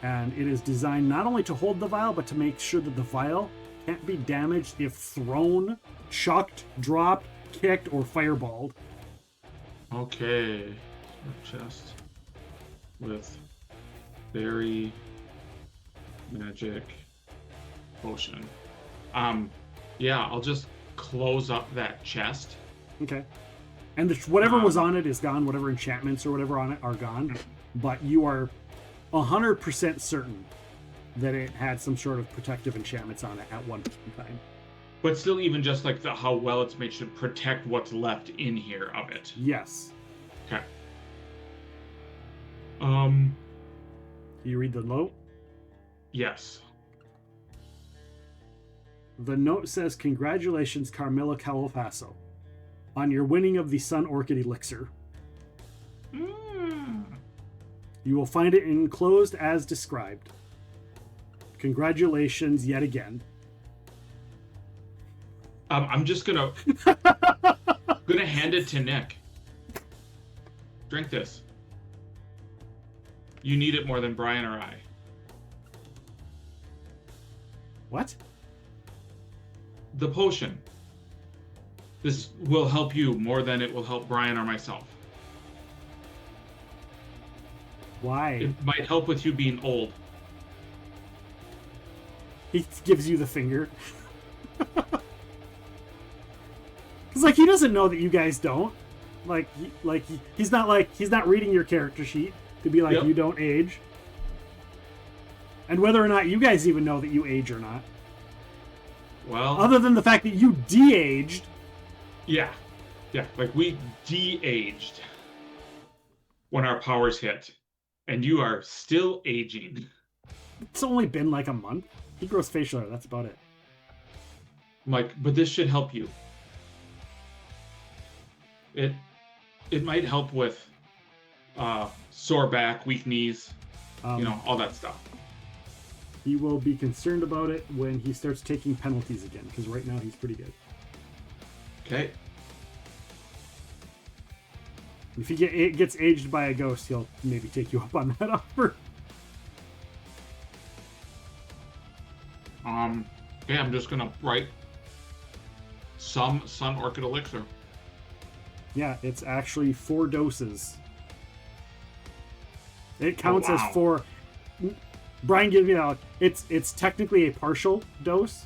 And it is designed not only to hold the vial, but to make sure that the vial can't be damaged if thrown, chucked, dropped, kicked, or fireballed. Okay. Chest with very magic potion. Yeah, I'll just close up that chest. Okay. And whatever was on it is gone. Whatever enchantments or whatever on it are gone. But you are 100% certain that it had some sort of protective enchantments on it at one time. But still, even just like how well it's made should protect what's left in here of it. Yes. Okay. You read the note? Yes. The note says, "Congratulations, Carmilla Caliphaso, on your winning of the Sun Orchid Elixir. You will find it enclosed as described. Congratulations yet again." I'm just gonna hand it to Nick. Drink this. You need it more than Bryan or I. What? The potion. This will help you more than it will help Bryan or myself. Why? It might help with you being old. He gives you the finger. Because, like, he doesn't know that you guys don't. He's not reading your character sheet to be like, Yep. You don't age. And whether or not you guys even know that you age or not. Well, Other than the fact that you de-aged. yeah, like we de-aged when our powers hit, and you are still aging. It's only been like a month. He grows facial hair, that's about it. Like, but this should help you. It might help with sore back, weak knees, all that stuff. He will be concerned about it when he starts taking penalties again, because right now he's pretty good. Okay. If he gets aged by a ghost, he'll maybe take you up on that offer. Okay, I'm just gonna write some Sun Orchid Elixir. Yeah, it's actually 4 doses. It counts wow. as 4. Bryan gives me that. It's technically a partial dose.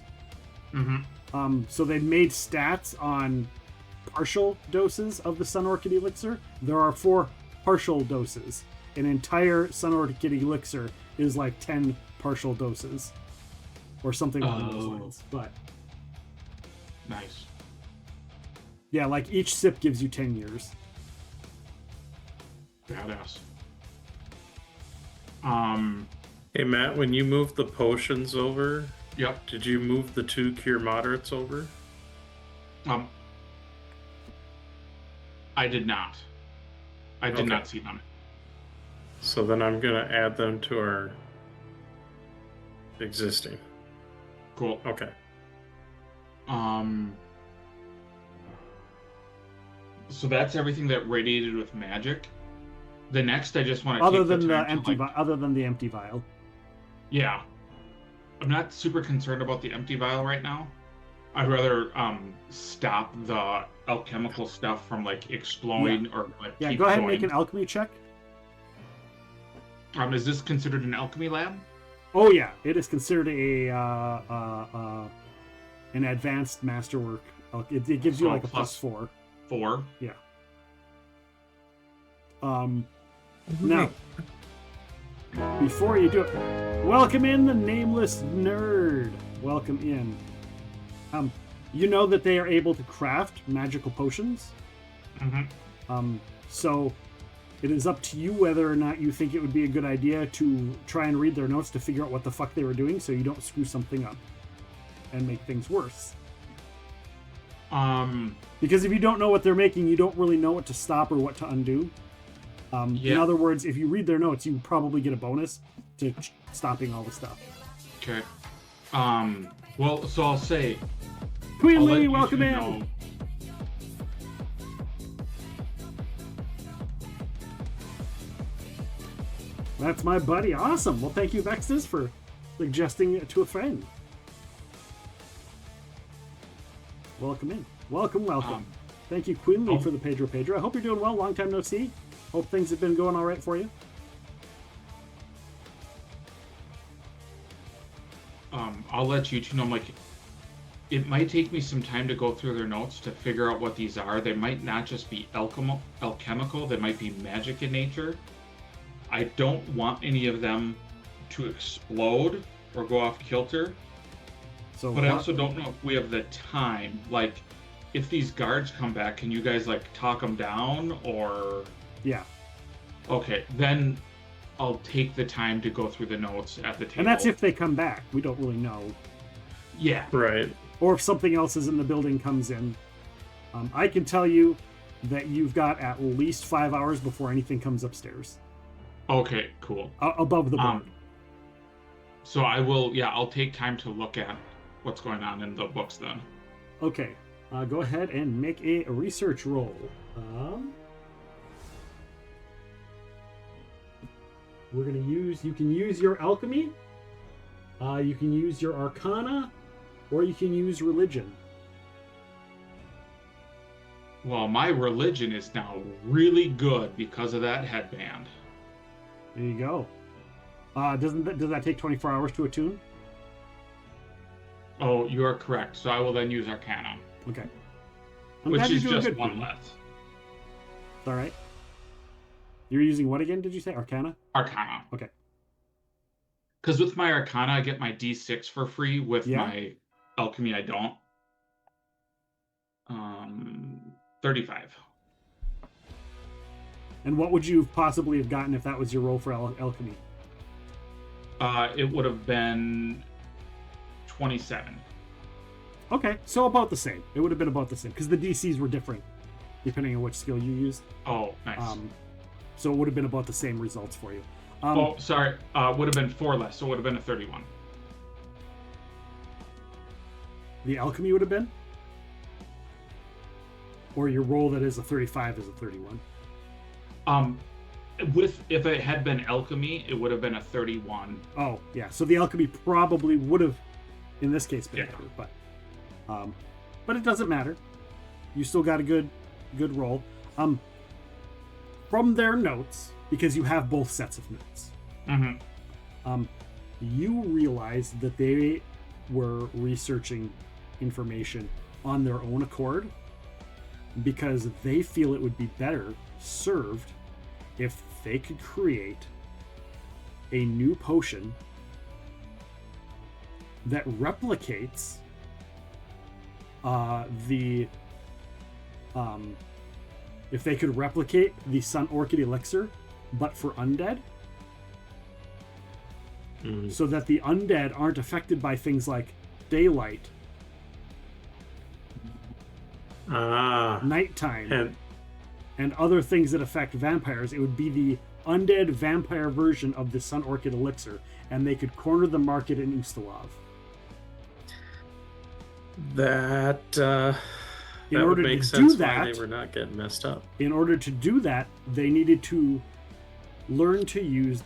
Mm-hmm. So they made stats on partial doses of the Sun Orchid Elixir. There are 4 partial doses. An entire Sun Orchid Elixir is like 10 partial doses. Or something along those lines. But Nice. Yeah, like each sip gives you 10 years. Badass. Hey Matt, when you moved the potions over, Yep. did you move the 2 cure moderates over? I did not. I did Okay. not see them. So then I'm gonna add them to our existing. Cool. Okay. So that's everything that radiated with magic. The next, I just want to Other take than the the time empty, to, like, other than the empty vial. yeah. I'm not super concerned about the empty vial right now. I'd rather stop the alchemical stuff from like exploding or like Yeah, keep go ahead and going. make an alchemy check. Is this considered an alchemy lab? Oh yeah, it is considered an advanced masterwork. It gives you Oh, like a plus +4. 4. Yeah. Now, before you do it, welcome in the nameless nerd. Welcome in. You know that they are able to craft magical potions. Mm-hmm. So it is up to you whether or not you think it would be a good idea to try and read their notes to figure out what the fuck they were doing, so you don't screw something up and make things worse. Because if you don't know what they're making, you don't really know what to stop or what to undo. In other words, if you read their notes, you probably get a bonus to stopping all the stuff. Okay. Well, so I'll say, Queen I'll let Lee, you welcome two in. know- That's my buddy. Awesome. Well, thank you, Vextus, for suggesting it to a friend. Welcome in. Welcome. Thank you, Queen Lee, for the Pedro. I hope you're doing well. Long time no see. Hope things have been going all right for you. I'll let you two know, like, it might take me some time to go through their notes to figure out what these are. They might not just be alchemical, they might be magic in nature. I don't want any of them to explode or go off kilter. So, But I also don't know if we have the time. Like, if these guards come back, can you guys, like, talk them down, or... Yeah. Okay, then I'll take the time to go through the notes at the table. And that's if they come back. We don't really know. Yeah. Right. Or if something else is in the building comes in. I can tell you that you've got at least 5 hours before anything comes upstairs. Okay, cool. Above the board. So I will, I'll take time to look at what's going on in the books then. Okay. Go ahead and make a research roll. We're going to you can use your alchemy, you can use your arcana, or you can use religion. Well, my religion is now really good because of that headband. There you go. Does that take 24 hours to attune? Oh, you are correct. So I will then use Arcana, Okay. which glad you're is doing just good, one Queen. less. All right. You're using what again? Did you say Arcana? Arcana. Okay. Because with my Arcana, I get my D6 for free. With Yeah. my Alchemy, I don't. 35. And what would you possibly have gotten if that was your roll for alchemy? It would have been 27. Okay, so about the same. It would have been about the same because the DCs were different depending on which skill you used. Oh, nice. So it would have been about the same results for you. Oh, sorry. Would have been 4 less, so it would have been a 31. The alchemy would have been? Or your roll that is a 35 is a 31? If it had been alchemy, it would have been a 31. Oh, yeah. So the alchemy probably would have, in this case, been better, but it doesn't matter. You still got a good roll. From their notes, because you have both sets of notes, you realize that they were researching information on their own accord because they feel it would be better served if they could create a new potion that replicates if they could replicate the Sun Orchid Elixir, but for undead, so that the undead aren't affected by things like daylight, nighttime, and other things that affect vampires. It would be the undead vampire version of the Sun Orchid Elixir, and they could corner the market in Ustalav. That In that order would make to sense do why that, they were not getting messed up. in order to do that, they needed to learn to use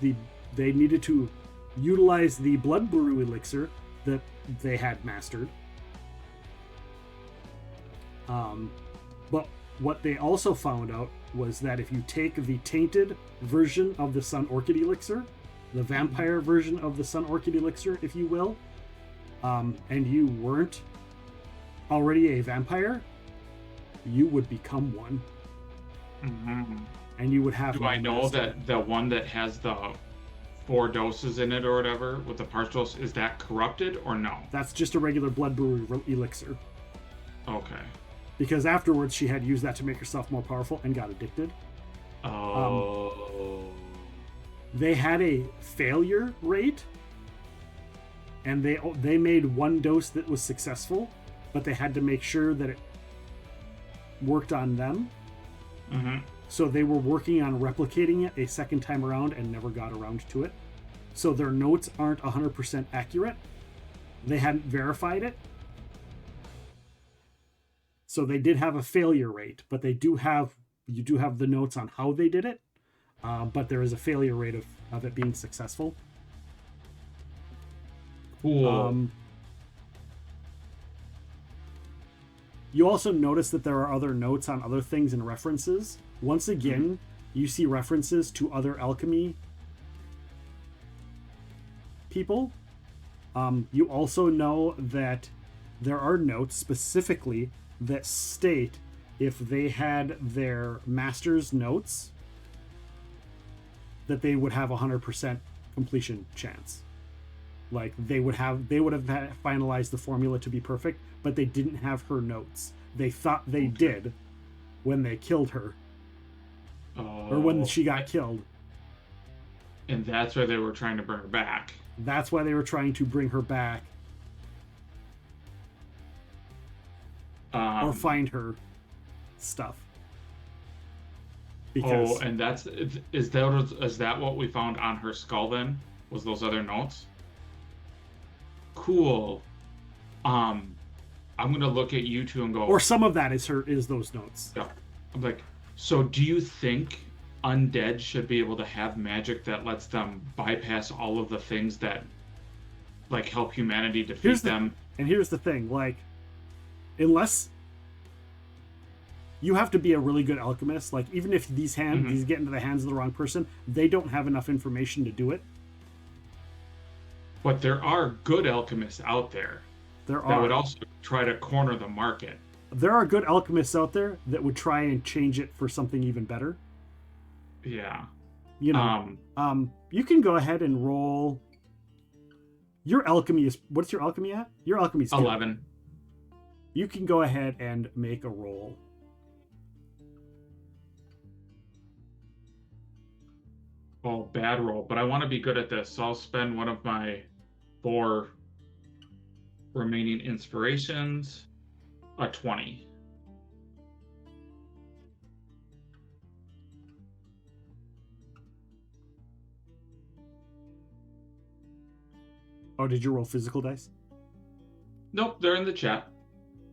they needed to utilize the blood brew elixir that they had mastered. But what they also found out was that if you take the tainted version of the Sun Orchid Elixir, the vampire version of the Sun Orchid Elixir, if you will, and you weren't already a vampire, you would become one. And you would have... Do I know that the one that has the 4 doses in it or whatever, with the partial dose, is that corrupted or no? That's just a regular blood brew elixir. Okay. Because afterwards she had used that to make herself more powerful and got addicted. Oh. They had a failure rate, and they made 1 dose that was successful, but they had to make sure that it worked on them. So they were working on replicating it a second time around and never got around to it. So their notes aren't 100% accurate. They hadn't verified it. So they did have a failure rate, but you do have the notes on how they did it. But there is a failure rate of it being successful. Cool. You also notice that there are other notes on other things and references. Once again, you see references to other alchemy people. You also know that there are notes specifically that state if they had their master's notes, that they would have 100% completion chance. Like they would have finalized the formula to be perfect, but they didn't have her notes. They thought they did when they killed her, or when she got killed. And that's why they were trying to bring her back. That's why they were trying to bring her back, or find her stuff. Because and is that what we found on her skull then? Was those other notes? Cool. I'm gonna look at you two and go. Or some of that is those notes. Yeah. I'm like, so do you think undead should be able to have magic that lets them bypass all of the things that like help humanity defeat them? And here's the thing, like, unless you have to be a really good alchemist, like even if these get into the hands of the wrong person, they don't have enough information to do it. But there are good alchemists out there. That would also try to corner the market. There are good alchemists out there that would try and change it for something even better. Yeah. You know, you can go ahead and roll. Your alchemy is, what's your alchemy at? Your alchemy is 11. You can go ahead and make a roll. Oh, bad roll. But I want to be good at this, so I'll spend one of my 4 remaining inspirations. A 20. Oh, did you roll physical dice? Nope, they're in the chat.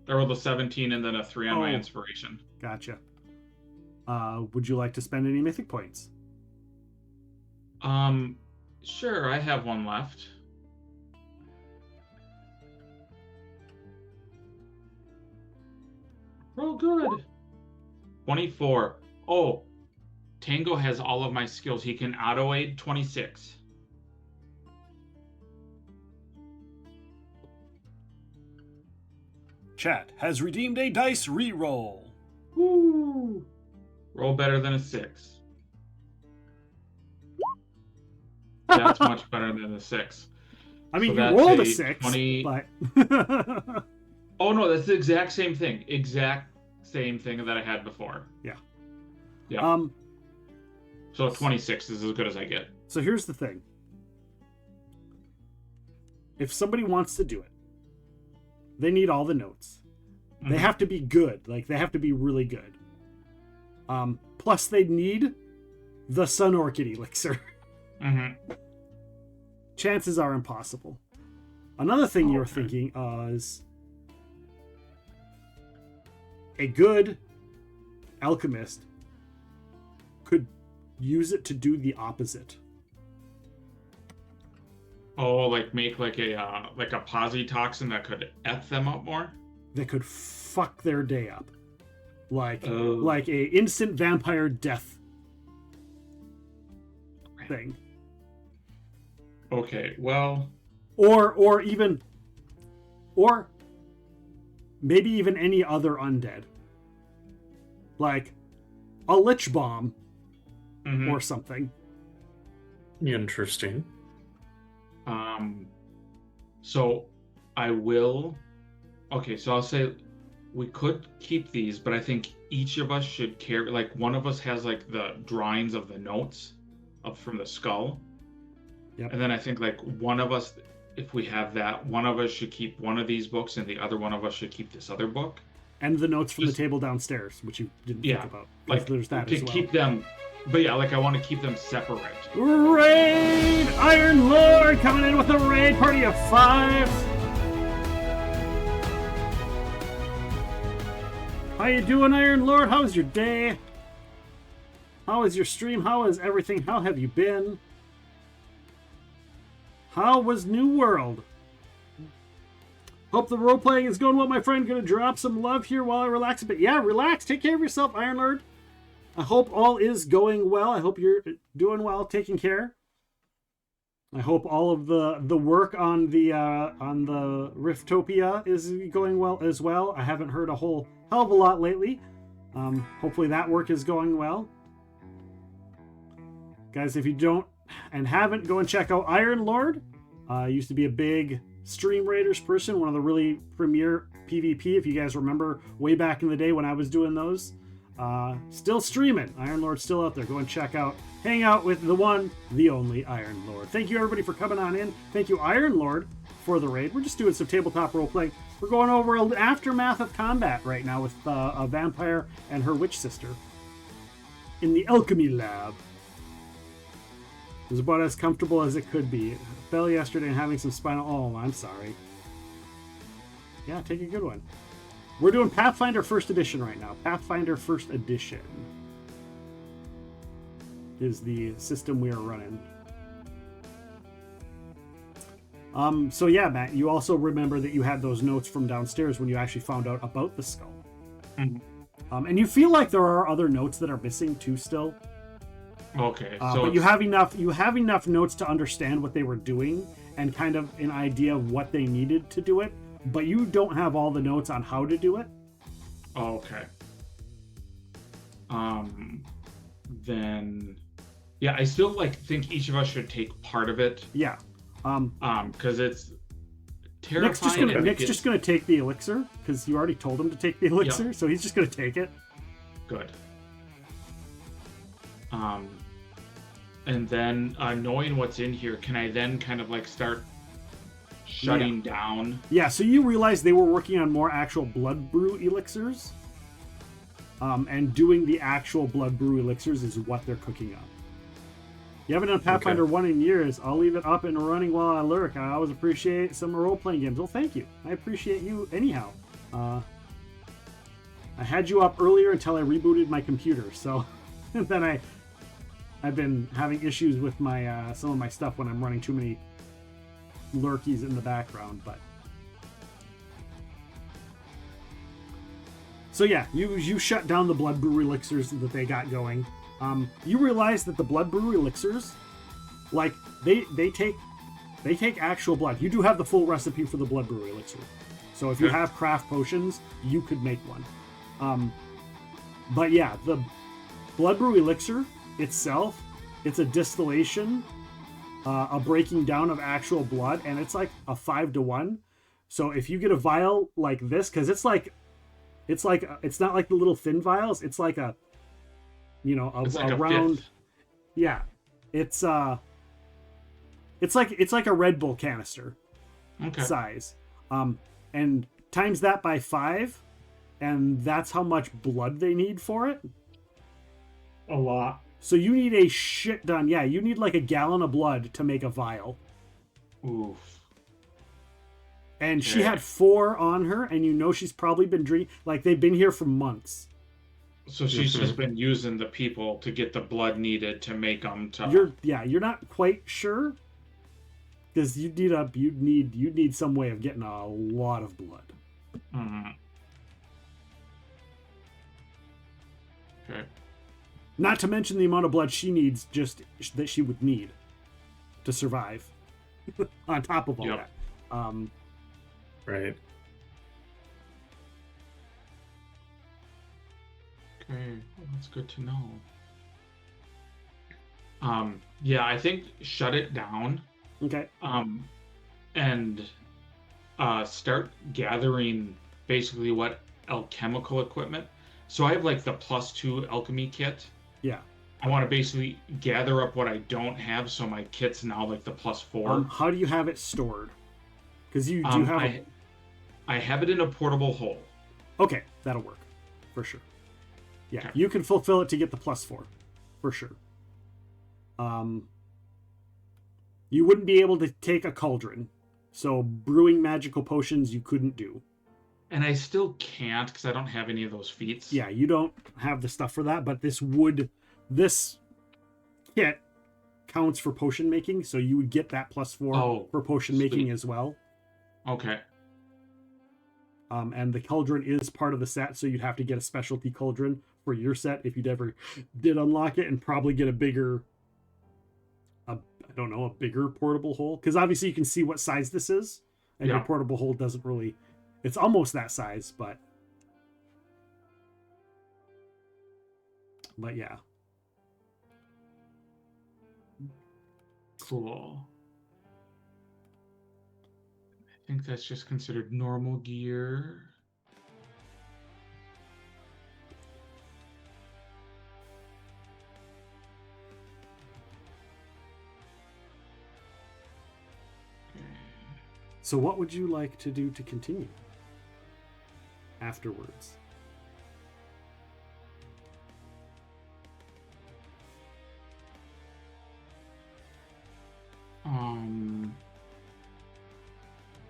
I rolled a 17 and then a 3 on my inspiration. Gotcha. Would you like to spend any mythic points? Sure, I have one left. Roll good. 24. Oh, Tango has all of my skills. He can auto-aid 26. Chat has redeemed a dice reroll. Woo! Roll better than a 6. That's much better than a 6. I mean, So you rolled a that's 6, 20... but... Oh no, that's the exact same thing. Exact same thing that I had before. Yeah. Yeah. So 26 is as good as I get. So here's the thing. If somebody wants to do it, they need all the notes. They have to be good. Like, they have to be really good. Plus, they need the Sun Orchid Elixir. Chances are impossible. Another thing you're thinking is a good alchemist could use it to do the opposite. Oh, like make like a positoxin that could F them up more? That could fuck their day up. Like a instant vampire death thing. Okay, well, Or maybe even any other undead. Like a lich bomb or something. Interesting. So I will. Okay, so I'll say we could keep these, but I think each of us should carry. Like one of us has like the drawings of the notes up from the skull. Yep. And then I think like one of us, if we have that, one of us should keep one of these books, and the other one of us should keep this other book. And the notes from the table downstairs, which you didn't think about. Like there's that to as well. keep them. But yeah, like I want to keep them separate. Raid! Iron Lord coming in with a raid party of 5. How you doing, Iron Lord? How was your day? How was your stream? How is everything? How have you been? How was New World? Hope the role-playing is going well, my friend. Gonna drop some love here while I relax a bit. Yeah, relax. Take care of yourself, Iron Lord. I hope all is going well. I hope you're doing well, taking care. I hope all of the work on the Riftopia is going well as well. I haven't heard a whole hell of a lot lately. Hopefully that work is going well. Guys, if you don't and haven't, go and check out Iron Lord. Used to be a big Stream Raiders person, one of the really premier PvP, if you guys remember way back in the day when I was doing those. Still streaming. Iron Lord's still out there. Go and check out, hang out with the one, the only Iron Lord. Thank you everybody for coming on in. Thank you Iron Lord for the raid. We're just doing some tabletop role playing. We're going over an aftermath of combat right now with a vampire and her witch sister in the alchemy lab. It was about as comfortable as it could be. Fell yesterday and having some spinal. Oh, I'm sorry. Yeah, take a good one. We're doing Pathfinder First Edition right now. Pathfinder First Edition is the system we are running. So yeah, Matt, you also remember that you had those notes from downstairs when you actually found out about the skull. And you feel like there are other notes that are missing too still. Okay, but you have enough notes to understand what they were doing and kind of an idea of what they needed to do it, but you don't have all the notes on how to do it. Okay. Then yeah, I still think each of us should take part of it. Yeah. Because it's terrifying. Nick's just gonna take the elixir because you already told him to take the elixir, so he's just gonna take it. Good. And then knowing what's in here, can I then kind of start shutting down? Yeah, so you realize they were working on more actual blood brew elixirs. And doing the actual blood brew elixirs is what they're cooking up. You haven't done Pathfinder 1 in years. I'll leave it up and running while I lurk. I always appreciate some role-playing games. Well, thank you. I appreciate you anyhow. I had you up earlier until I rebooted my computer, so then I've been having issues with my some of my stuff when I'm running too many lurkies in the background, but so yeah, you shut down the blood brew elixirs that they got going. You realize that the blood brew elixirs, they take actual blood. You do have the full recipe for the blood brew elixir, so if you have craft potions, you could make one. But yeah, the blood brew elixir itself, it's a distillation, a breaking down of actual blood, and it's like a 5-to-1. So if you get a vial like this, because it's not like the little thin vials. It's like a, It's like a round. fifth. Yeah, it's like a Red Bull canister Okay. size, and times that by 5, and that's how much blood they need for it. A lot. So you need a shit ton. Yeah, you need like a gallon of blood to make a vial. Oof. And she Okay. had 4 on her, and she's probably been drinking. Like, they've been here for months. So she's just been using the people to get the blood needed to make them to. You're not quite sure, because you'd need some way of getting a lot of blood. Mhm. Okay. Not to mention the amount of blood she needs, just that she would need to survive. On top of all Yep. that, Right. Okay, well, that's good to know. Yeah, I think shut it down. okay. And start gathering basically what alchemical equipment. So I have like the +2 alchemy kit. Yeah. I want to basically gather up what I don't have, so my kit's now like the +4. How do you have it stored? Because you do have. I have it in a portable hole. Okay, that'll work for sure. Yeah, Okay. you can fulfill it to get the +4 for sure. You wouldn't be able to take a cauldron, so brewing magical potions you couldn't do. And I still can't because I don't have any of those feats. Yeah, you don't have the stuff for that, but this kit counts for potion making, so you would get that +4 for potion making sweet. as well. Okay. And the cauldron is part of the set, so you'd have to get a specialty cauldron for your set if you'd ever did unlock it, and probably get a bigger portable hole, because obviously you can see what size this is, and your Yeah. portable hole doesn't really. It's almost that size, but yeah. Cool. I think that's just considered normal gear. So what would you like to do to continue afterwards?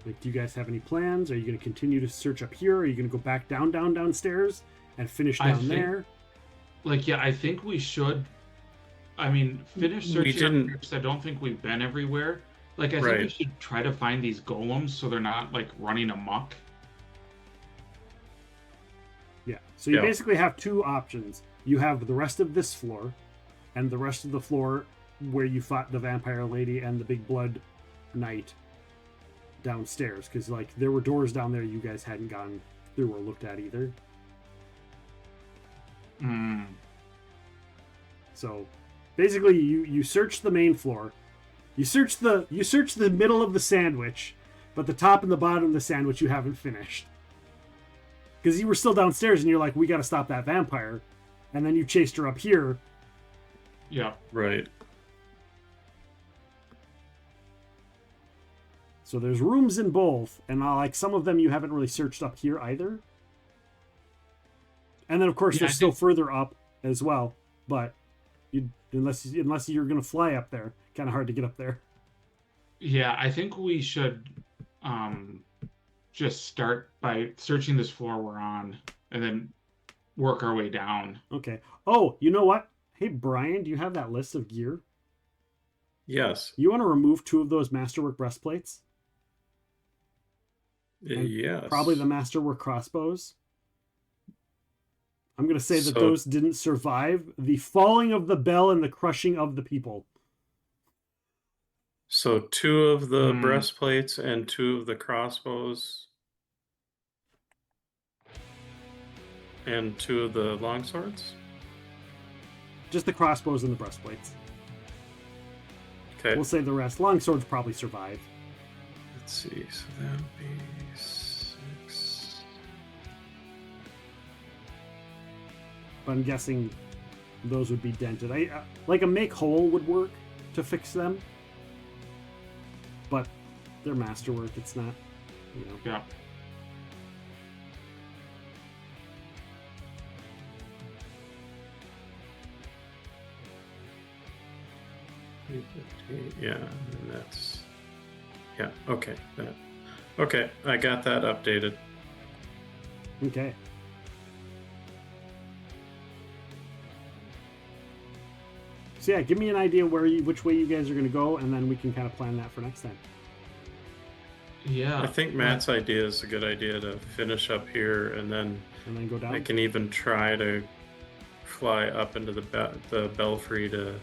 Like, do you guys have any plans? Are you going to continue to search up here? Are you going to go back downstairs and finish down there? Like, yeah, I think we should. I mean, finish searching. didn't- Because I don't think we've been everywhere. Like, I think we Right. should try to find these golems so they're not like running amok. Yeah. So you Yeah. basically have 2 options. You have the rest of this floor, and the rest of the floor where you fought the vampire lady and the big blood knight downstairs, because like there were doors down there you guys hadn't gone through or looked at either. So basically you search the main floor, you search the middle of the sandwich, but the top and the bottom of the sandwich you haven't finished, because you were still downstairs and you're like, we got to stop that vampire, and then you chased her up here. Yeah. Right. So there's rooms in both, and like some of them you haven't really searched up here either. And then of course Yeah, there's I still think- further up as well, but unless you're gonna fly up there, kind of hard to get up there. Yeah, I think we should just start by searching this floor we're on and then work our way down. Okay. Oh, you know what? Hey Brian, do you have that list of gear? Yes. You want to remove 2 of those masterwork breastplates? And Yes. Probably the masterwork crossbows. I'm going to say that So- those didn't survive the falling of the bell and the crushing of the people. So 2 of the Hmm. breastplates and 2 of the crossbows. And 2 of the longswords? Just the crossbows and the breastplates. Okay. We'll say the rest. Longswords probably survive. Let's see. So that would be 6. But I'm guessing those would be dented. Like a make hole would work to fix them, but they're masterwork. It's not, you know. Yeah. Yeah, and that's okay. Okay, I got that updated. Okay. So yeah, give me an idea which way you guys are going to go, and then we can kind of plan that for next time. Yeah. I think Matt's idea is a good idea to finish up here, and then go down. I can even try to fly up into the belfry to.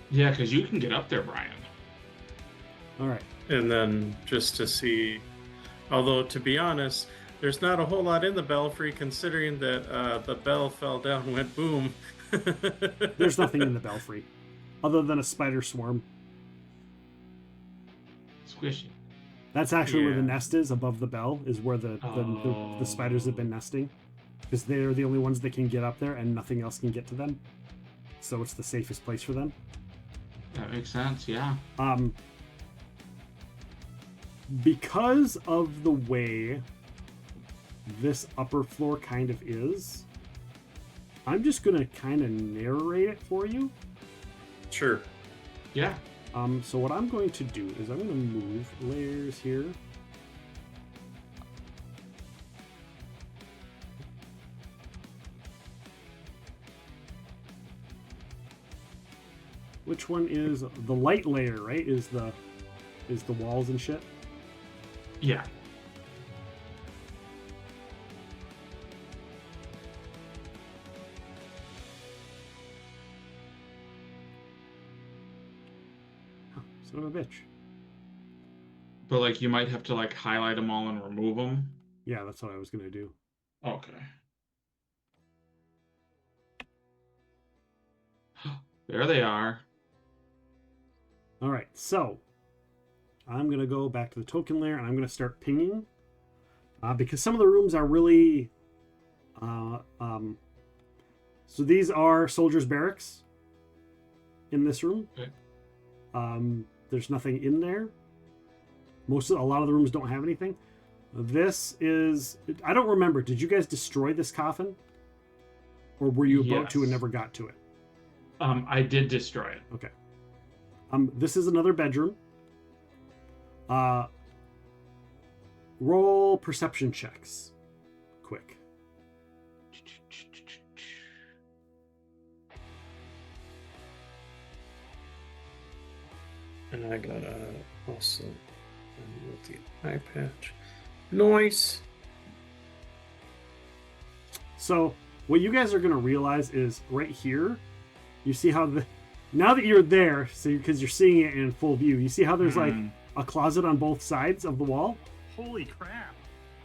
Yeah, because you can get up there, Bryan. All right. And then just to see, although to be honest, there's not a whole lot in the belfry considering that the bell fell down and went boom. There's nothing in the belfry other than a spider swarm. Squishy. That's actually where the nest is, above the bell, is where the spiders have been nesting. Because they're the only ones that can get up there and nothing else can get to them. So it's the safest place for them. That makes sense, yeah. Because of the way this upper floor kind of is, I'm just going to kind of narrate it for you. Sure. Yeah. So what I'm going to do is I'm going to move layers here. Which one is the light layer, right? Is the walls and shit? Yeah. Oh, son of a bitch. But like you might have to like highlight them all and remove them. Yeah, that's what I was going to do. Okay. There they are. All right, so I'm going to go back to the token layer and I'm going to start pinging because some of the rooms are really... so these are soldiers' barracks in this room. Okay. There's nothing in there. A lot of the rooms don't have anything. This is... I don't remember. Did you guys destroy this coffin? Or were you about to and never got to it? I did destroy it. Okay. This is another bedroom. Roll perception checks. Quick. And I got also with the eye patch. Nice. So what you guys are going to realize is right here, you see how now that you're there, so because you're seeing it in full view, you see how there's like a closet on both sides of the wall? Holy crap.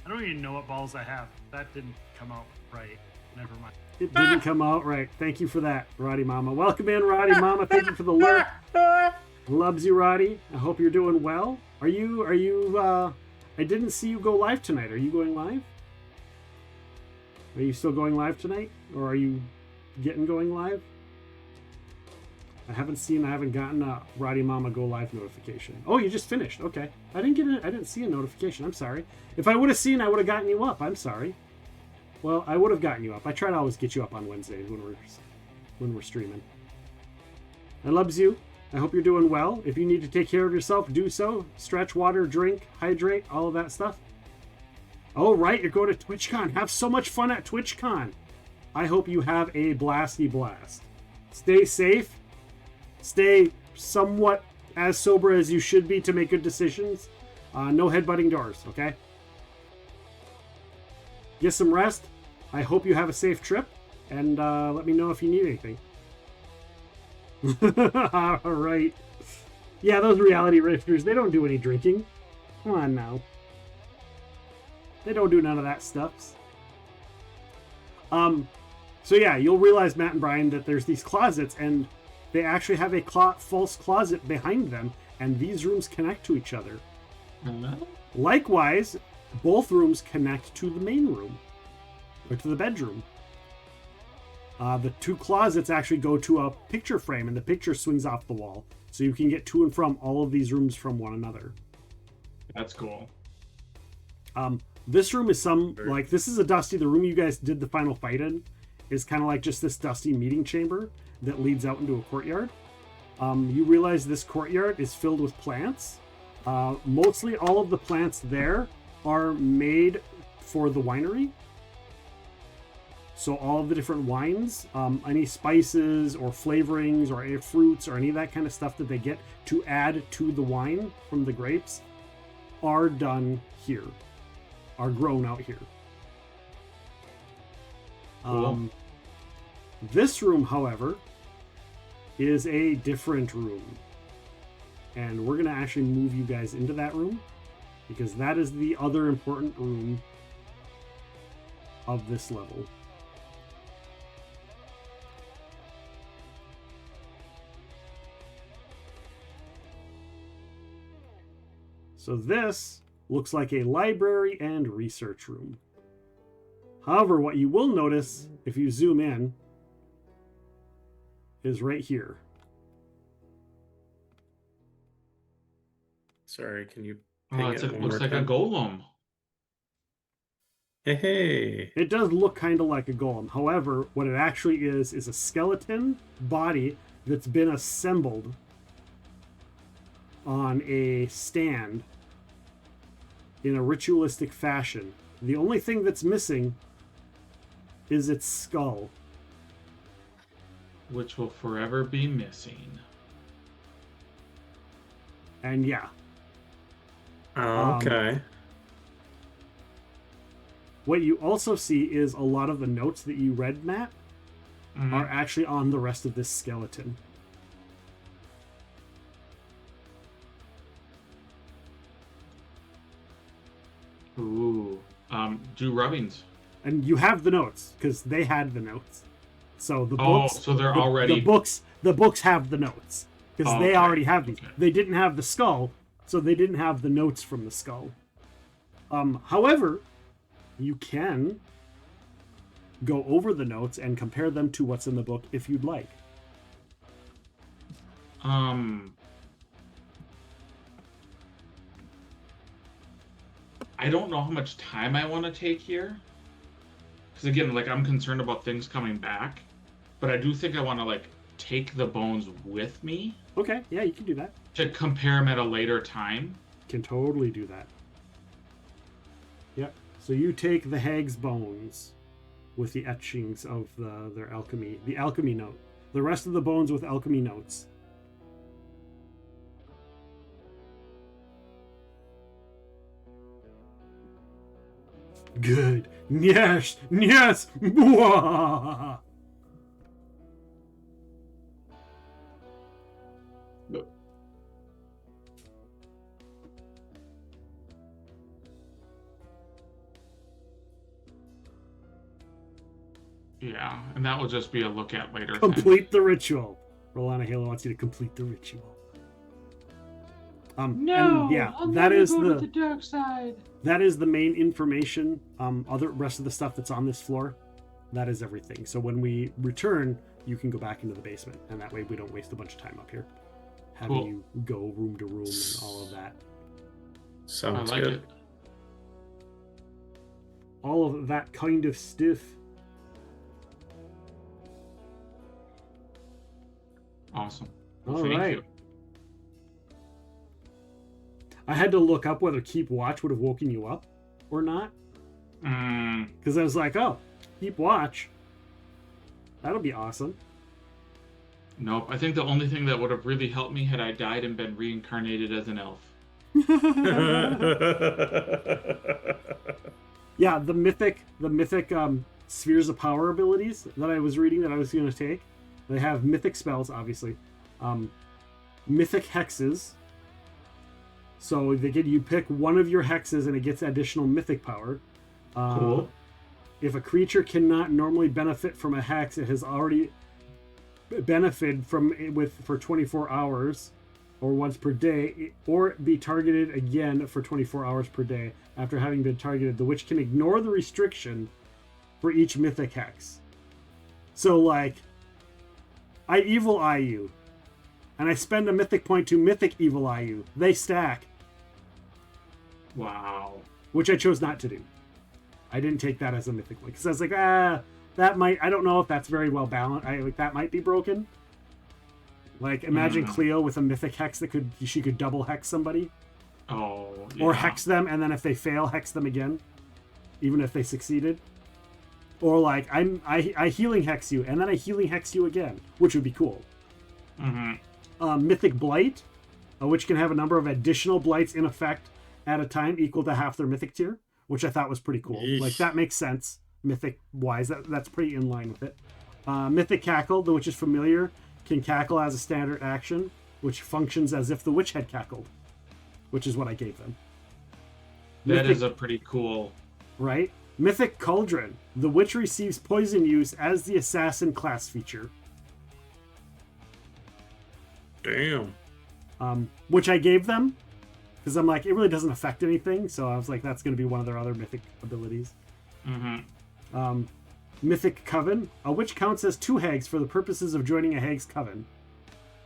I don't even know what balls I have. That didn't come out right. Never mind. It didn't come out right. Thank you for that, Roddy Mama. Welcome in, Roddy Mama. Thank you for the lurk. Loves you, Roddy. I hope you're doing well. Are you I didn't see you go live tonight. Are you going live? Are you still going live tonight? Or are you going live? I haven't gotten a Roddy Mama go live notification. Oh, you just finished. Okay. I didn't see a notification. I'm sorry. If I would have seen, I would have gotten you up. I'm sorry. Well, I would have gotten you up. I try to always get you up on Wednesdays when we're streaming. I loves you. I hope you're doing well. If you need to take care of yourself, do so. Stretch, water, drink, hydrate, all of that stuff. Oh, right. You're going to TwitchCon. Have so much fun at TwitchCon. I hope you have a blasty blast. Stay safe. Stay somewhat as sober as you should be to make good decisions. No headbutting doors, okay? Get some rest. I hope you have a safe trip. And let me know if you need anything. All right. Yeah, those reality rifters, they don't do any drinking. Come on now. They don't do none of that stuff. So yeah, you'll realize, Matt and Bryan, that there's these closets, and they actually have a false closet behind them, and these rooms connect to each other. Likewise, both rooms connect to the main room, or to the bedroom. The two closets actually go to a picture frame, and the picture swings off the wall, so you can get to and from all of these rooms from one another. That's cool. This room is this is a dusty, the room you guys did the final fight in is kind of like just this dusty meeting chamber that leads out into a courtyard. You realize this courtyard is filled with plants. Mostly all of the plants there are made for the winery. So all of the different wines, any spices or flavorings or any fruits or any of that kind of stuff that they get to add to the wine from the grapes are done here, are grown out here. Cool. This room, however, is a different room. And we're going to actually move you guys into that room because that is the other important room of this level. So this looks like a library and research room. However, what you will notice if you zoom in is right here. Sorry, can you? Oh, it looks like a golem. Hey. It does look kind of like a golem. However, what it actually is a skeleton body that's been assembled on a stand in a ritualistic fashion. The only thing that's missing is its skull. Which will forever be missing. And yeah. Okay. What you also see is a lot of the notes that you read, Matt, are actually on the rest of this skeleton. Ooh. Do rubbings. And you have the notes because they had the notes. So the Oh, books. so they're already. The books have the notes because Oh, they okay. already have these. Okay. They didn't have the skull, so they didn't have the notes from the skull. However, you can go over the notes and compare them to what's in the book if you'd like. I don't know how much time I want to take here. Because again, like I'm concerned about things coming back. But I do think I want to like take the bones with me Okay, yeah, you can do that. to compare them at a later time. Can totally do that. Yep. So you take the hag's bones with the etchings of their alchemy, the alchemy note. The rest of the bones with alchemy notes. Good. Yes. Yes. Bwah! Yeah, and that will just be a look at later. Complete the ritual. Rolana Halo wants you to complete the ritual. No, and yeah, I'll that never is go to the the dark side. that is the main information. Other rest of the stuff that's on this floor, that is everything. So when we return, you can go back into the basement, and that way we don't waste a bunch of time up here having Cool. you go room to room and all of that. Sounds I like good. it. All of that kind of stuff. Awesome. Well, All thank right. you. I had to look up whether keep watch would have woken you up or not, because I was like, oh, keep watch. That'll be awesome. Nope. I think the only thing that would have really helped me had I died and been reincarnated as an elf. Yeah, the mythic spheres of power abilities that I was reading that I was going to take. They have mythic spells, obviously. Mythic hexes. So you pick one of your hexes and it gets additional mythic power. Cool. If a creature cannot normally benefit from a hex, it has already benefited from it for 24 hours. or once per day, or be targeted again for 24 hours per day. After having been targeted, the witch can ignore the restriction for each mythic hex. So, like, I evil eye you, and I spend a mythic point to mythic evil eye you. They stack. Wow. Which I chose not to do. I didn't take that as a mythic point, because I was like, that might, I don't know if that's very well balanced. That might be broken. Like, imagine Cleo with a mythic hex that she could double hex somebody. Oh, yeah. Or hex them, and then if they fail, hex them again. Even if they succeeded. Or like, I healing hex you, and then I healing hex you again. Which would be cool. Mythic Blight, which can have a number of additional blights in effect at a time equal to half their mythic tier. Which I thought was pretty cool. Yeesh. Like, that makes sense. Mythic-wise, that's pretty in line with it. Mythic Cackle, the witch is familiar, can cackle as a standard action, which functions as if the witch had cackled, which is what I gave them. That is a pretty cool... Right? Mythic Cauldron, the witch receives poison use as the assassin class feature. Damn. Which I gave them, because I'm like, it really doesn't affect anything, so I was like, that's going to be one of their other mythic abilities. Mythic Coven, a witch counts as 2 hags for the purposes of joining a hag's coven.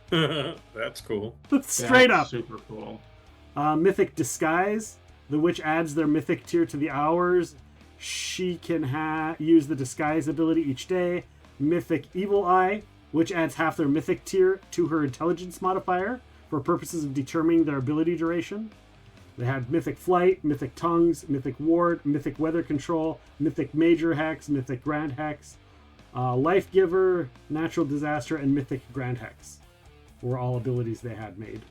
That's cool. Straight up. Super cool. Mythic Disguise, the witch adds their mythic tier to the hours. She can use the disguise ability each day. Mythic Evil Eye, which adds half their mythic tier to her intelligence modifier for purposes of determining their ability duration. They had Mythic Flight, Mythic Tongues, Mythic Ward, Mythic Weather Control, Mythic Major Hex, Mythic Grand Hex, Life Giver, Natural Disaster, and Mythic Grand Hex were all abilities they had made.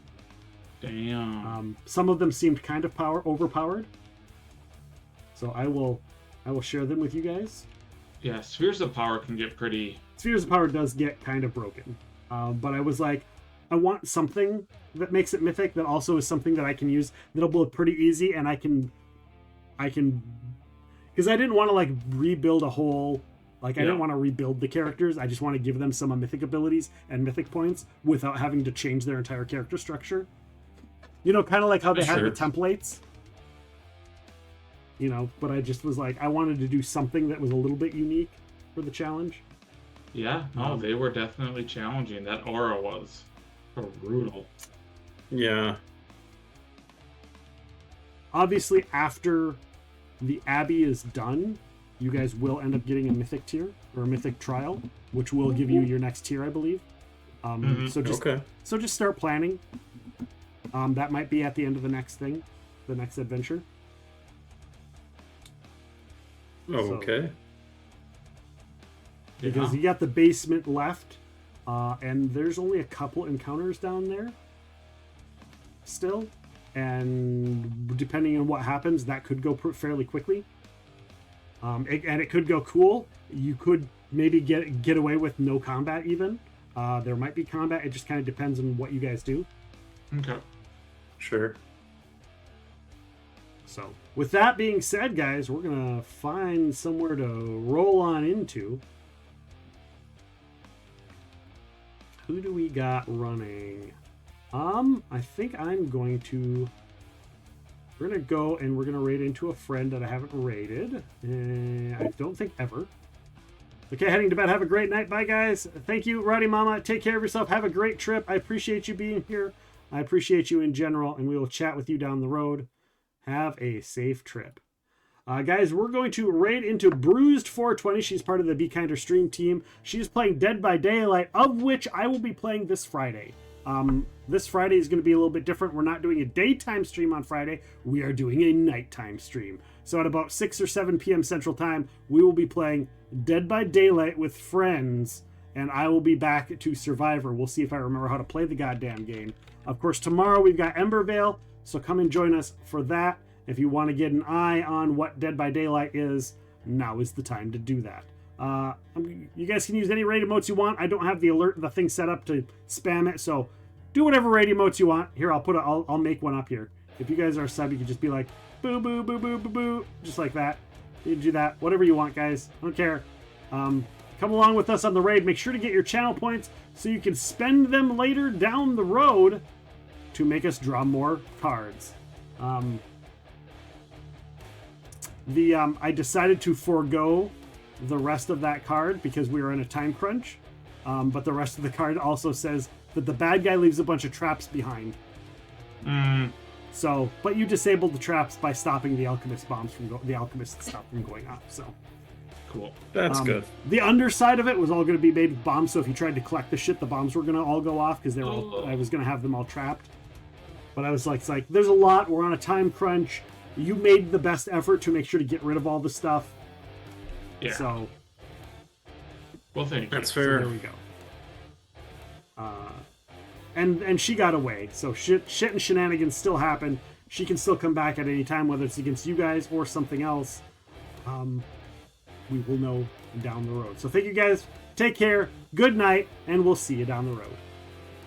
Damn. Some of them seemed kind of overpowered. So I will share them with you guys. Yeah, Spheres of Power can get pretty... Spheres of Power does get kind of broken. But I was like, I want something that makes it mythic that also is something that I can use that'll build pretty easy, and I can because I didn't want to like rebuild a whole, like I didn't want to rebuild the characters. I just want to give them some mythic abilities and mythic points without having to change their entire character structure. You know, kind of like how they had the templates. You know, but I just was like, I wanted to do something that was a little bit unique for the challenge. Yeah, no, they were definitely challenging. That aura was brutal. Yeah. Obviously, after the Abbey is done, you guys will end up getting a mythic tier or a mythic trial, which will give you your next tier, I believe. So just start planning. That might be at the end of the next adventure. Okay. Because you got the basement left, and there's only a couple encounters down there still, and depending on what happens, that could go fairly quickly. And it could go cool. You could maybe get away with no combat even. There might be combat. It just kind of depends on what you guys do. Okay. Sure. So, with that being said, guys, we're going to find somewhere to roll on into. Who do we got running? I think I'm going to... We're going to go and we're going to raid into a friend that I haven't raided. I don't think ever. Okay, heading to bed. Have a great night. Bye, guys. Thank you, Roddy Mama. Take care of yourself. Have a great trip. I appreciate you being here. I appreciate you in general, and we will chat with you down the road. Have a safe trip. Guys, we're going to raid into Bruised 420. She's part of the Be Kinder stream team. She's playing Dead by Daylight, of which I will be playing this Friday. This Friday is going to be a little bit different. We're not doing a daytime stream on Friday. We are doing a nighttime stream. So at about 6 or 7 p.m. Central Time, we will be playing Dead by Daylight with friends, and I will be back to Survivor. We'll see if I remember how to play the goddamn game. Of course, tomorrow we've got Embervale, so come and join us for that. If you want to get an eye on what Dead by Daylight is, now is the time to do that. You guys can use any raid emotes you want. I don't have the thing set up to spam it, so do whatever raid emotes you want. Here, I'll make one up here. If you guys are a sub, you can just be like, boo, boo, boo, boo, boo, boo, just like that. You do that, whatever you want, guys. I don't care. Come along with us on the raid. Make sure to get your channel points so you can spend them later down the road to make us draw more cards. I decided to forego the rest of that card because we were in a time crunch. But the rest of the card also says that the bad guy leaves a bunch of traps behind. So, but you disabled the traps by stopping the alchemist bombs the alchemist stuff from going up. So Cool. That's good. the underside of it was all going to be made with bombs. So if you tried to collect the shit, the bombs were going to all go off because I was going to have them all trapped. But I was like, it's like, there's a lot. We're on a time crunch. You made the best effort to make sure to get rid of all the stuff. Yeah. So, Well, thank you. That's so fair. there we go. And she got away. So shit and shenanigans still happen. She can still come back at any time, whether it's against you guys or something else. We will know down the road. So thank you guys. Take care. Good night, and we'll see you down the road.